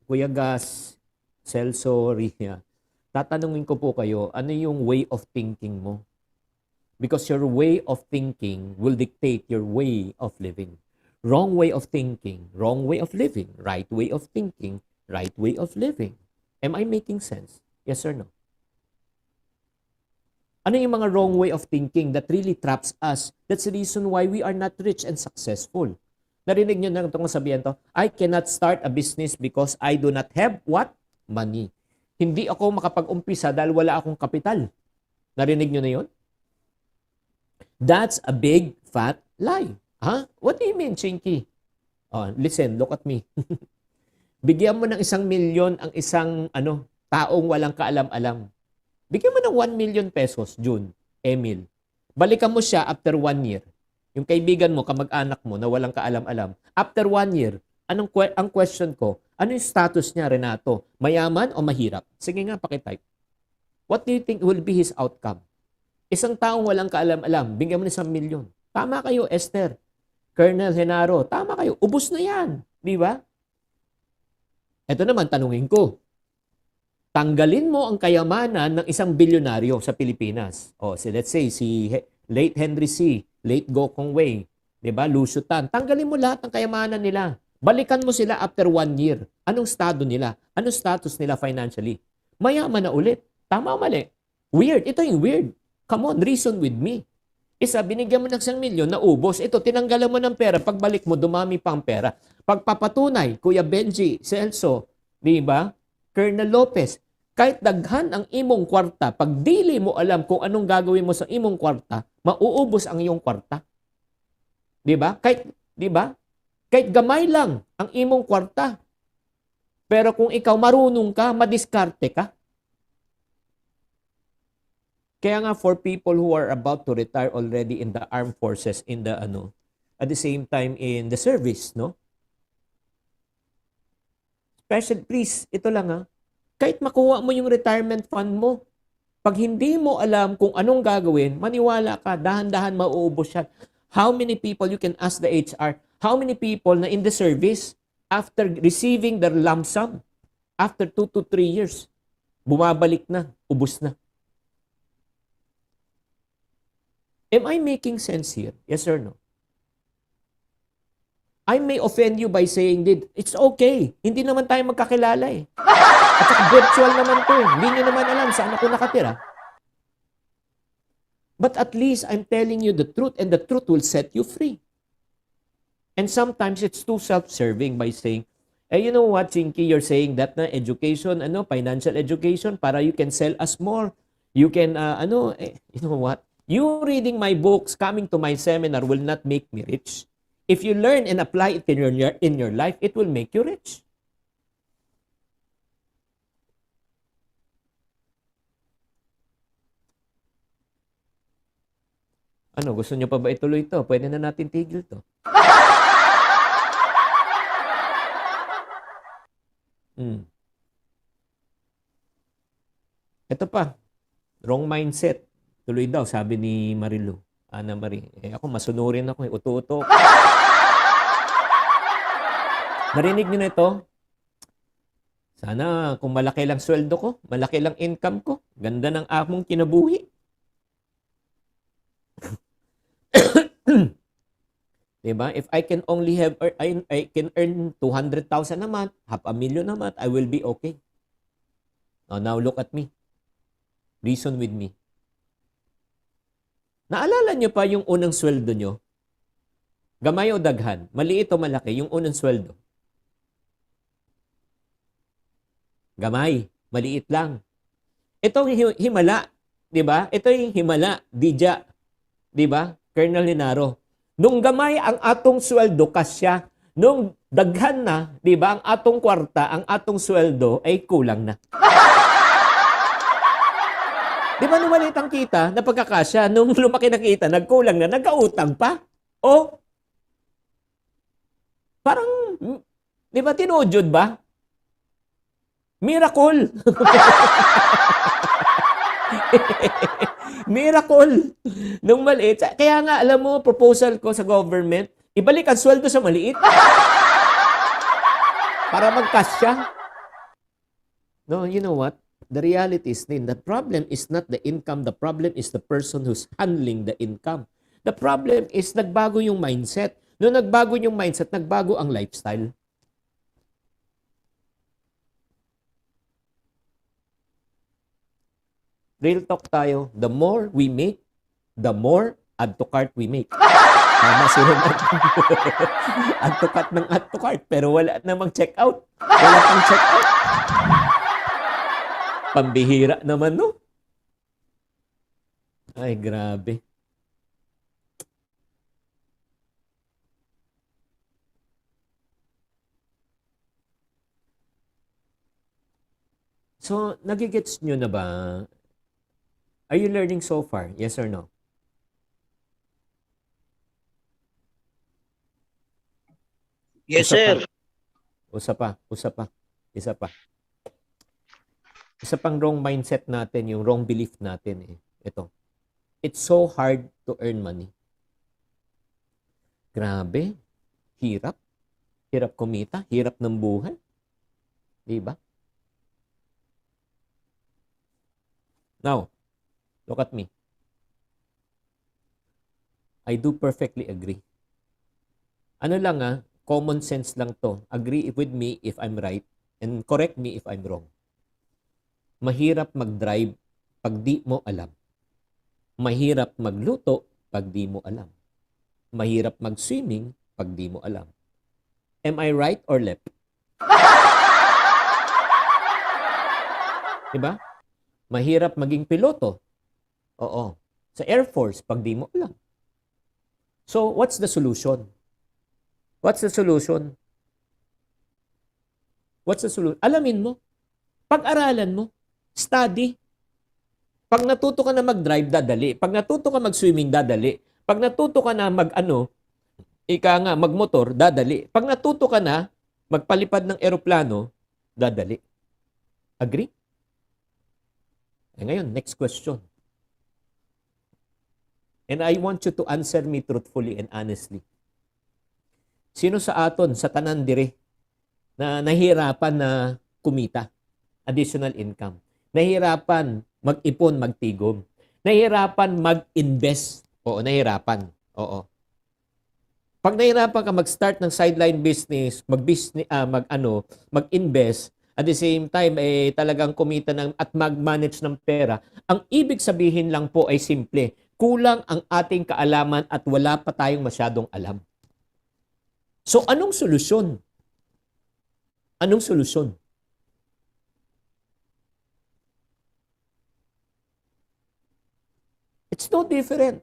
Kuya Gas, Celso, Ria, tatanungin ko po kayo, ano yung way of thinking mo? Because your way of thinking will dictate your way of living. Wrong way of thinking, wrong way of living. Right way of thinking, right way of living. Am I making sense? Yes or no? Ano yung mga wrong way of thinking that really traps us? That's the reason why we are not rich and successful. Narinig nyo na itong sabihan to, I cannot start a business because I do not have what? Money. Hindi ako makapag-umpisa dahil wala akong kapital. Narinig nyo na yun? That's a big fat lie. Huh? What do you mean, Chinky? Oh, listen, look at me. Bigyan mo ng 1 milyon ang isang taong walang kaalam-alam. Bigyan mo ng 1 million pesos, June, Emil. Balikan mo siya after 1 year. Yung kaibigan mo, kamag-anak mo na walang kaalam-alam. After 1 year, ang question ko, ano yung status niya, Renato? Mayaman o mahirap? Sige nga, pakitype. What do you think will be his outcome? Isang taong walang kaalam-alam, bigyan mo ng 1 milyon. Tama kayo, Esther. Colonel Genaro, tama kayo. Ubus na yan. Di ba? Ito naman, tanungin ko. Tanggalin mo ang kayamanan ng isang bilyonaryo sa Pilipinas. O, let's say, late Henry C., late Go Kong Wei, di ba? Lucio Tan. Tanggalin mo lahat ng kayamanan nila. Balikan mo sila after 1 year. Anong estado nila? Anong status nila financially? Mayaman na ulit. Tama o mali? Weird. Ito yung weird. Come on, reason with me. Isa, binigyan mo ng 1 milyon, naubos. Ito, tinanggalan mo ng pera. Pagbalik mo, dumami pa ang pera. Pagpapatunay, Kuya Benji, Celso, di ba? Colonel Lopez, kahit daghan ang imong kwarta, pag dili mo alam kung anong gagawin mo sa imong kwarta, mauubos ang iyong kwarta. Di ba? Di ba? Kahit gamay lang ang imong kwarta. Pero kung ikaw marunong ka, madiskarte ka. Kaya nga for people who are about to retire already in the armed forces, in the at the same time in the service, no? Special, please, ito lang kahit makuha mo yung retirement fund mo, pag hindi mo alam kung anong gagawin, maniwala ka, dahan-dahan mauubos yan. How many people, you can ask the HR, how many people na in the service, after receiving their lump sum, after 2 to 3 years, bumabalik na, ubos na. Am I making sense here? Yes or no? I may offend you by saying that it's okay. Hindi naman tayo magkakilala eh. At saka virtual naman to eh. Hindi nyo naman alam saan ako nakatira. But at least I'm telling you the truth and the truth will set you free. And sometimes it's too self-serving by saying, you know what, Chinky, you're saying that na education, financial education, para you can sell us more. You can, you know what? You reading my books, coming to my seminar will not make me rich. If you learn and apply it in your life, it will make you rich. Ano, gusto nyo pa ba ituloy ito? Pwede na natin tigil to. Ito pa, wrong mindset. Tuloy daw, sabi ni Marilu. Ana Marie. Ako, masunurin ako. Uto-uto. Narinig niyo na ito? Sana kung malaki lang sweldo ko, malaki lang income ko, ganda ng akong kinabuhi. Diba? If I can only have, I can earn 200,000 a month, $500,000 a month, I will be okay. Now look at me. Reason with me. Naalala niyo pa yung unang sweldo niyo? Gamay o daghan? Maliit o malaki yung unang sweldo? Gamay. Maliit lang. Itong himala, di ba? Ito yung himala, Dija. Di ba? Colonel Linaro. Nung gamay ang atong sweldo, kasya. Nung daghan na, di ba, ang atong kwarta, ang atong sweldo ay kulang na. Di ba nung maliit ang kita, napagkakasya, nung lumaki na kita, nagkulang na, nagkautang pa? O, parang, di ba, tinujod ba? Miracle! Miracle! Nung maliit. Kaya nga, alam mo, proposal ko sa government, ibalik ang sweldo sa maliit. Para magkasya. No, you know what? The reality is, the problem is not the income. The problem is the person who's handling the income. The problem is nagbago yung mindset. Nung nagbago yung mindset, nagbago ang lifestyle. Real talk tayo. The more we make, the more add to cart we make. Tama si Roman. Add to cart ng add to cart. Pero wala namang check out. Wala pang check out. Pambihira naman, no? Ay, grabe. So, nagigets nyo na ba? Are you learning so far? Yes or no? Yes, sir. Isa pa. Isa pang wrong mindset natin, yung wrong belief natin eh. Ito. It's so hard to earn money. Grabe. Hirap. Hirap kumita. Hirap ng buhay. Diba? Now, look at me. I do perfectly agree. Ano lang common sense lang to. Agree with me if I'm right and correct me if I'm wrong. Mahirap mag-drive pag di mo alam. Mahirap magluto pag di mo alam. Mahirap mag-swimming pag di mo alam. Am I right or left? Diba? Mahirap maging piloto. Oo. Sa Air Force pag di mo alam. So, what's the solution? What's the solution? What's the solution? Alamin mo. Pag-aralan mo. Study. Pag natuto ka na mag-drive, dadali. Pag natuto ka mag-swimming, dadali. Pag natuto ka na magmotor, dadali. Pag natuto ka na magpalipad ng eroplano, dadali. Agree? Ngayon, next question. And I want you to answer me truthfully and honestly. Sino sa aton, sa tanan dire, na nahihirapan na kumita? Additional income. Nahihirapan mag-ipon, magtigom. Nahihirapan mag-invest. Oo, nahihirapan. Oo. Pag nahihirapan ka mag-start ng sideline business, mag-invest, at the same time, talagang kumita at mag-manage ng pera, ang ibig sabihin lang po ay simple. Kulang ang ating kaalaman at wala pa tayong masyadong alam. So, anong solusyon? Anong solusyon? It's no different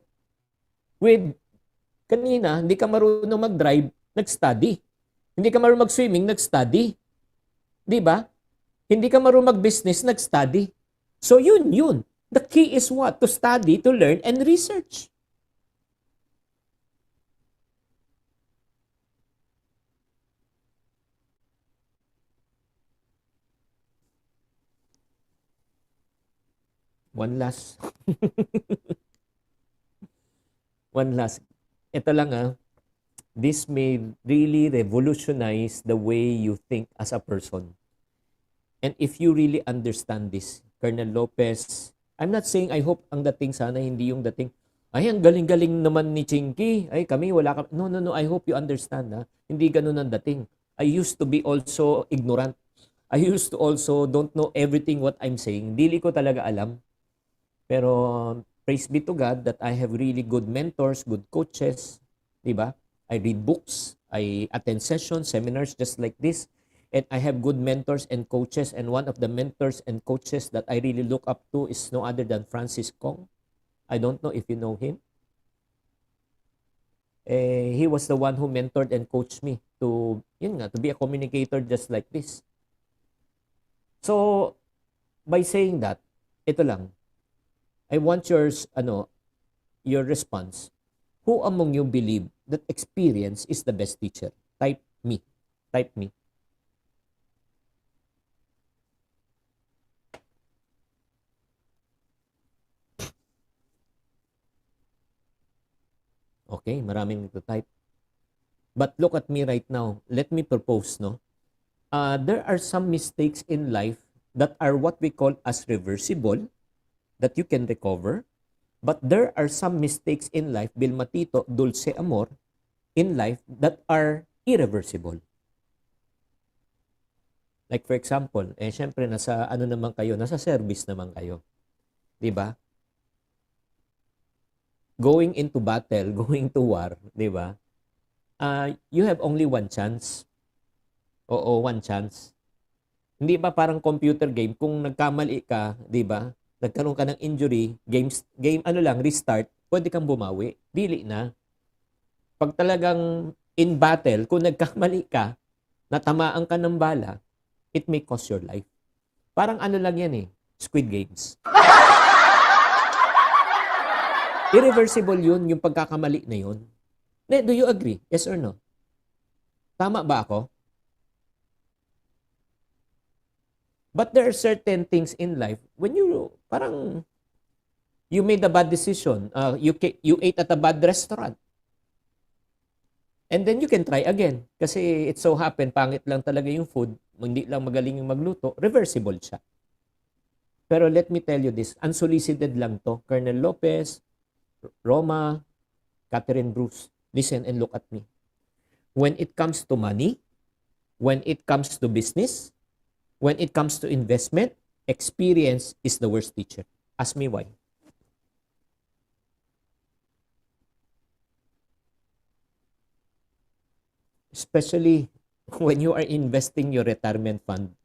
with kanina, hindi ka marunong mag-drive, nag-study. Hindi ka marunong mag-swimming, nag-study. Di ba? Hindi ka marunong mag-business, nag-study. So yun. The key is what? To study, to learn, and research. One last. One last. Ito lang This may really revolutionize the way you think as a person. And if you really understand this, Colonel Lopez, I'm not saying I hope ang dating sana hindi yung dating, ay ang galing-galing naman ni Chinky, ay kami wala ka. No, I hope you understand Hindi ganun ang dating. I used to be also ignorant. I used to also don't know everything what I'm saying. Dili ko talaga alam. Pero praise be to God that I have really good mentors, good coaches, di ba? I read books, I attend sessions, seminars just like this, and I have good mentors and coaches, and one of the mentors and coaches that I really look up to is no other than Francis Kong. I don't know if you know him. He was the one who mentored and coached me to be a communicator just like this. So, by saying that, ito lang, I want your response. Who among you believe that experience is the best teacher? Type me. Type me. Okay, maraming nagto-type. But look at me right now. Let me propose, there are some mistakes in life that are what we call as reversible, that you can recover. But there are some mistakes in life, Bilmatito, Dulce Amor, in life that are irreversible. Like for example, syempre nasa nasa service naman kayo. 'Di ba? Going into battle, going to war, 'di ba? You have only one chance. Oo, one chance. Hindi ba parang computer game kung nagkamali ka, 'di ba? Nagkaroon ka ng injury, restart, pwede kang bumawi. Dili na. Pag talagang in battle, kung nagkamali ka, natamaan ka ng bala, it may cost your life. Parang lang yan Squid Games. Irreversible yun, yung pagkakamali na yun. Do you agree? Yes or no? Tama ba ako? But there are certain things in life when you made a bad decision. You ate at a bad restaurant. And then you can try again. Kasi it so happen, pangit lang talaga yung food, hindi lang magaling yung magluto, reversible siya. Pero let me tell you this, unsolicited lang to. Colonel Lopez, Roma, Catherine Bruce, listen and look at me. When it comes to money, when it comes to business, when it comes to investment, experience is the worst teacher. Ask me why. Especially when you are investing your retirement fund.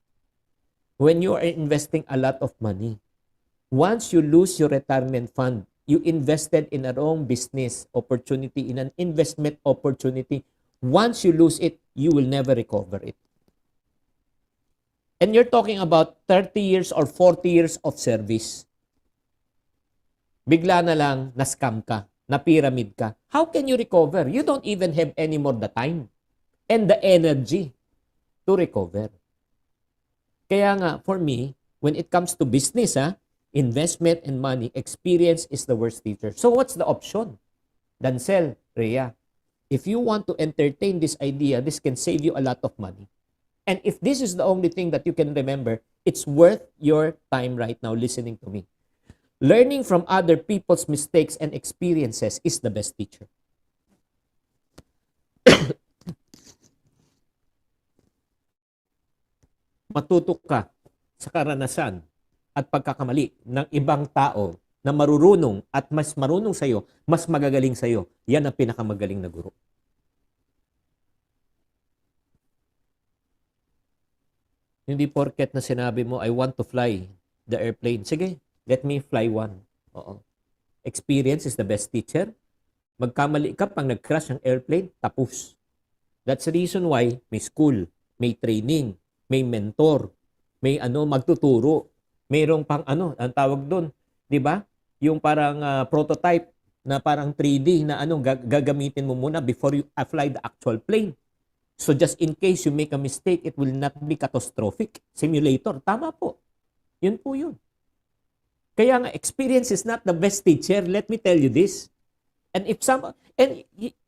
When you are investing a lot of money. Once you lose your retirement fund, you invested in a wrong business opportunity, in an investment opportunity. Once you lose it, you will never recover it. And you're talking about 30 years or 40 years of service. Bigla na lang, na-scam ka, na-pyramid ka. How can you recover? You don't even have any more the time and the energy to recover. Kaya nga, for me, when it comes to business, investment and money, experience is the worst teacher. So what's the option? Dancel, Rhea, if you want to entertain this idea, this can save you a lot of money. And if this is the only thing that you can remember, it's worth your time right now listening to me. Learning from other people's mistakes and experiences is the best teacher. Matuto ka sa karanasan at pagkakamali ng ibang tao na marurunong at mas marunong sa'yo, mas magagaling sa'yo. Yan ang pinakamagaling na guro. Hindi porket na sinabi mo, I want to fly the airplane. Sige, let me fly one. Oo. Experience is the best teacher. Magkamali ka pang nag-crash ang airplane, tapos. That's the reason why may school, may training, may mentor, may magtuturo. Mayroong pang ang tawag doon, 'di ba? Yung parang prototype na parang 3D na gagamitin mo muna before you fly the actual plane. So just in case you make a mistake, it will not be catastrophic. Simulator, tama po. Yun po yun. Kaya nga, experience is not the best teacher. Let me tell you this. And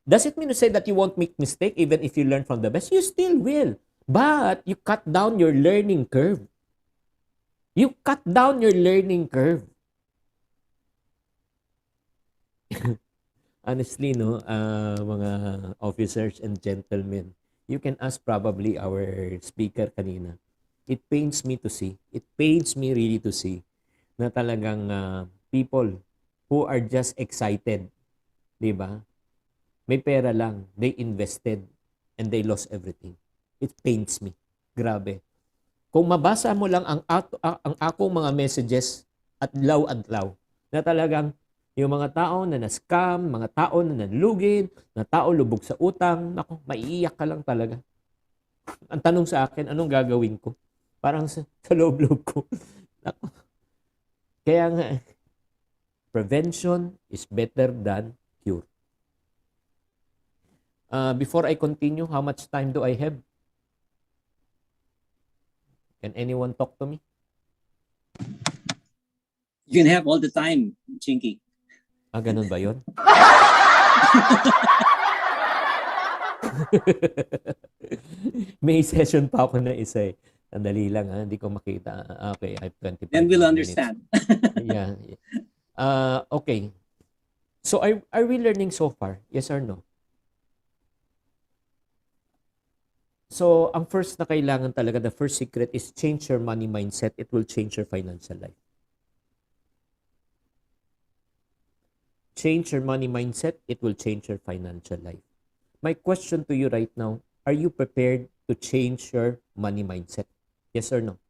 does it mean to say that you won't make mistake even if you learn from the best? You still will. But you cut down your learning curve. You cut down your learning curve. Honestly, no, mga officers and gentlemen, you can ask probably our speaker kanina. It pains me to see. It pains me really to see na talagang people who are just excited, di ba? May pera lang, they invested and they lost everything. It pains me. Grabe. Kung mabasa mo lang ang akong mga messages at law, na talagang yung mga tao na na-scam, mga tao na nanlugin, na tao lubog sa utang, nako, maiiyak ka lang talaga. Ang tanong sa akin, anong gagawin ko? Parang sa loob-loob ko. Nako. Kaya nga, prevention is better than cure. Before I continue, how much time do I have? Can anyone talk to me? You can have all the time, Chinky. Ganun ba yun? May session pa ako na isa eh. Sandali lang hindi ko makita. Okay, I have 25 Then we'll minutes. understand. Yeah. Okay. So are we learning so far? Yes or no? So, ang first na kailangan talaga, the first secret is change your money mindset. It will change your financial life. Change your money mindset. It will change your financial life. My question to you right now, are you prepared to change your money mindset? Yes or no?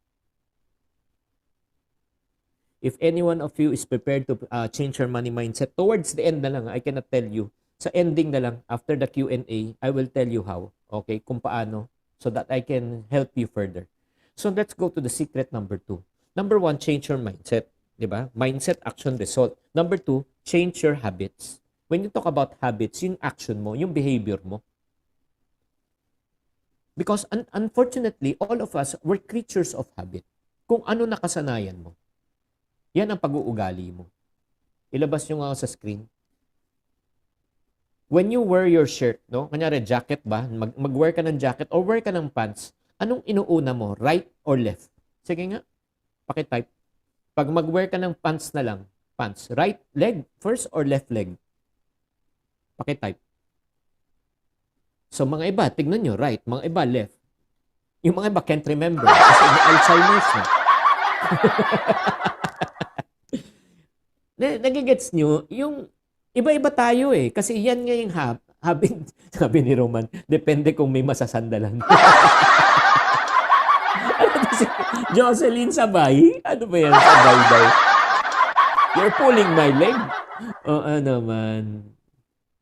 If any one of you is prepared to change your money mindset, towards the end na lang, I cannot tell you. Sa ending na lang, after the Q&A, I will tell you how. Okay? Kung paano, so that I can help you further. So let's go to the secret number 2. Number 1, change your mindset. Diba? Mindset, action, result. Number 2, change your habits. When you talk about habits, yung action mo, yung behavior mo. Because unfortunately, all of us, we're creatures of habit. Kung ano nakasanayan mo, yan ang pag-uugali mo. Ilabas nyo nga sa screen. When you wear your shirt, no? Kanyari, jacket ba? Mag-wear ka ng jacket or wear ka ng pants. Anong inuuna mo? Right or left? Sige nga. Pakitype. Pag mag-wear ka ng pants na lang, pants, right leg first or left leg? Pakitype. So mga iba, tignan nyo, right. Mga iba, left. Yung mga iba can't remember kasi may Alzheimer's na. Nagigets nyo? Yung iba-iba tayo eh. Kasi yan nga yung habit, sabi ni Roman, depende kung may masasandalan. Ano to si Jocelyn Sabay? Ano ba yan? Sabay daw. You're pulling my leg. Oo naman.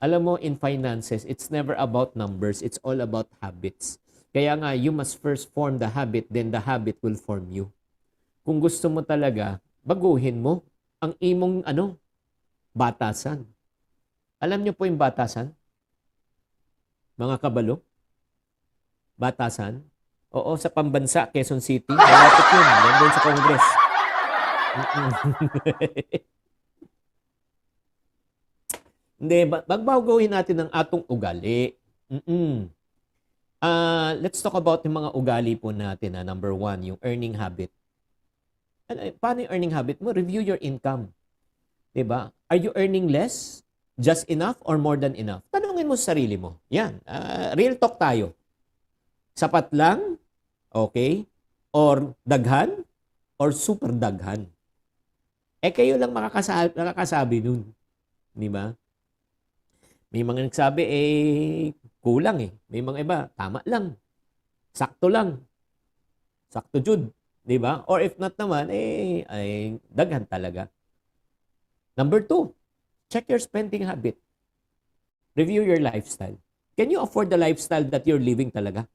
Alam mo, in finances, it's never about numbers. It's all about habits. Kaya nga, you must first form the habit, then the habit will form you. Kung gusto mo talaga, baguhin mo ang imong batasan. Alam niyo po yung batasan? Mga kabalo? Batasan? Oo, sa pambansa, Quezon City. Malapit yun. Nandun sa Congress. Hindi, bagbawin natin ang atong ugali. Let's talk about yung mga ugali po natin. Number 1, yung earning habit. Paano yung earning habit mo? Review your income. Diba? Are you earning less, just enough, or more than enough? Tanungin mo sa sarili mo. Yan. Real talk tayo. Sapat lang? Okay? Or daghan? Or super daghan? Kayo lang makakasabi nun. Diba? May mga nagsabi, kulang eh. May mga iba, tama lang. Sakto lang. Sakto jud. Diba? Or if not naman, ay daghan talaga. Number 2, check your spending habit. Review your lifestyle. Can you afford the lifestyle that you're living talaga?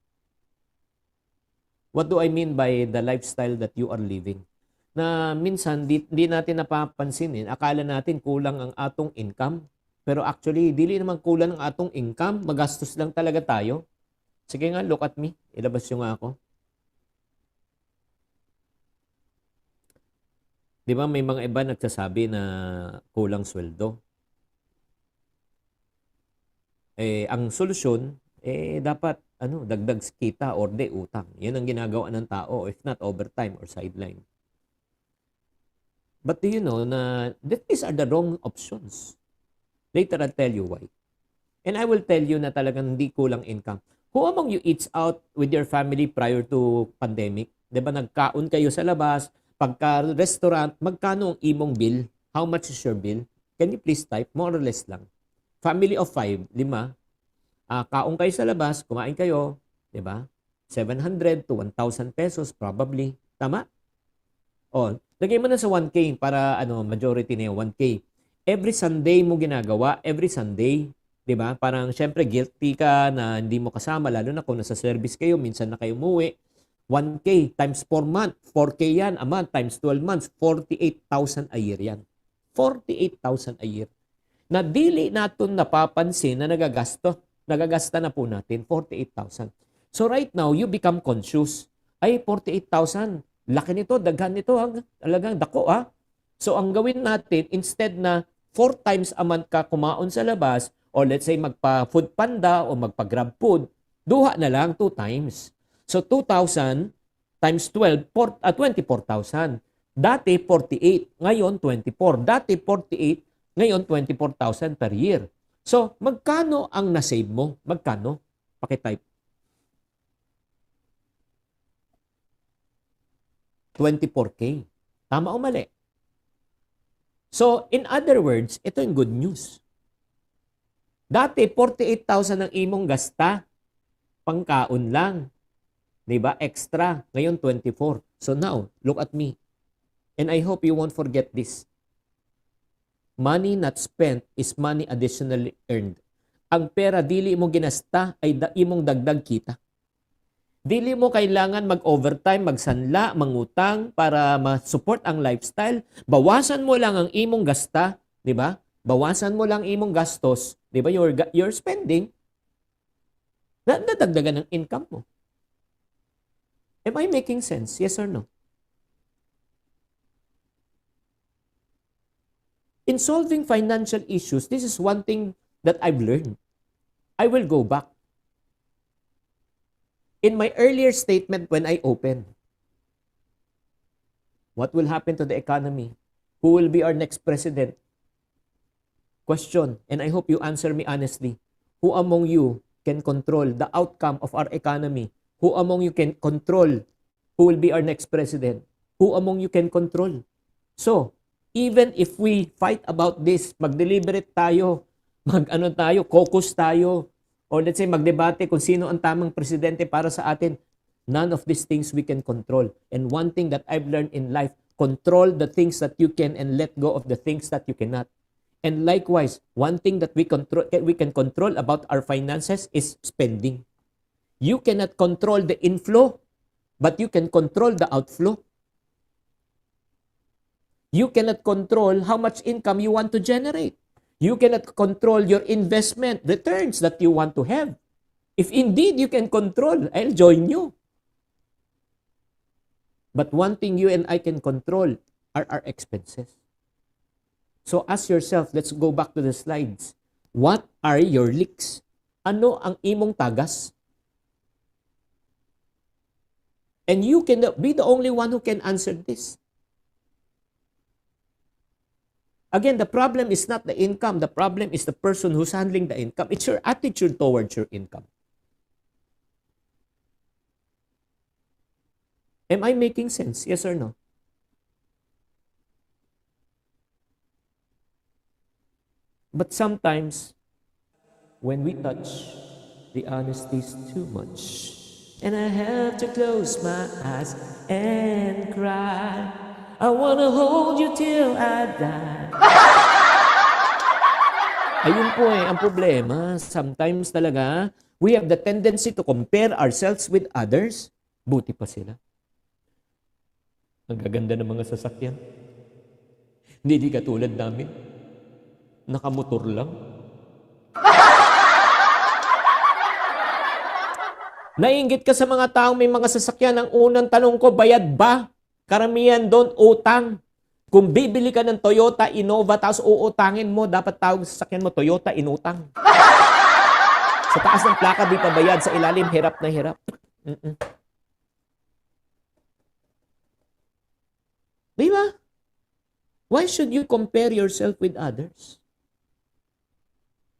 What do I mean by the lifestyle that you are living? Na minsan, di natin napapansinin. Akala natin kulang ang atong income. Pero actually, dili naman kulang ang atong income. Magastos lang talaga tayo. Sige nga, look at me. Ilabas nyo nga ako. Di ba may mga iba nagsasabi na kulang sweldo? Ang solusyon, dapat dagdag kita or utang. Yan ang ginagawa ng tao, if not overtime or sideline. But do you know na these are the wrong options? Later, I'll tell you why. And I will tell you na talagang hindi kulang income. Who among you eats out with your family prior to pandemic? Diba nagkaon kayo sa labas, pagka restaurant, magkano ang imong bill? How much is your bill? Can you please type? More or less lang. Family of 5, 5. Kaon kayo sa labas, kumain kayo, diba? 700 to 1,000 pesos probably. Tama? O, lagay mo na sa 1K para majority na yung 1K. Every Sunday mo ginagawa, every Sunday, 'di ba? Parang syempre guilty ka na hindi mo kasama lalo na kung nasa service kayo, minsan na kayo umuwi. 1K times 4 month, 4K yan a month times 12 months, 48,000 a year yan. 48,000 a year. Na dili naton napapansin na nagagasta na po natin 48,000. So right now, you become conscious. Ay 48,000, laki nito, daghan nito, talagang dako So ang gawin natin, instead na 4 times a month ka kumaon sa labas, or let's say magpa-food panda o magpa-grab food, duha na lang 2 times. So 2,000 times 12, 24,000. Dati 48, ngayon 24. Dati 48, ngayon 24,000 per year. So magkano ang na-save mo? Magkano? Pakitype. 24K. Tama o mali? So, in other words, ito yung good news. Dati, 48,000 ang imong gasta. Pangkaon lang. Diba? Extra. Ngayon, 24. So now, look at me. And I hope you won't forget this. Money not spent is money additionally earned. Ang pera dili mo ginasta ay imong dagdag kita. Dili mo kailangan mag-overtime, magsanla, mangutang para ma-support ang lifestyle. Bawasan mo lang ang imong gasta, di ba? Bawasan mo lang imong gastos, di ba? Your spending, nadagdagan ng income mo. Am I making sense? Yes or no? In solving financial issues, this is one thing that I've learned. I will go back. In my earlier statement when I opened, What will happen to the economy? Who will be our next president? Question, and I hope you answer me honestly. Who among you can control the outcome of our economy? Who among you can control who will be our next president? Who among you can control? So, even if we fight about this, mag-deliberate tayo, caucus tayo, or let's say magdebate kung sino ang tamang presidente para sa atin, none of these things we can control. And one thing that I've learned in life, control the things that you can and let go of the things that you cannot. And likewise, one thing that we can control about our finances is spending. You cannot control the inflow, but you can control the outflow. You cannot control how much income you want to generate. You cannot control your investment returns that you want to have. If indeed you can control, I'll join you. But one thing you and I can control are our expenses. So ask yourself, let's go back to the slides. What are your leaks? Ano ang imong tagas? And you can be the only one who can answer this. Again, the problem is not the income. The problem is the person who's handling the income. It's your attitude towards your income. Am I making sense? Yes or no? But sometimes, when we touch, the honesty is too much. And I have to close my eyes and cry. I wanna hold you till I die. Ayun po ang problema. Sometimes talaga, we have the tendency to compare ourselves with others. Buti pa sila. Ang gaganda ng mga sasakyan. Hindi katulad namin. Nakamotor lang. Naiinggit ka sa mga taong may mga sasakyan. Ang unang tanong ko, bayad ba? Karamihan doon, utang. Kung bibili ka ng Toyota Innova, tapos uutangin mo, dapat tawag sa sasakyan mo, Toyota Inutang. Sa taas ng plaka, di pa bayad. Sa ilalim, hirap na hirap. Di ba? Why should you compare yourself with others?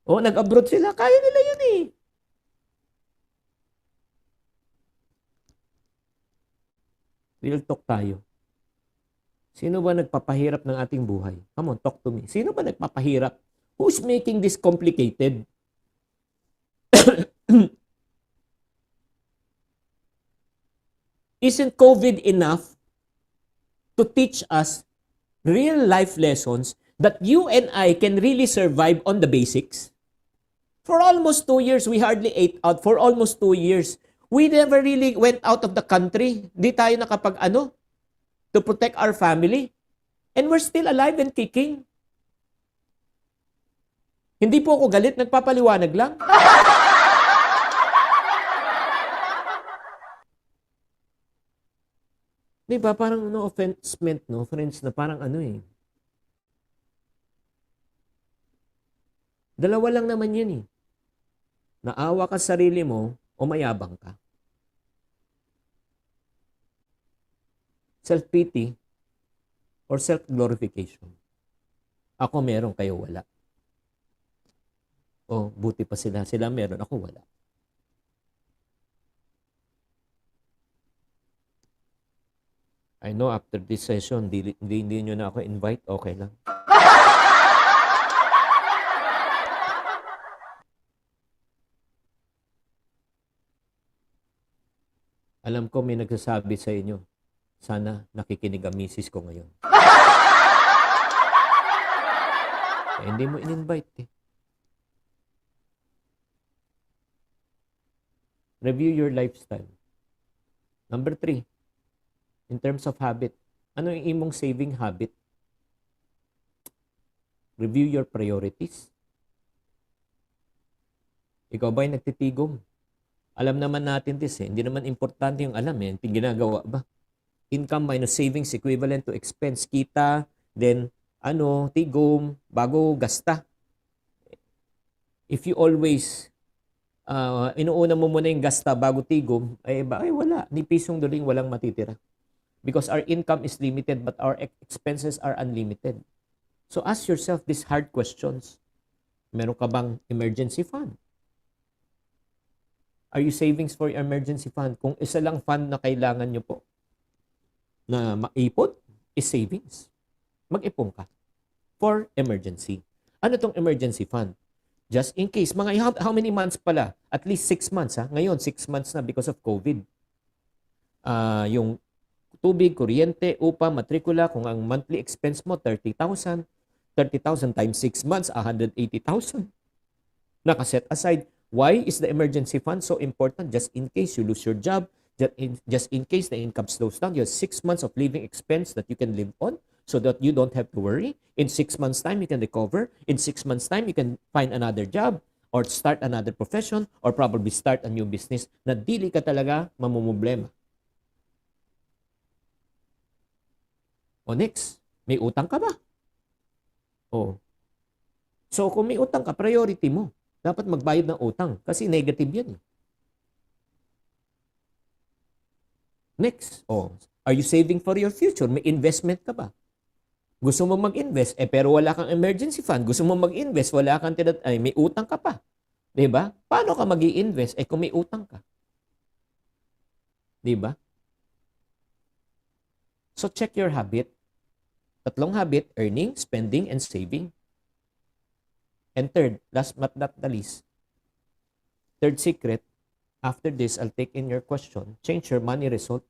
Oh, nag-abroad sila. Kaya nila yun eh. Real talk tayo. Sino ba nagpapahirap ng ating buhay? Come on, talk to me. Sino ba nagpapahirap? Who's making this complicated? Isn't COVID enough to teach us real life lessons that you and I can really survive on the basics? For almost 2 years, we hardly ate out. For almost 2 years, we never really went out of the country. Di tayo nakapag-ano to protect our family. And we're still alive and kicking. Hindi po ako galit, nagpapaliwanag lang. Di ba? Parang no offense meant, no? Friends, na parang ano eh. Dalawa lang naman yun eh. Naawa ka sa sarili mo o mayabang ka. Self-pity or self-glorification. Ako meron, kayo wala. O, buti pa sila. Sila meron, ako wala. I know after this session, hindi nyo na ako invite, okay lang. Alam ko may nagsasabi sa inyo, sana nakikinig ang misis ko ngayon. Hindi mo in-invite eh. Review your lifestyle. Number 3, in terms of habit, ano yung imong saving habit? Review your priorities. Ikaw ba'y nagtitigom? Alam naman natin this eh. Hindi naman importante yung alam eh. Ginagawa ba? Income minus savings equivalent to expense. Kita, then tigom, bago gasta. If you always inuuna mo muna yung gasta bago tigom, ay wala. Ni pisong duling walang matitira. because our income is limited but our expenses are unlimited. So ask yourself these hard questions. Meron ka bang emergency fund? Are you savings for your emergency fund? Kung isa lang fund na kailangan nyo po na maipon is savings. Mag-ipon ka for emergency. Ano tong emergency fund? Just in case. Mga how many months pala? At least 6 months. Ha? Ngayon, 6 months na because of COVID. Yung tubig, kuryente, upa, matrikula, kung ang monthly expense mo, 30,000. 30,000 times 6 months, 180,000. Nakaset aside. Why is the emergency fund so important? Just in case you lose your job, just in case the income slows down, you have 6 months of living expense that you can live on so that you don't have to worry. In 6 months' time, you can recover. In 6 months' time, you can find another job or start another profession or probably start a new business na dili ka talaga mamumblema. O next, may utang ka ba? O. So kung may utang ka, priority mo. Dapat magbayad ng utang kasi negative yan. Next, are you saving for your future? May investment ka ba? Gusto mo mag-invest, pero wala kang emergency fund. Gusto mo mag-invest, wala kang may utang ka pa. 'Di ba? Paano ka mag-i-invest kung may utang ka? 'Di ba? So check your habit. Tatlong habit: earning, spending, and saving. And third, last but not the least, third secret, after this, I'll take in your question, change your money result.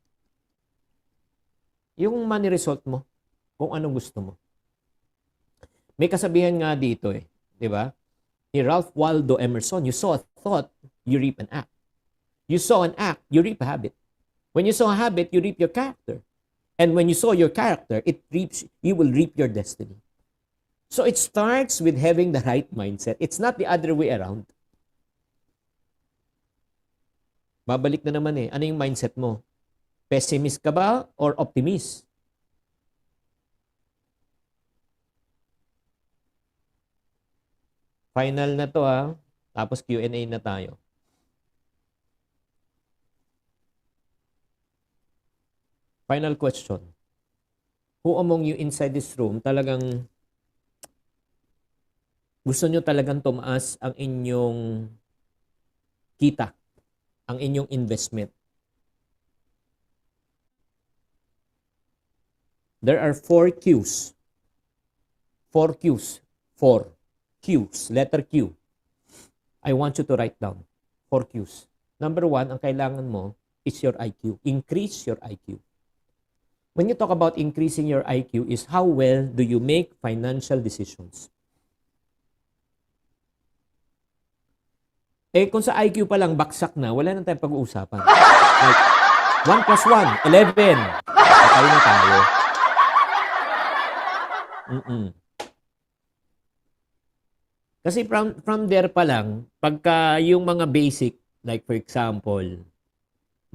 Yung money result mo, kung anong gusto mo. May kasabihan nga dito di ba? Ni Ralph Waldo Emerson, you saw a thought, you reap an act. You saw an act, you reap a habit. When you saw a habit, you reap your character. And when you saw your character, you will reap your destiny. So it starts with having the right mindset. It's not the other way around. Babalik na naman ano yung mindset mo? Pessimist ka ba or optimist? Final na to tapos Q&A na tayo. Final question. Who among you inside this room talagang gusto nyo talagang tumaas ang inyong kita, ang inyong investment? There are 4 Qs. 4 Qs. 4 Qs. Letter Q. I want you to write down 4 Qs. Number 1, ang kailangan mo is your IQ. Increase your IQ. When you talk about increasing your IQ is how well do you make financial decisions. Kung sa IQ pa lang, baksak na, wala na tayong pag-uusapan. Like, 1 plus 1, 11. Patay na tayo. Kasi from there pa lang, pagka yung mga basic, like for example,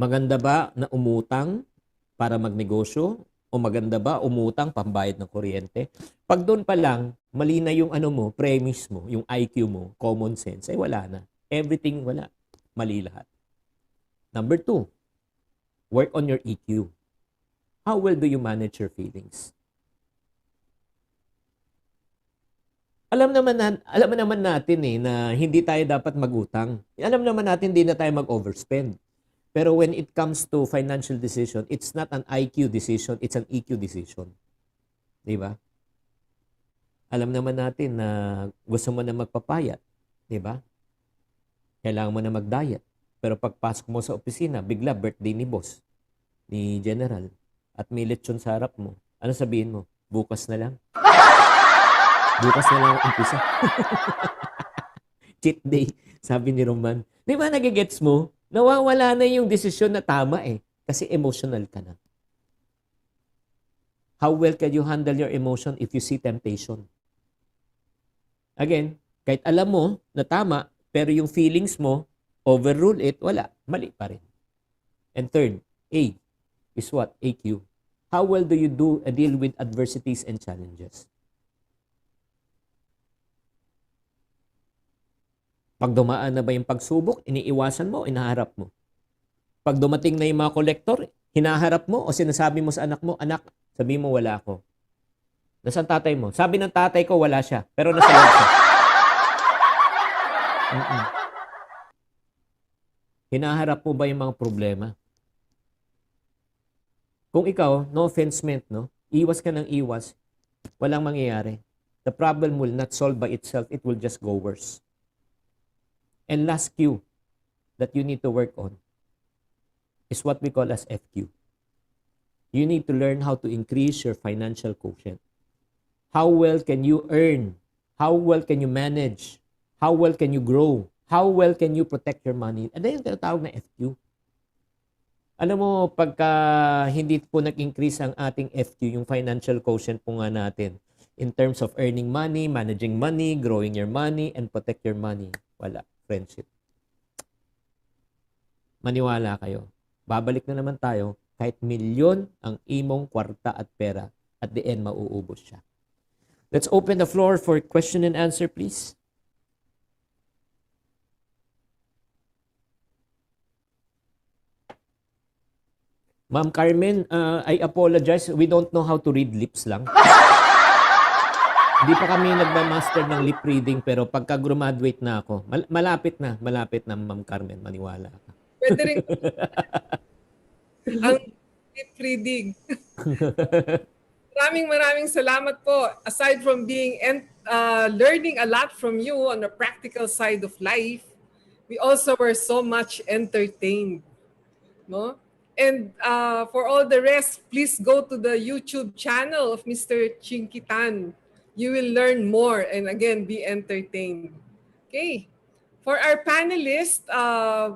maganda ba na umutang para magnegosyo? O maganda ba umutang pambayad ng kuryente? Pag doon pa lang, mali na yung premise mo, yung IQ mo, common sense, wala na. Everything wala. Mali lahat. Number 2, work on your EQ. How well do you manage your feelings? Alam naman natin na hindi tayo dapat magutang. Alam naman natin hindi na tayo mag-overspend. Pero when it comes to financial decision, it's not an IQ decision, it's an EQ decision. Di ba? Alam naman natin na gusto mo na magpapayat. Di ba? Kailangan mo na mag-diet. Pero pagpasok mo sa opisina, bigla birthday ni boss, ni general, at may lechon sa harap mo. Ano sabihin mo? Bukas na lang. Bukas na lang ang umpisa. Cheat day, sabi ni Roman. Di ba nagigets mo? Nawawala na yung desisyon na tama kasi emotional ka na. How well can you handle your emotion if you see temptation? Again, kahit alam mo na tama, pero yung feelings mo, overrule it, wala. Mali pa rin. And third, A is what? AQ. How well do you deal with adversities and challenges? Pag dumaan na ba yung pagsubok, iniiwasan mo, inaharap mo. Pag dumating na yung mga kolektor, Hinaharap mo o sinasabi mo sa anak mo, anak, sabi mo wala ako. Nasaan tatay mo? Sabi ng tatay ko, wala siya. Pero nasa loob siya. Mm-mm. Hinaharap mo ba yung mga problema? Kung ikaw, no offense meant, no? Iwas ka ng iwas, walang mangyayari. The problem will not solve by itself. It will just go worse. And last Q that you need to work on is what we call as FQ. You need to learn how to increase your financial quotient. How well can you earn? How well can you manage? How well can you grow? How well can you protect your money? Ano yung tinatawag na FQ? Alam mo, pagka hindi po nag-increase ang ating FQ, yung financial quotient po nga natin, in terms of earning money, managing money, growing your money, and protect your money, wala. Friendship. Maniwala kayo. Babalik na naman tayo, kahit milyon ang imong kwarta at pera, at the end, mauubos siya. Let's open the floor for question and answer, please. Ma'am Carmen, I apologize. We don't know how to read lips lang. Hindi pa kami nagma-master ng lip reading, pero pagka graduate na ako, malapit na, Ma'am Carmen, maniwala ka. Pwede rin ang lip reading. Maraming salamat po. Aside from being learning a lot from you on the practical side of life, we also were so much entertained. No? And for all the rest, please go to the YouTube channel of Mr. Chinky Tan. You will learn more and again, be entertained. Okay. For our panelists,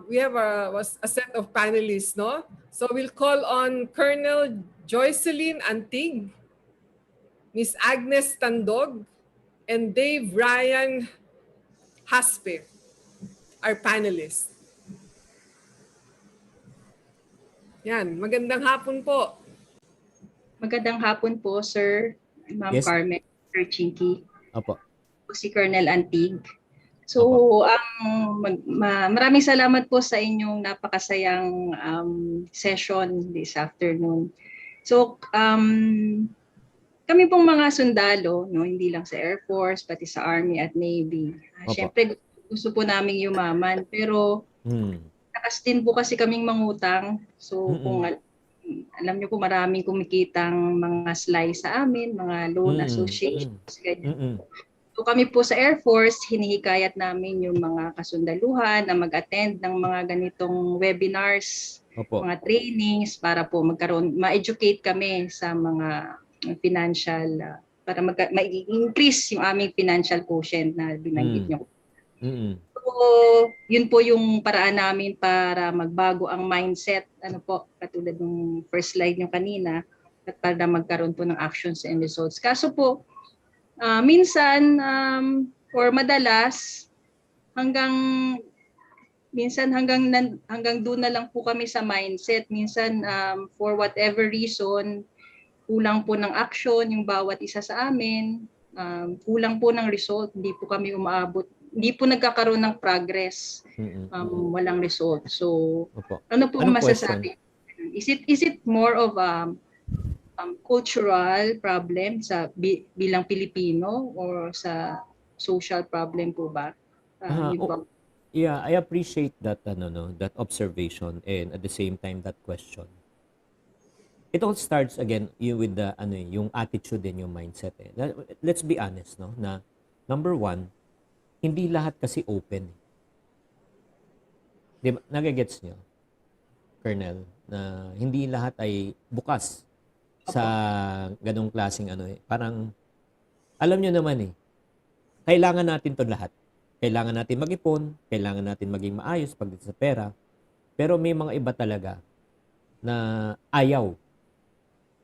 we have a set of panelists, no? So we'll call on Colonel Joycelyn Antig, Miss Agnes Tandog, and Dave Ryan Haspe, our panelists. Yan, magandang hapon po. Magandang hapon po, Sir, Ma'am Yes. Carmen, Sir Chinky. Opo. Po si Colonel Antig. So, maraming salamat po sa inyong napakasayang session this afternoon. So, kami pong mga sundalo, no, hindi lang sa Air Force, pati sa Army at Navy. Siyempre, gusto po namin yumaman. Pero, takas din po kasi kaming mangutang. So, kung alam niyo po, maraming kumikitang mga slice sa amin, mga loan associations, ganyan. So, kami po sa Air Force, hinihikayat namin yung mga kasundaluhan na mag-attend ng mga ganitong webinars, mga trainings, para po ma-educate kami sa mga financial, para ma-increase yung aming financial quotient na binanggit niyo. So, yun po yung paraan namin para magbago ang mindset, ano po, katulad ng first slide nyo kanina, at para magkaroon po ng actions and results. Kaso po, minsan or madalas hanggang doon na lang po kami sa mindset. Minsan for whatever reason, kulang po ng action yung bawat isa sa amin, kulang po ng result, hindi po kami umaabot, hindi po nagkakaroon ng progress, walang result. So ano po ang masasabi? Is it more of a cultural problem sa bilang Pilipino or sa social problem po ba? Yeah, I appreciate that that observation and at the same time that question. It all starts again with the yung attitude and yung mindset. Let's be honest, no, na number one, hindi lahat kasi open. Di ba? Nagagets nyo, Colonel, na hindi lahat ay bukas sa ganong klaseng parang alam nyo naman kailangan natin to lahat. Kailangan natin mag-ipon, kailangan natin maging maayos pagdating sa pera, pero may mga iba talaga na ayaw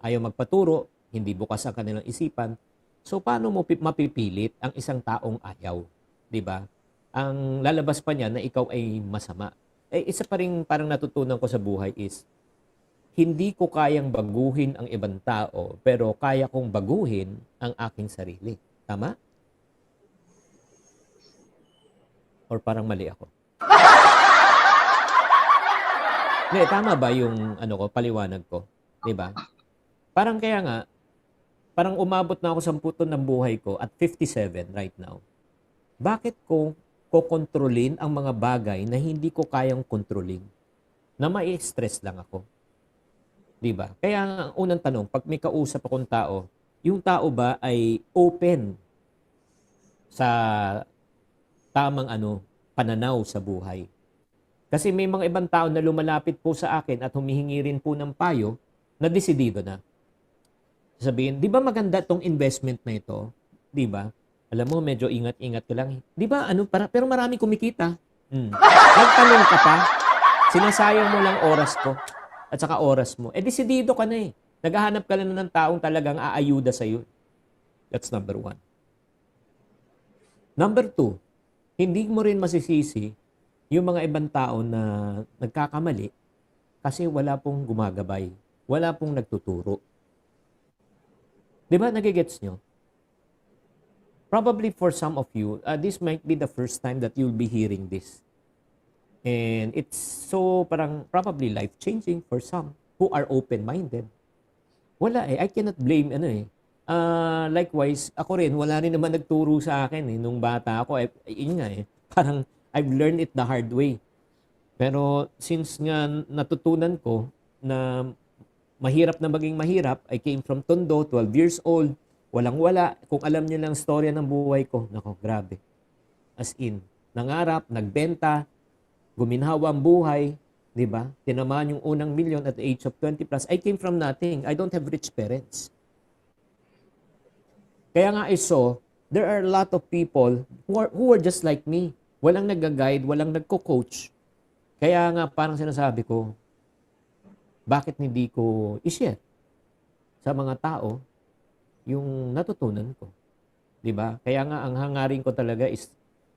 magpaturo, hindi bukas ang kanilang isipan. So paano mo mapipilit ang isang taong ayaw, 'di ba? Ang lalabas pa niya na ikaw ay masama. Isa pa ring parang natutunan ko sa buhay is hindi ko kayang baguhin ang ibang tao, pero kaya kong baguhin ang aking sarili. Tama? Or parang mali ako? Hindi, tama ba yung ano ko, paliwanag ko? 'Di ba? Parang kaya nga, parang umabot na ako sa puto ng buhay ko at 57 right now. Bakit ko kokontrolin ang mga bagay na hindi ko kayang kontrolin? Na mai-stress lang ako. 'Di ba? Kaya nga, ang unang tanong, pag may kausap akong tao, yung tao ba ay open sa tamang pananaw sa buhay? Kasi may mga ibang tao na lumalapit po sa akin at humihingi rin po ng payo na desidido na. Sabihin, di ba maganda tong investment na ito? Di ba? Alam mo, medyo ingat-ingat ka lang. Di ba, pero marami kumikita. Nagtanong ka pa, sinasayang mo lang oras ko at saka oras mo. Desidido ka na eh. Naghahanap ka na ng taong talagang aayuda sa'yo. That's number 1. Number 2, hindi mo rin masisisi yung mga ibang tao na nagkakamali kasi wala pong gumagabay. Wala pong nagtuturo. Di ba, nagigets nyo? Probably for some of you, this might be the first time that you'll be hearing this. And it's so parang probably life-changing for some who are open-minded. Wala I cannot blame likewise, ako rin, wala rin naman nagturo sa akin nung bata ako. Yun nga parang I've learned it the hard way. Pero since nga natutunan ko na mahirap na maging mahirap, I came from Tondo, 12 years old, walang-wala. Kung alam niyo lang storya ng buhay ko, nako, grabe. As in, nangarap, nagbenta, guminhawa ang buhay, di ba? Tinamaan yung unang milyon at the age of 20 plus. I came from nothing. I don't have rich parents. Kaya nga I saw, there are a lot of people who are just like me. Walang nag-guide, walang nagko-coach. Kaya nga parang sinasabi ko, bakit hindi ko i-share sa mga tao yung natutunan ko? 'Di ba? Kaya nga ang hangarin ko talaga is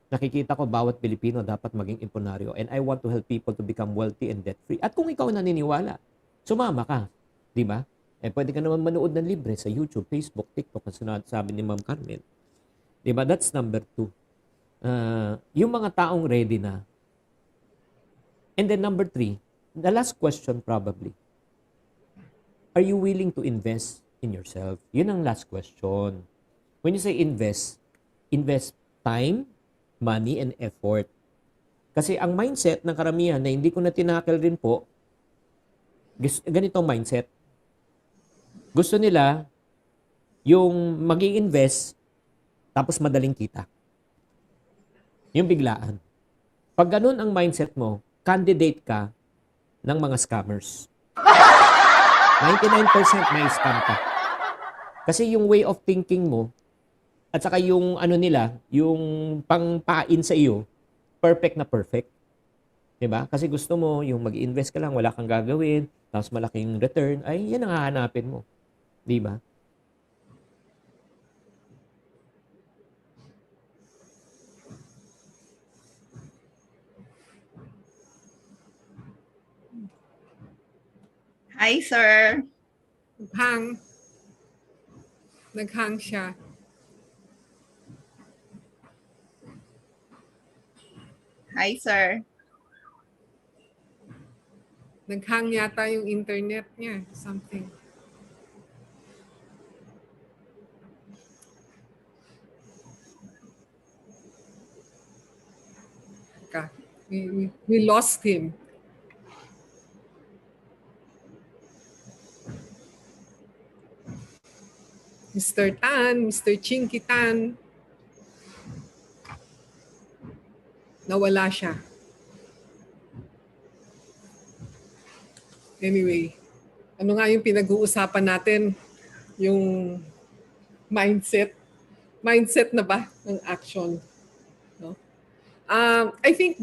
nakikita ko bawat Pilipino dapat maging impunaryo and I want to help people to become wealthy and debt-free. At kung ikaw naniniwala, sumama ka, 'di ba? Pwede ka naman manood ng libre sa YouTube, Facebook, TikTok, kasi sabi ni Ma'am Carmen. 'Di ba? That's number 2. Yung mga taong ready na. And then number 3, the last question probably. Are you willing to invest in yourself? Yun ang last question. When you say invest time, money, and effort. Kasi ang mindset ng karamihan na hindi ko na tinakil rin po, ganitong mindset. Gusto nila yung mag-i-invest tapos madaling kita. Yung biglaan. Pag ganun ang mindset mo, candidate ka ng mga scammers. 99% may scam ka. Kasi yung way of thinking mo, at saka yung nila, yung pangpain sa iyo, perfect na perfect. 'Di ba? Kasi gusto mo yung mag-invest ka lang, wala kang gagawin, tapos malaking return, ay yan ang hahanapin mo. 'Di ba? Hi, sir. Naghang siya. Hi, sir. Naghang yata yung internet niya. Something. We lost him. Mr. Tan, Mr. Chinky Tan. Nawala siya. Anyway, ano nga yung pinag-uusapan natin? Yung mindset. Mindset na ba ng action? No? I think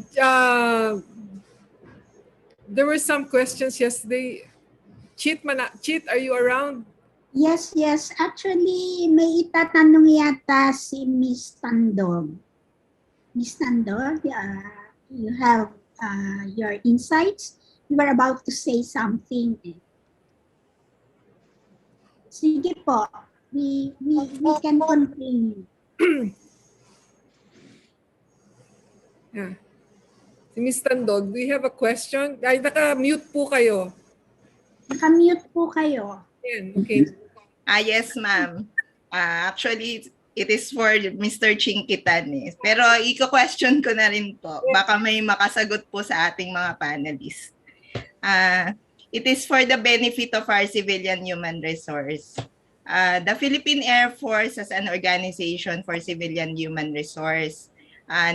there were some questions yesterday. Cheat, are you around? Yes. Actually, may itatanong yata si Miss Tandog. Miss Tandog, you have your insights. You were about to say something. Sige po, we can continue. Yeah. Si Miss Tandog, do you have a question? Ay, naka-mute po kayo. Naka-mute po kayo. Yan, okay. Yes, ma'am. Actually, it is for Mr. Chinkitan eh. Pero iko-question ko na rin po. Baka may makasagot po sa ating mga panelists. It is for the benefit of our civilian human resource. The Philippine Air Force as an organization for civilian human resource,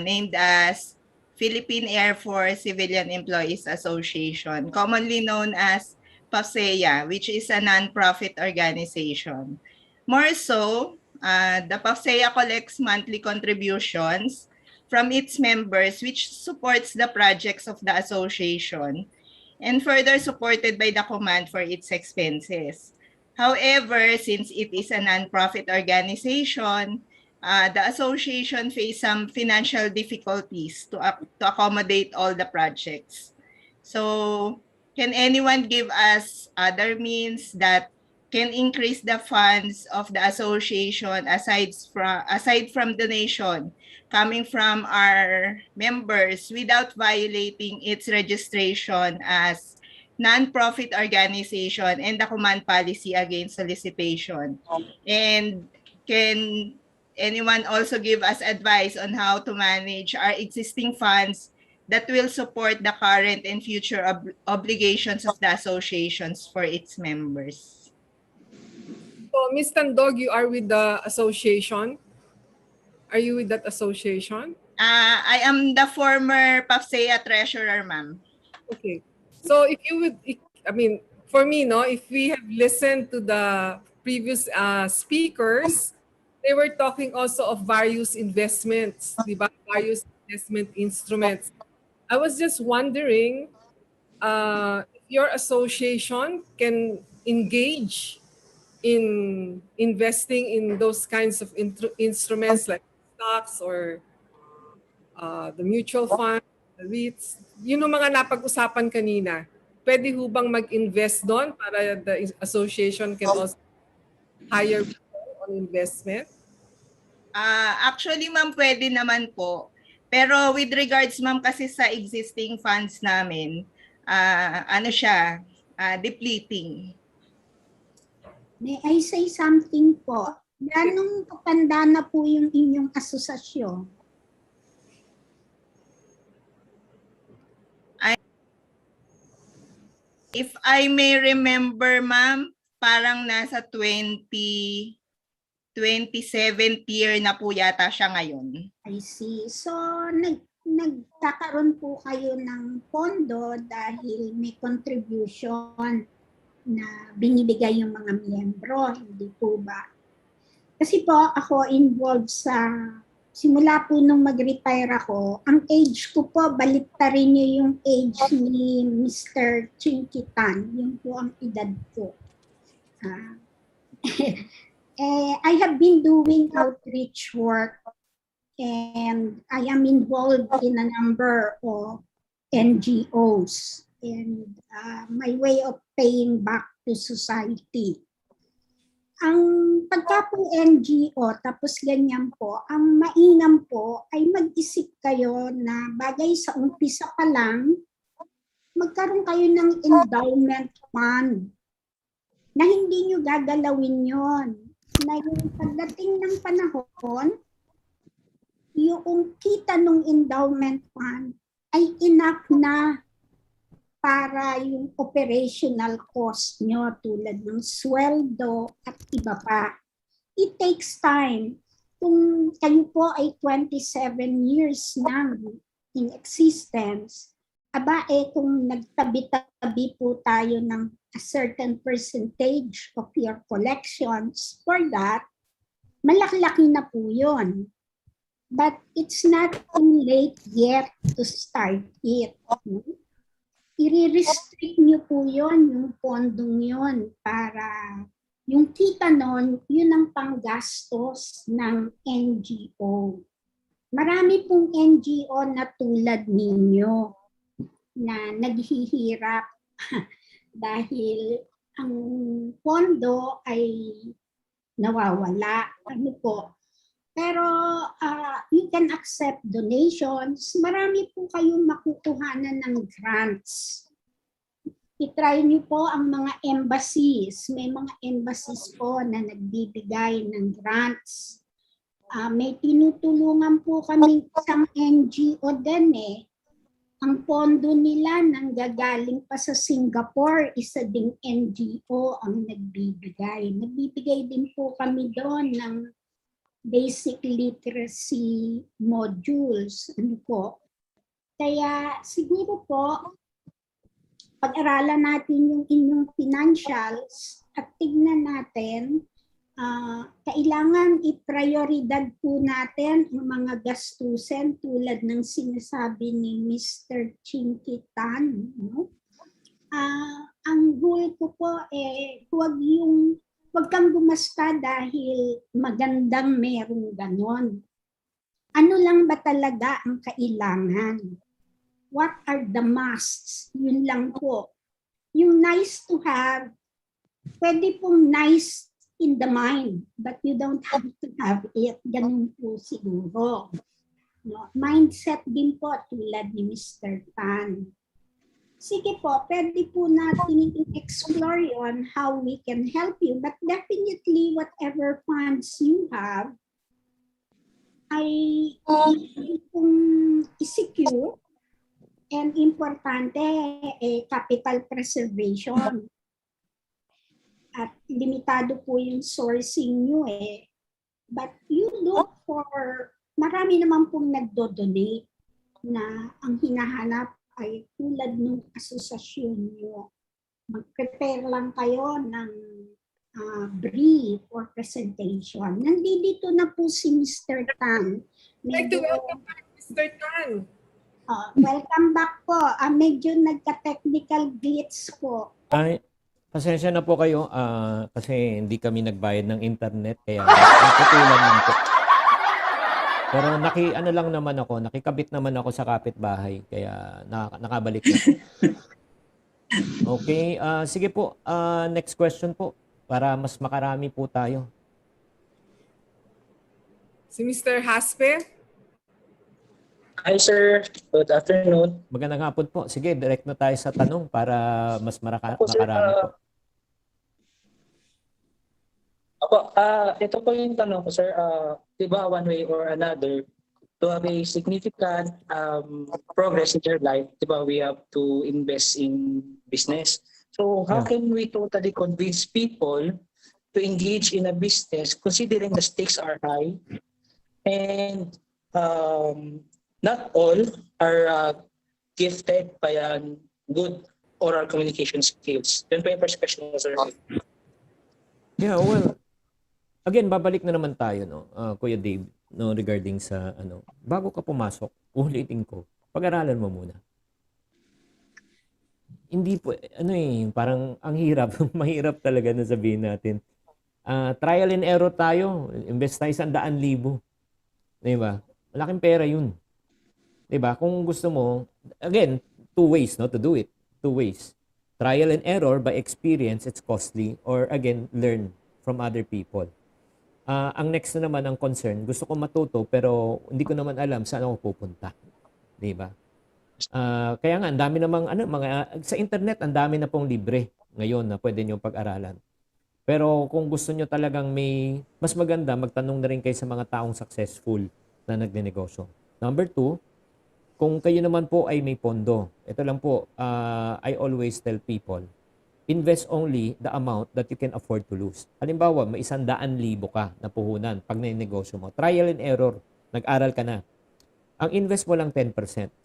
named as Philippine Air Force Civilian Employees Association, commonly known as PAFSEA, which is a non-profit organization. More so, the PAFSEA collects monthly contributions from its members, which supports the projects of the association and further supported by the command for its expenses. However, since it is a non-profit organization, the association faced some financial difficulties to accommodate all the projects. So, can anyone give us other means that can increase the funds of the association aside from donation coming from our members without violating its registration as non-profit organization and the command policy against solicitation? And can anyone also give us advice on how to manage our existing funds that will support the current and future obligations of the associations for its members? So, Miss Tandog, you are with the association? Are you with that association? I am the former PAFSEA treasurer, ma'am. Okay. So if you would, I mean, for me, no, if we have listened to the previous speakers, they were talking also of various investments, diba? Various investment instruments. I was just wondering if your association can engage in investing in those kinds of instruments like stocks or the mutual fund, the REITs, yun yung mga napag-usapan kanina. Pwede ho bang mag-invest doon para the association can also hire people on investment? Actually, ma'am, pwede naman po. Pero with regards, ma'am, kasi sa existing funds namin, depleting. May I say something po? Ganong katanda na po yung inyong asosasyon? If I may remember, ma'am, parang nasa 27th year na po yata siya ngayon. I see. So, nagkakaroon po kayo ng pondo dahil may contribution na binibigay yung mga miyembro, hindi po ba? Kasi po ako involved simula po nung mag-retire ako, ang age ko po, baliktarin niyo yung age ni Mr. Chinkitan. Yun po ang edad ko. I have been doing outreach work and I am involved in a number of NGOs and my way of paying back to society. Ang pagka po NGO, tapos ganyan po, ang mainam po ay mag-isip kayo na bagay sa umpisa pa lang, magkaroon kayo ng endowment fund na hindi nyo gagalawin yon. Na yung pagdating ng panahon, yung kita ng endowment fund ay enough na para yung operational cost nyo tulad ng sweldo at iba pa. It takes time. Kung kayo po ay 27 years na in existence, kung nagtabi-tabi po tayo ng a certain percentage of your collections for that, malaki-laki na po yun. But it's not too late yet to start it. I-restrict nyo po yun, yung pondong yun, para yung kita nun, yun ang panggastos ng NGO. Marami pong NGO na tulad ninyo na naghihirap dahil ang pondo ay nawawala. Ano po? Pero you can accept donations. Marami po kayong makukuhanan ng grants. I-try niyo po ang mga embassies. May mga embassies po na nagbibigay ng grants. May tinutulungan po kami isang NGO din eh. Ang pondo nila nanggagaling pa sa Singapore, isa ding NGO ang nagbibigay. Nagbibigay din po kami doon ng basic literacy modules. Ano po? Kaya siguro po, pag-aralan natin yung inyong financials at tignan natin, kailangan i-prioridad po natin ang mga gastusin tulad ng sinasabi ni Mr. Chinky Tan. No? Ang goal ko po, huwag kang gumasta dahil magandang merong ganon. Ano lang ba talaga ang kailangan? What are the musts? Yun lang po. Yung nice to have, pwede pong nice in the mind, but you don't have to have it. Ganun po siguro. No? Mindset din po tulad ni Mr. Tan. Sige po, pwede po natin i-explore on how we can help you, but definitely whatever funds you have, ay kung i-secure, and importante, capital preservation. At limitado po yung sourcing nyo eh. But you look for, marami naman pong nagdo-donate na ang hinahanap ay tulad ng asosasyon nyo. Mag-prepare lang kayo ng brief or presentation. Nandito na po si Mr. Tan. Like to welcome back, Mr. Tan. Welcome back po. Medyo nagka-technical glitch po. Ay, pasensya na po kayo kasi hindi kami nagbayad ng internet kaya natutulan lang po. Pero nakikabit naman ako sa kapitbahay kaya nakabalik na po. Okay, sige po. Next question po para mas makarami po tayo. Si Mr. Haspe. Hi sir, good afternoon. Magandang hapon po. Sige, direct na tayo sa tanong para mas makarami po. Ito po yung tanong ko sir. Di ba one way or another, to have a significant progress in your life, di ba we have to invest in business. So how can we totally convince people to engage in a business considering the stakes are high and not all are gifted by good oral communication skills. Yun po yung first question, sir. Yeah, well, again, babalik na naman tayo, no, Kuya Dave, no, regarding sa, bago ka pumasok, ulitin ko, pag-aralan mo muna. Hindi po, parang ang hirap, mahirap talaga na sabihin natin. Trial and error tayo, invest tayo 100,000. Diba? Malaking pera yun. Diba? Kung gusto mo, again, two ways no, to do it. Two ways. Trial and error by experience, it's costly. Or again, learn from other people. Ang next na naman ang concern, gusto ko matuto pero hindi ko naman alam saan ako pupunta. Diba? Kaya nga, ang dami namang, sa internet, ang dami na pong libre ngayon na pwede nyo pag-aralan. Pero kung gusto nyo talagang mas maganda, magtanong na rin kayo sa mga taong successful na nagnenegosyo. Number 2, kung kayo naman po ay may pondo, ito lang po, I always tell people, invest only the amount that you can afford to lose. Halimbawa, may 100,000 ka na puhunan pag na-negosyo mo. Trial and error, nag-aral ka na. Ang invest mo lang 10%,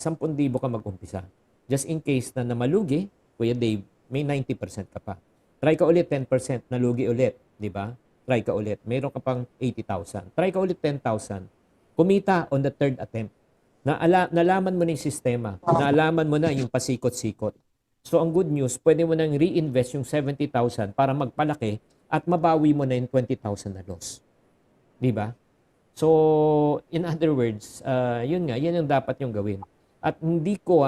10,000 ka mag-umpisa. Just in case na namalugi, Kuya Dave, may 90% ka pa. Try ka ulit 10%, nalugi ulit, di ba? Try ka ulit, mayroon ka pang 80,000. Try ka ulit 10,000. Kumita on the third attempt. Nalaman mo na yung sistema. Naalaman mo na yung pasikot-sikot. So, ang good news, pwede mo nang reinvest yung 70,000 para magpalaki at mabawi mo na yung 20,000 na loss. Di ba? So, in other words, yun yung dapat yung gawin. At hindi ko,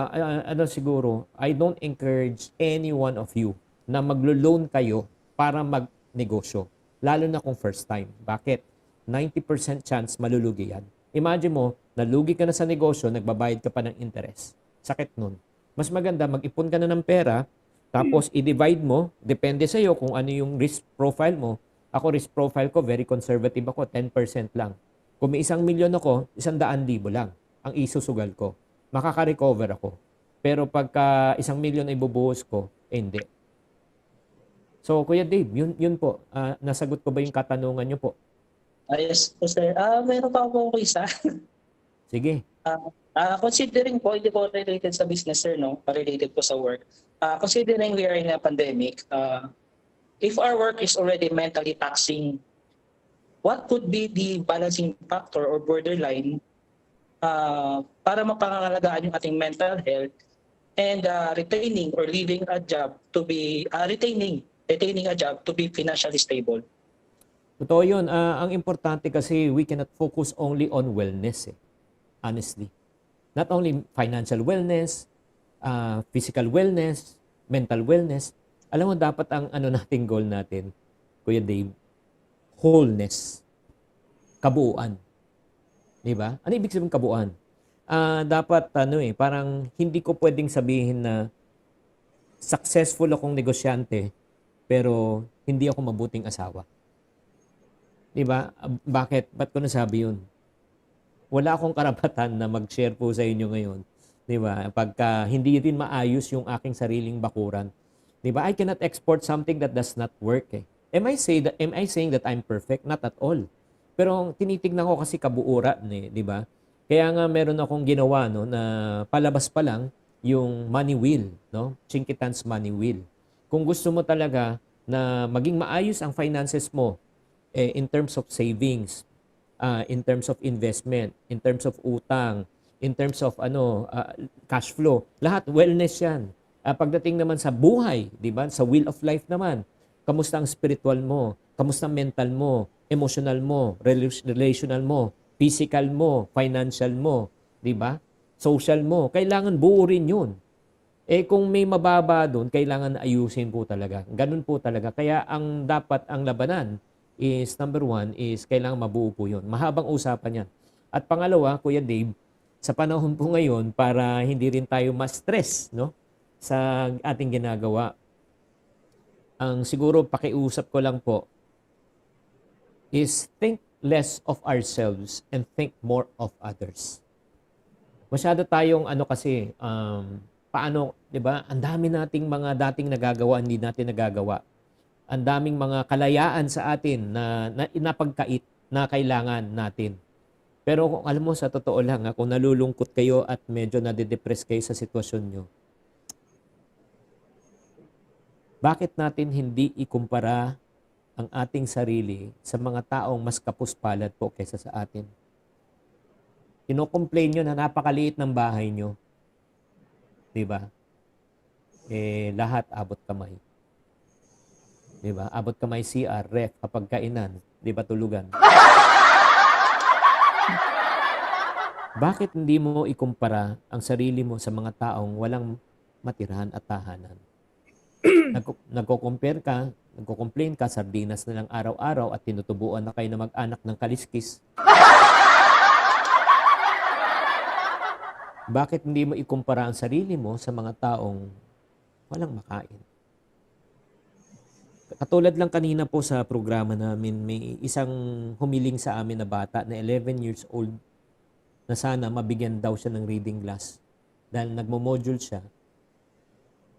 siguro, I don't encourage any one of you na maglo-loan kayo para magnegosyo. Lalo na kung first time. Bakit? 90% chance malulugi yan. Imagine mo, nalugi ka na sa negosyo, nagbabayad ka pa ng interest. Sakit nun. Mas maganda, mag-ipon ka na ng pera, tapos i-divide mo, depende sa iyo kung ano yung risk profile mo. Ako, risk profile ko, very conservative ako, 10% lang. Kung may 1,000,000 ako, 100,000 lang ang isusugal ko. Makaka-recover ako. Pero pagka 1,000,000 ay bubuhos ko, hindi. So, Kuya Dave, yun po. Nasagot ko ba yung katanungan niyo po? Yes po, sir. Meron pa ako isa. Sige. Considering po, hindi po related sa business, sir, no? Related po sa work. Considering we are in a pandemic, if our work is already mentally taxing, what could be the balancing factor or borderline para mapangangalagaan yung ating mental health and retaining or leaving a job to be retaining a job to be financially stable? Totoo yun. Ang importante kasi we cannot focus only on wellness, honestly. Not only financial wellness, physical wellness, mental wellness. Alam mo, dapat ang nating goal natin, Kuya Dave, wholeness. Kabuuan. Di ba? Ano ibig sabihin kabuuan? Dapat, parang hindi ko pwedeng sabihin na successful akong negosyante, pero hindi ako mabuting asawa. Di ba? Bakit? Ba't ko nasabi yun? Wala akong karapatan na mag-share po sa inyo ngayon. Di ba? Pagka hindi rin maayos yung aking sariling bakuran. Di ba? I cannot export something that does not work. Am I saying that I'm perfect? Not at all. Pero tinitignan ko kasi kabuuran, di ba? Kaya nga meron akong ginawa na palabas pa lang yung money wheel, no? Chinkitan's money wheel. Kung gusto mo talaga na maging maayos ang finances mo, in terms of savings, in terms of investment, in terms of utang, in terms of cash flow, lahat wellness 'yan. Pagdating naman sa buhay, 'di ba? Sa wheel of life naman, kamusta ang spiritual mo? Kamusta ang mental mo, emotional mo, relational mo, physical mo, financial mo, 'di ba? Social mo, kailangan buo rin 'yun. Kung may mababa doon, kailangan ayusin po talaga. Ganun po talaga. Kaya ang labanan is, number one, is kailangan mabuo po yun. Mahabang usapan yan. At pangalawa, Kuya Dave, sa panahon po ngayon, para hindi rin tayo ma-stress, no, sa ating ginagawa, ang siguro pakiusap ko lang po is think less of ourselves and think more of others. Masyado tayong paano, 'di ba? Ang dami nating mga dating nagagawa, hindi natin nagagawa. Ang daming mga kalayaan sa atin na napagkait na kailangan natin. Pero kung alam mo, sa totoo lang, kung nalulungkot kayo at medyo nade-depress kayo sa sitwasyon nyo, bakit natin hindi ikumpara ang ating sarili sa mga taong mas kapuspalad po kaysa sa atin? Kino-complain nyo na napakaliit ng bahay nyo. Diba? Lahat abot kamay. Diba? Abot kamay CR, ref, kapag kainan, diba tulugan? Bakit hindi mo ikumpara ang sarili mo sa mga taong walang matirahan at tahanan? Nagko-compare ka, nagko-complain ka, sardinas na lang araw-araw at tinutubuan na kayo na mag-anak ng kaliskis. Bakit hindi mo ikumpara ang sarili mo sa mga taong walang makain? Katulad lang kanina po sa programa namin, may isang humiling sa amin na bata na 11 years old na sana mabigyan daw siya ng reading glass dahil nagmo-module siya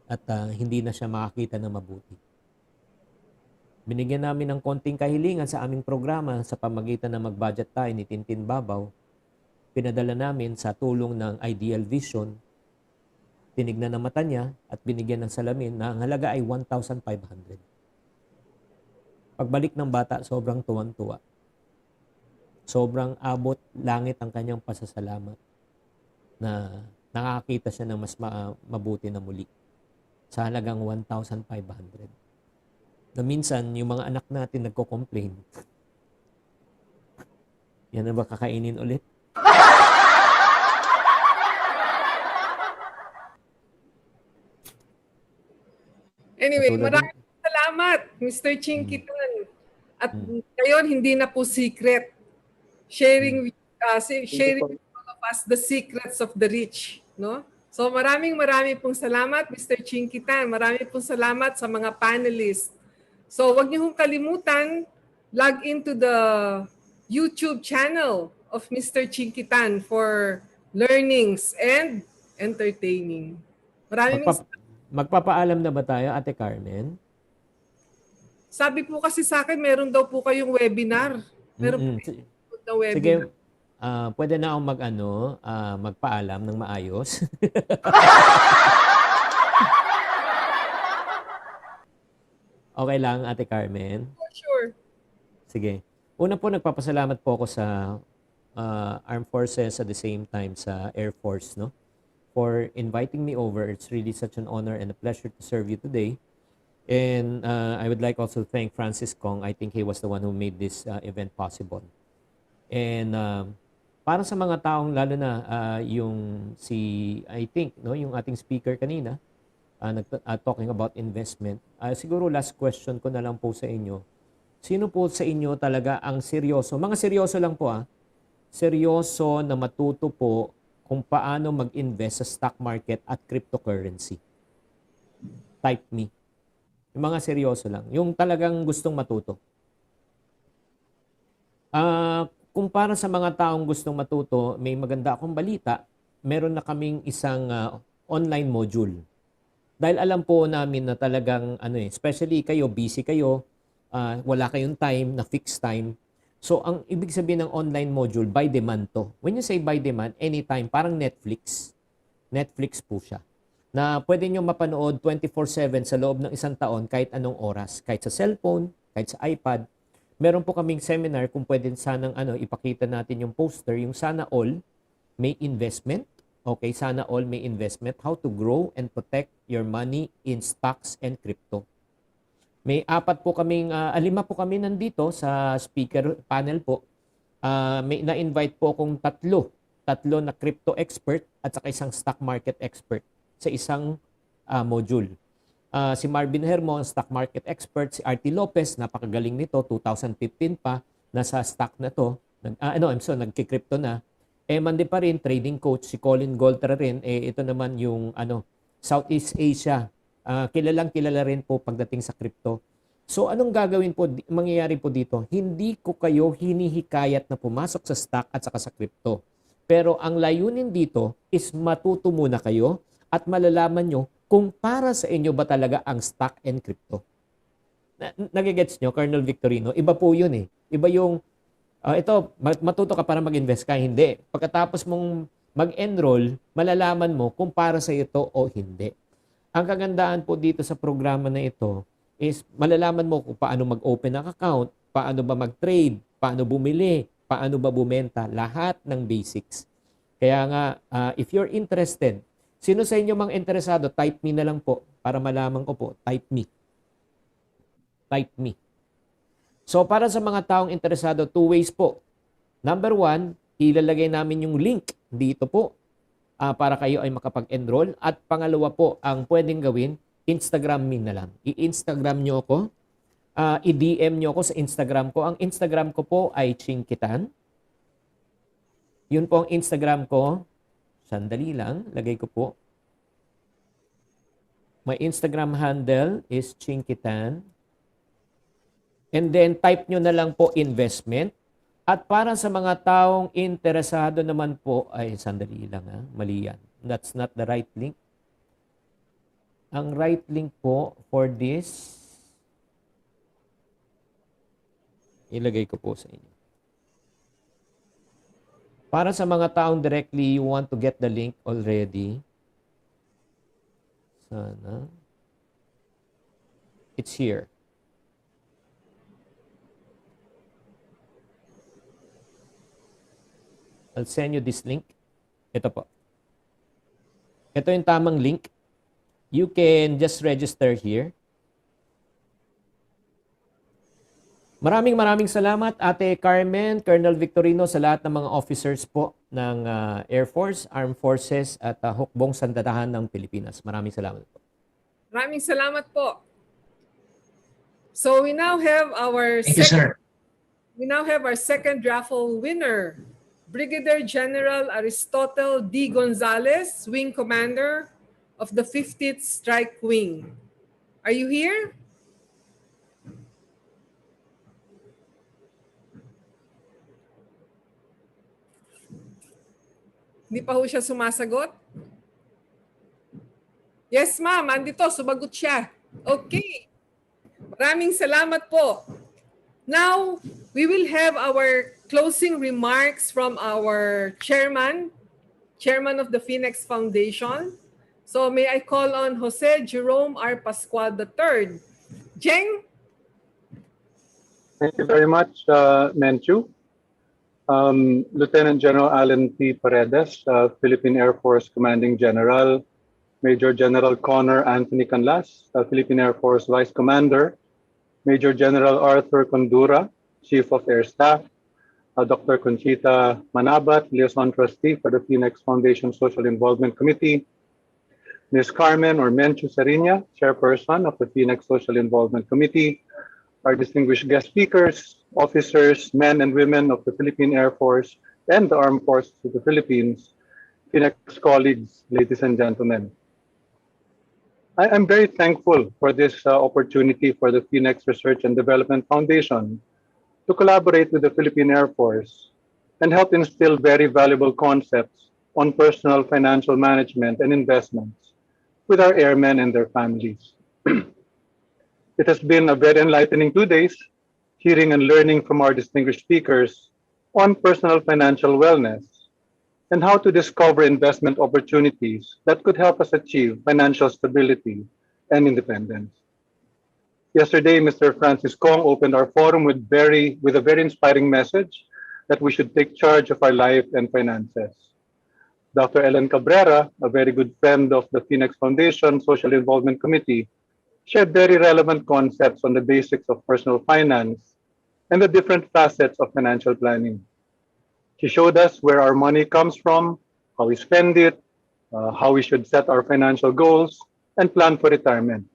at hindi na siya makakita ng mabuti. Binigyan namin ng konting kahilingan sa aming programa sa pamagitan ng mag-budget tayo ni Tintin Babaw. Pinadala namin sa tulong ng Ideal Vision. Tinignan ang mata niya at binigyan ng salamin na ang halaga ay 1,500. Pagbalik ng bata, sobrang tuwang-tuwa. Sobrang abot langit ang kanyang pasasalamat na nakakita siya ng mas mabuti na muli sa halagang 1,500. Na minsan, yung mga anak natin nagko-complain. Yan na ba kakainin ulit? Anyway, maraming salamat, Mr. Chinkitan. At ngayon, hindi na po secret sharing with all of us the secrets of the rich, no? So maraming pong salamat, Mr. Chinkitan. Maraming pong salamat sa mga panelists. So wag niyo hong kalimutan, log into the YouTube channel of Mr. Chinkitan for learnings and entertaining. Maraming Magpapaalam na ba tayo, Ate Carmen? sabi po kasi sa akin, meron daw po kayong webinar. Meron po na webinar. Sige, pwede na akong magpaalam ng maayos. Okay lang, Ate Carmen? Sure. Sige. Una po, nagpapasalamat po ako sa Armed Forces at the same time sa Air Force, no? For inviting me over. It's really such an honor and a pleasure to serve you today. And I would like also to thank Francis Kong. I think he was the one who made this event possible. And para sa mga taong lalo na yung yung ating speaker kanina, talking about investment, siguro last question ko na lang po sa inyo. Sino po sa inyo talaga ang seryoso? Mga seryoso lang po seryoso na matuto po kung paano mag-invest sa stock market at cryptocurrency. Type me. Yung mga seryoso lang. Yung talagang gustong matuto. Kung para sa mga taong gustong matuto, may maganda akong balita. Meron na kaming isang online module. Dahil alam po namin na talagang, especially kayo, busy kayo, wala kayong time, na fixed time. So, ang ibig sabihin ng online module, by demand to. When you say by demand, anytime, parang Netflix. Netflix po siya. Na pwede nyo mapanood 24/7 sa loob ng isang taon kahit anong oras. Kahit sa cellphone, kahit sa iPad. Meron po kaming seminar kung pwede sanang ipakita natin yung poster, yung sana all may investment. Okay, sana all may investment. How to grow and protect your money in stocks and crypto. May 5 po kami nandito sa speaker panel po. May na-invite po akong tatlo na crypto expert at saka isang stock market expert sa isang module. Si Marvin Hermon, stock market expert. Si Artie Lopez, napakagaling nito, 2015 pa, nasa stock na to. Nagki-crypto na. Mandi pa rin, trading coach. Si Colin Golter rin. Ito naman yung Southeast Asia. Kilala rin po pagdating sa crypto. So anong mangyayari po dito? Hindi ko kayo hinihikayat na pumasok sa stock at saka sa crypto. Pero ang layunin dito is matuto muna kayo at malalaman nyo kung para sa inyo ba talaga ang stock and crypto. Nagigets nyo, Colonel Victorino? Iba po yun Iba yung, matuto ka para mag-invest ka. Hindi. Pagkatapos mong mag-enroll, malalaman mo kung para sa ito o hindi. Ang kagandaan po dito sa programa na ito is malalaman mo kung paano mag-open ng account, paano ba mag-trade, paano bumili, paano ba bumenta, lahat ng basics. Kaya nga, if you're interested, sino sa inyo mang interesado, type me na lang po para malaman ko po, type me. Type me. So para sa mga taong interesado, 2 ways po. Number 1, ilalagay namin yung link dito po para kayo ay makapag-enroll. At pangalawa po, ang pwedeng gawin, Instagram me na lang. I-Instagram nyo ako. I-DM nyo ako sa Instagram ko. Ang Instagram ko po ay Chinkitan. Yun po ang Instagram ko. Sandali lang. Lagay ko po. My Instagram handle is Chinkitan. And then type nyo na lang po investment. At para sa mga taong interesado naman po, ay sandali lang mali yan. That's not the right link. Ang right link po for this, ilagay ko po sa inyo. Para sa mga taong directly you want to get the link already, sana, it's here. I'll send you this link. Ito po. Ito yung tamang link. You can just register here. Maraming salamat, Ate Carmen, Colonel Victorino, sa lahat ng mga officers po ng Air Force, Armed Forces, at Hukbong Sandatahan ng Pilipinas. Maraming salamat po. Maraming salamat po. So we now have our Thank you, sir. We now have our second raffle winner, Brigadier General Aristotle D. Gonzalez, Wing Commander of the 50th Strike Wing. Are you here? Hindi pa ho siya sumasagot? Yes, ma'am. Andito, sumagot siya. Okay. Maraming salamat po. Now, we will have our closing remarks from our chairman of the Phoenix Foundation. So may I call on Jose Jerome R. Pascual III. Jeng? Thank you very much, Menchu. Lieutenant General Alan P. Paredes, Philippine Air Force Commanding General, Major General Connor Anthony Canlas, Philippine Air Force Vice Commander, Major General Arthur Condura, Chief of Air Staff, Dr. Conchita Manabat, Liaison Trustee for the Phoenix Foundation Social Involvement Committee, Ms. Carmen or Menchu Sariña, Chairperson of the Phoenix Social Involvement Committee, our distinguished guest speakers, officers, men and women of the Philippine Air Force and the Armed Forces of the Philippines, Phoenix colleagues, ladies and gentlemen. I'm very thankful for this opportunity for the Phoenix Research and Development Foundation to collaborate with the Philippine Air Force and help instill very valuable concepts on personal financial management and investments with our airmen and their families. It has been a very enlightening 2 days, hearing and learning from our distinguished speakers on personal financial wellness and how to discover investment opportunities that could help us achieve financial stability and independence. Yesterday, Mr. Francis Kong opened our forum with a very inspiring message that we should take charge of our life and finances. Dr. Ellen Cabrera, a very good friend of the Phoenix Foundation Social Involvement Committee, shared very relevant concepts on the basics of personal finance and the different facets of financial planning. She showed us where our money comes from, how we spend it, how we should set our financial goals, and plan for retirement.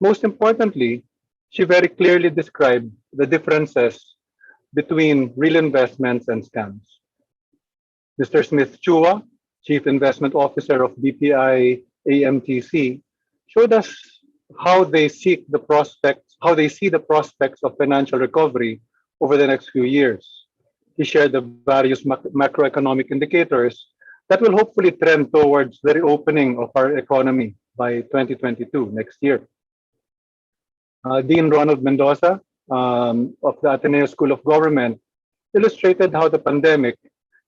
Most importantly, she very clearly described the differences between real investments and scams. Mr. Smith Chua, Chief Investment Officer of BPI AMTC, showed us how they see the prospects of financial recovery over the next few years. He shared the various macroeconomic indicators that will hopefully trend towards the reopening of our economy by 2022, next year. Dean Ronald Mendoza of the Ateneo School of Government illustrated how the pandemic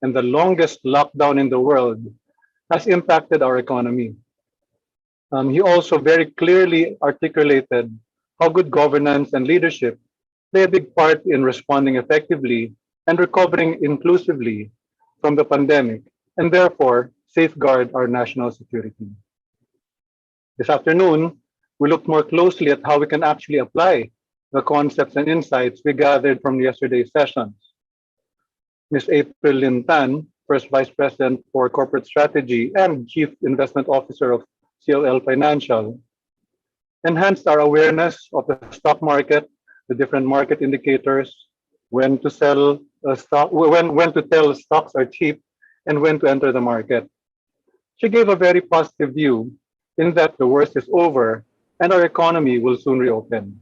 and the longest lockdown in the world has impacted our economy. He also very clearly articulated how good governance and leadership play a big part in responding effectively and recovering inclusively from the pandemic, and therefore safeguard our national security. This afternoon, we looked more closely at how we can actually apply the concepts and insights we gathered from yesterday's sessions. Ms. April Lin Tan, First Vice President for Corporate Strategy and Chief Investment Officer of CLL Financial, enhanced our awareness of the stock market, the different market indicators, when to sell a stock, when to tell stocks are cheap, and when to enter the market. She gave a very positive view in that the worst is over and our economy will soon reopen.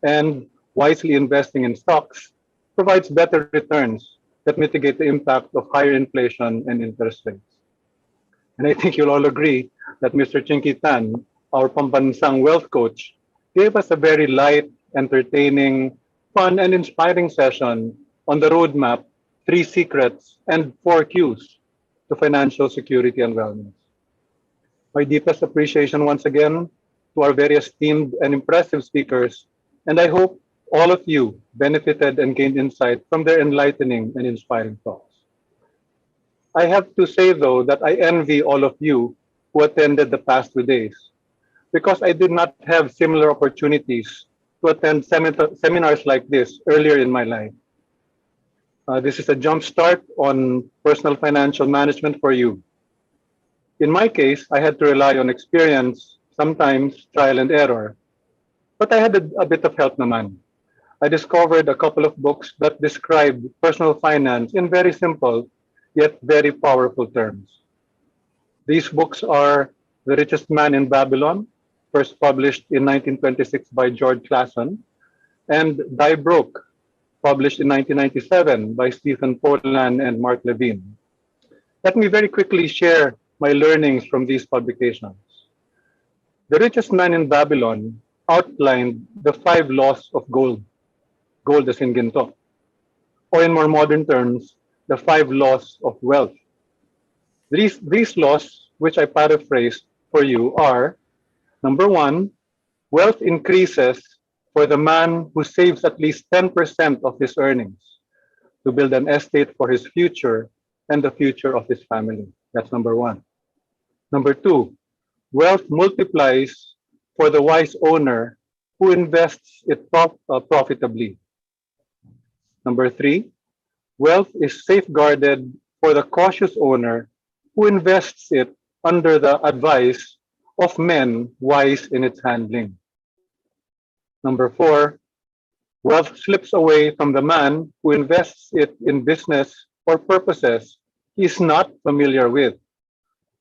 And wisely investing in stocks provides better returns that mitigate the impact of higher inflation and interest rates. And I think you'll all agree that Mr. Chinky Tan, our Pambansang wealth coach, gave us a very light, entertaining, fun, and inspiring session on the roadmap, 3 secrets and 4 cues to financial security and wellness. My deepest appreciation once again to our very esteemed and impressive speakers, and I hope all of you benefited and gained insight from their enlightening and inspiring talks. I have to say, though, that I envy all of you who attended the past 2 days, because I did not have similar opportunities to attend seminars like this earlier in my life. This is a jump start on personal financial management for you. In my case, I had to rely on experience, sometimes trial and error, but I had a bit of help naman. I discovered a couple of books that describe personal finance in very simple yet very powerful terms. These books are The Richest Man in Babylon, first published in 1926 by George Clason, and Die Broke, published in 1997 by Stephen Polan and Mark Levine. Let me very quickly share my learnings from these publications. The Richest Man in Babylon outlined the 5 laws of gold, gold as in ginto, or in more modern terms, the 5 laws of wealth. These laws, which I paraphrase for you, are number one, wealth increases for the man who saves at least 10% of his earnings to build an estate for his future and the future of his family. That's number one. Number two, wealth multiplies for the wise owner who invests it profitably. Number three, wealth is safeguarded for the cautious owner who invests it under the advice of men wise in its handling. Number four, wealth slips away from the man who invests it in business or purposes he is not familiar with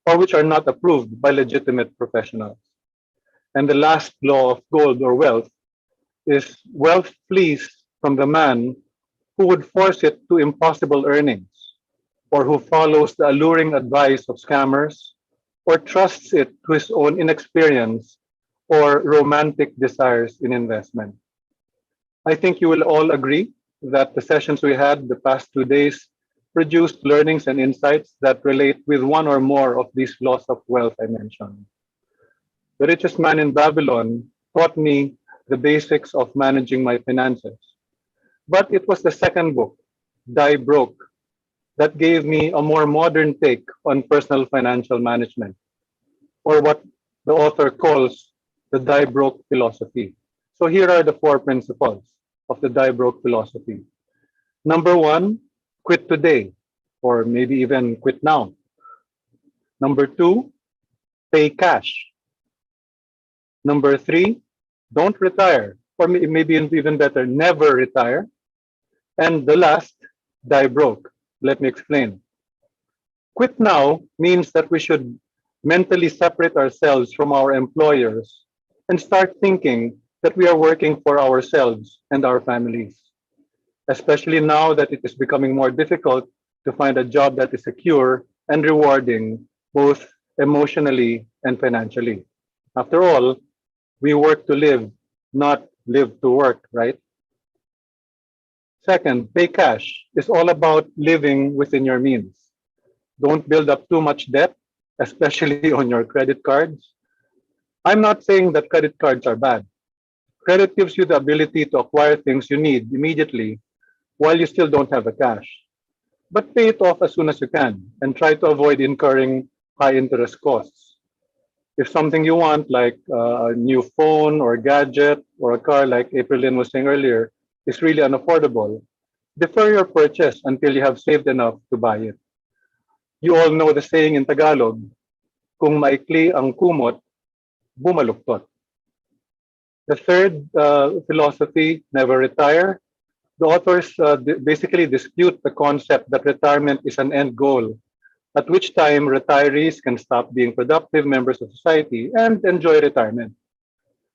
or which are not approved by legitimate professionals. And the last law of gold or wealth is wealth flees from the man who would force it to impossible earnings or who follows the alluring advice of scammers or trusts it to his own inexperience or romantic desires in investment. I think you will all agree that the sessions we had the past 2 days produced learnings and insights that relate with one or more of these laws of wealth I mentioned. The Richest Man in Babylon taught me the basics of managing my finances. But it was the second book, Die Broke, that gave me a more modern take on personal financial management, or what the author calls the Die Broke philosophy. So here are the 4 principles of the Die Broke philosophy. Number one, quit today, or maybe even quit now. Number two, pay cash. Number three, don't retire, or maybe even better, never retire. And the last, die broke. Let me explain. Quit now means that we should mentally separate ourselves from our employers and start thinking that we are working for ourselves and our families, especially now that it is becoming more difficult to find a job that is secure and rewarding, both emotionally and financially. After all, we work to live, not live to work, right? Second, pay cash is all about living within your means. Don't build up too much debt, especially on your credit cards. I'm not saying that credit cards are bad. Credit gives you the ability to acquire things you need immediately while you still don't have the cash. But pay it off as soon as you can and try to avoid incurring high interest costs. If something you want, like a new phone or gadget or a car, like April Lynn was saying earlier, is really unaffordable, defer your purchase until you have saved enough to buy it. You all know the saying in Tagalog, kung maikli ang kumot, bumaluktot. The third philosophy, never retire. The authors basically dispute the concept that retirement is an end goal, at which time retirees can stop being productive members of society and enjoy retirement.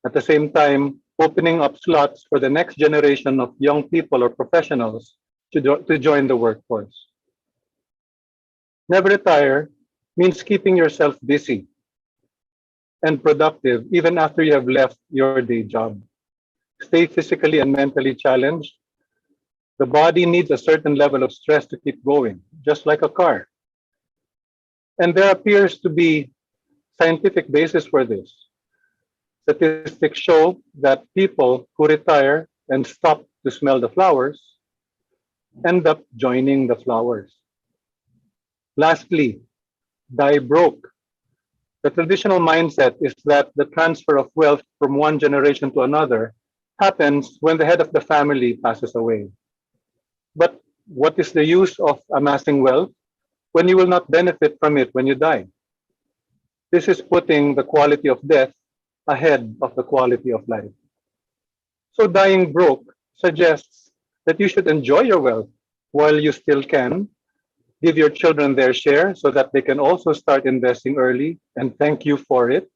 At the same time, opening up slots for the next generation of young people or professionals to join the workforce. Never retire means keeping yourself busy and productive even after you have left your day job. Stay physically and mentally challenged. The body needs a certain level of stress to keep going, just like a car. And there appears to be scientific basis for this. Statistics show that people who retire and stop to smell the flowers end up joining the flowers. Lastly, die broke. The traditional mindset is that the transfer of wealth from one generation to another happens when the head of the family passes away. But what is the use of amassing wealth when you will not benefit from it when you die? This is putting the quality of death ahead of the quality of life. So dying broke suggests that you should enjoy your wealth while you still can. Give your children their share so that they can also start investing early and thank you for it.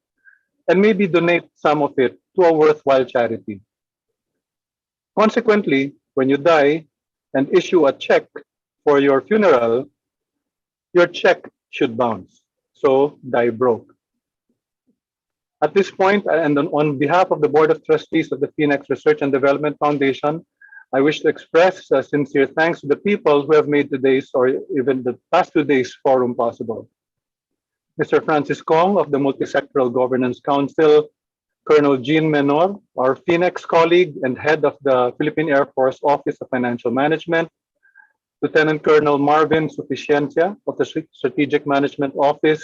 And maybe donate some of it to a worthwhile charity. Consequently, when you die and issue a check for your funeral, your check should bounce. So die broke. At this point, and on behalf of the Board of Trustees of the Phoenix Research and Development Foundation, I wish to express sincere thanks to the people who have made today's or even the past 2 days forum possible. Mr. Francis Kong of the Multisectoral Governance Council, Colonel Jean Menor, our Phoenix colleague and head of the Philippine Air Force Office of Financial Management, Lieutenant Colonel Marvin Suficiencia of the Strategic Management Office,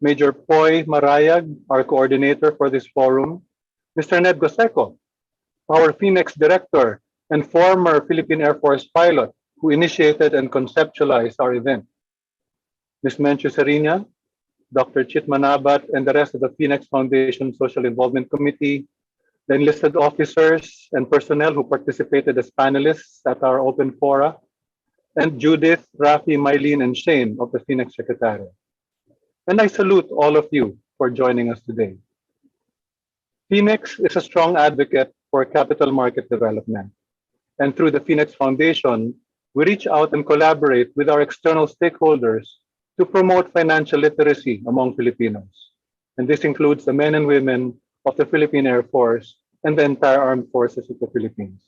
Major Poy Marayag, our coordinator for this forum, Mr. Ned Goseco, our Phoenix director and former Philippine Air Force pilot who initiated and conceptualized our event, Ms. Menchu Serina, Dr. Chit Manabat, and the rest of the Phoenix Foundation Social Involvement Committee, the enlisted officers and personnel who participated as panelists at our open fora, and Judith, Rafi, Mylene, and Shane of the Phoenix Secretariat. And I salute all of you for joining us today. Phoenix is a strong advocate for capital market development. And through the Phoenix Foundation, we reach out and collaborate with our external stakeholders to promote financial literacy among Filipinos. And this includes the men and women of the Philippine Air Force and the entire armed forces of the Philippines.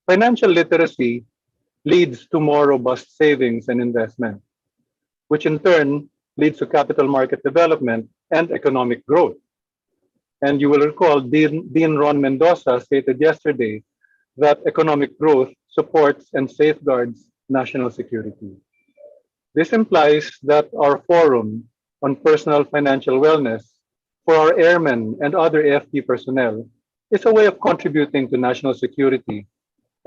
Financial literacy leads to more robust savings and investment, which in turn leads to capital market development and economic growth. And you will recall Dean Ron Mendoza stated yesterday that economic growth supports and safeguards national security. This implies that our forum on personal financial wellness for our airmen and other AFP personnel is a way of contributing to national security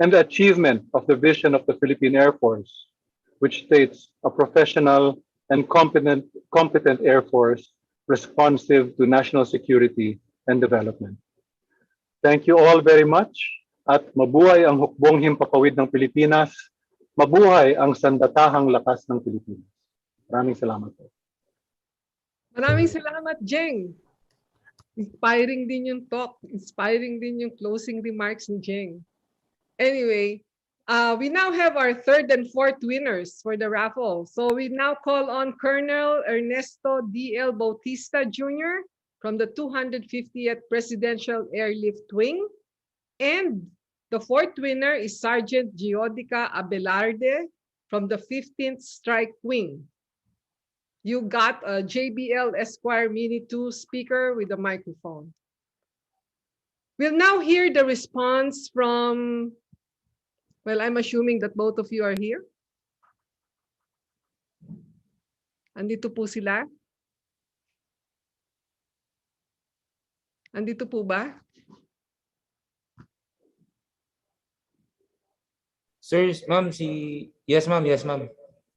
and the achievement of the vision of the Philippine Air Force, which states a professional and competent Air Force responsive to national security and development. Thank you all very much at mabuhay ang hukbong himpapawid ng Pilipinas, mabuhay ang sandatahang lakas ng Pilipinas. Maraming salamat po. Maraming salamat, Jeng. Inspiring din yung talk. Inspiring din yung closing remarks ni Jeng. Anyway, we now have our third and fourth winners for the raffle. So we now call on Colonel Ernesto D.L. Bautista Jr. from the 250th Presidential Airlift Wing. And the fourth winner is Sergeant Giodica Abelarde from the 15th Strike Wing. You got a JBL Esquire Mini 2 speaker with a microphone. We'll now hear the response from, well, I'm assuming that both of you are here. Andito po sila? Andito po ba? Sir, ma'am, yes, ma'am, yes, ma'am.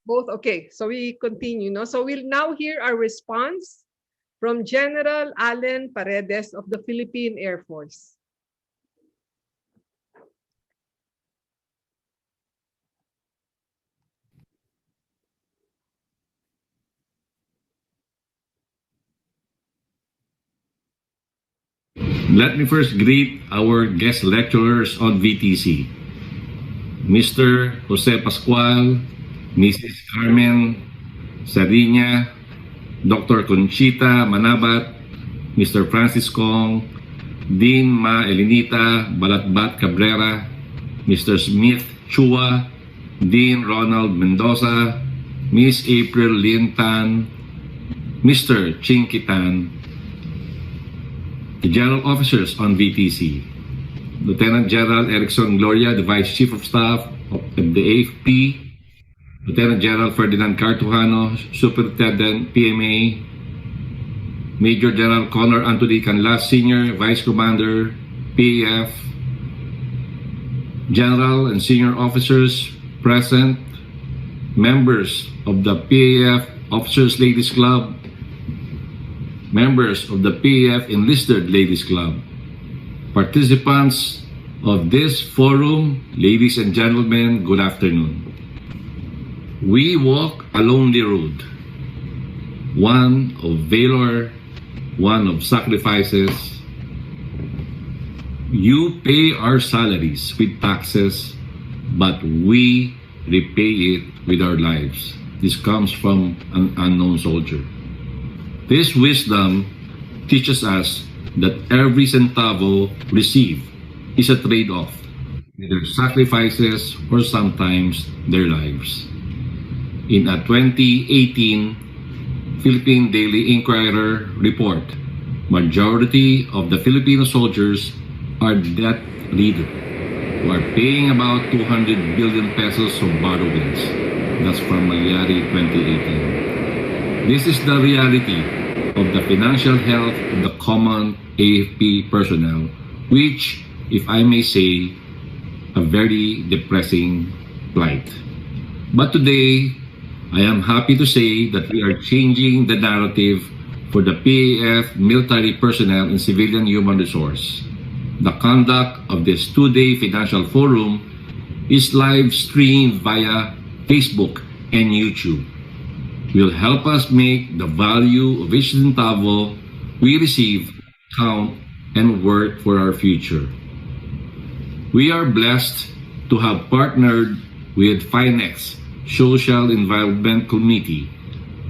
Both, okay. So we continue, no? So we'll now hear our response from General Allen Paredes of the Philippine Air Force. Let me first greet our guest lecturers on VTC. Mr. Jose Pascual, Mrs. Carmen Sardiña, Dr. Conchita Manabat, Mr. Francis Kong, Dean Ma Elinita Balatbat Cabrera, Mr. Smith Chua, Dean Ronald Mendoza, Miss April Lin Tan, Mr. Chinky Tan, the General Officers on VTC, Lieutenant General Erickson Gloria, the Vice Chief of Staff of the AFP, Lieutenant General Ferdinand Cartujano, Superintendent PMA, Major General Connor Anthony Canlas, Senior Vice Commander, PAF, General and Senior Officers present, members of the PAF Officers Ladies Club, members of the PAF Enlisted Ladies Club, participants of this forum, ladies and gentlemen, good afternoon. We walk a lonely road, one of valor, one of sacrifices. You pay our salaries with taxes, but we repay it with our lives. This comes from an unknown soldier. This wisdom teaches us that every centavo received is a trade-off, either sacrifices or sometimes their lives. In a 2018 Philippine Daily Inquirer report, majority of the Filipino soldiers are debt-ridden, who are paying about 200 billion pesos of borrowings. That's from Malyari 2018. This is the reality of the financial health of the common AFP personnel, which, if I may say, a very depressing plight. But today, I am happy to say that we are changing the narrative for the PAF military personnel and civilian human resource. The conduct of this two-day financial forum is live streamed via Facebook and YouTube. Will help us make the value of each centavo we receive count and work for our future. We are blessed to have partnered with Finex Social Environment Committee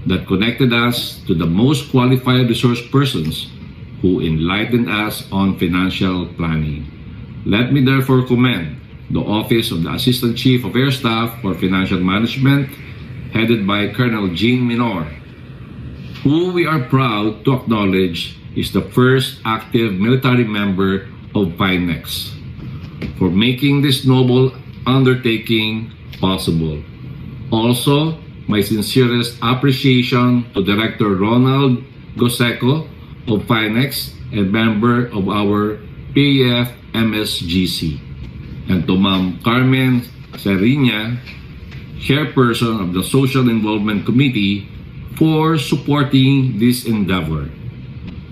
that connected us to the most qualified resource persons who enlightened us on financial planning. Let me therefore commend the Office of the Assistant Chief of Air Staff for Financial Management, headed by Colonel Jean Minor, who we are proud to acknowledge is the first active military member of Finex, for making this noble undertaking possible. Also, my sincerest appreciation to Director Ronald Goseco of Finex and member of our PAF MSGC, and to Ma'am Carmen Seriña, Chairperson of the Social Involvement Committee, for supporting this endeavor.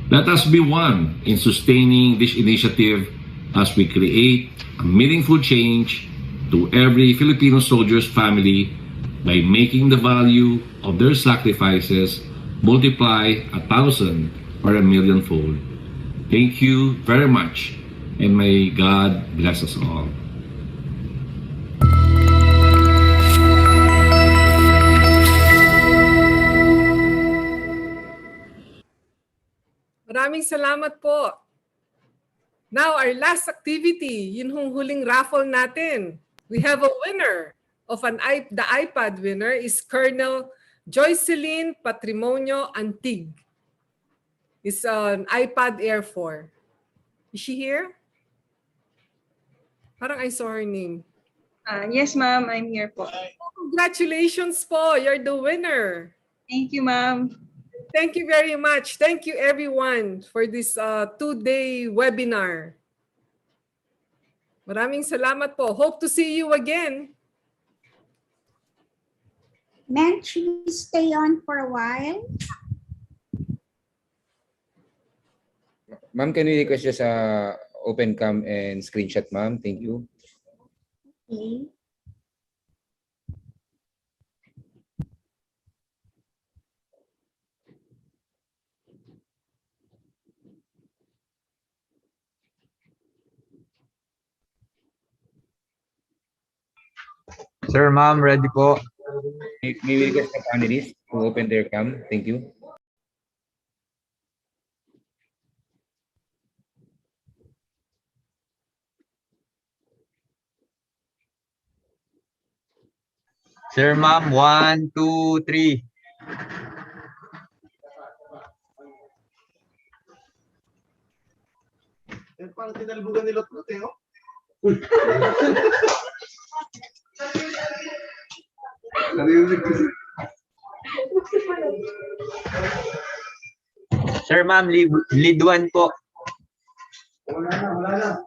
Let us be one in sustaining this initiative as we create a meaningful change to every Filipino soldier's family by making the value of their sacrifices multiply 1,000 or 1,000,000-fold. Thank you very much, and may God bless us all. Maraming salamat po. Now, our last activity, yun hong huling raffle natin. We have a winner of the iPad winner is Colonel Joycelyn Patrimonio Antig. It's an iPad Air 4. Is she here? Parang I saw her name. Yes, ma'am. I'm here po. Congratulations po. You're the winner. Thank you, ma'am. Thank you very much. Thank you, everyone, for this two-day webinar. Maraming salamat po. Hope to see you again. Ma'am, should we stay on for a while? Ma'am, can we request just open cam and screenshot, ma'am? Thank you. Okay. Sir, ma'am, ready po. May we request the panelists to open their cam? Thank you. Sir, ma'am, 1, 2, 3. Parang tinalbugan ni Lot-Lot eh, oh. Sir, ma'am, lead 1 po. Wala na.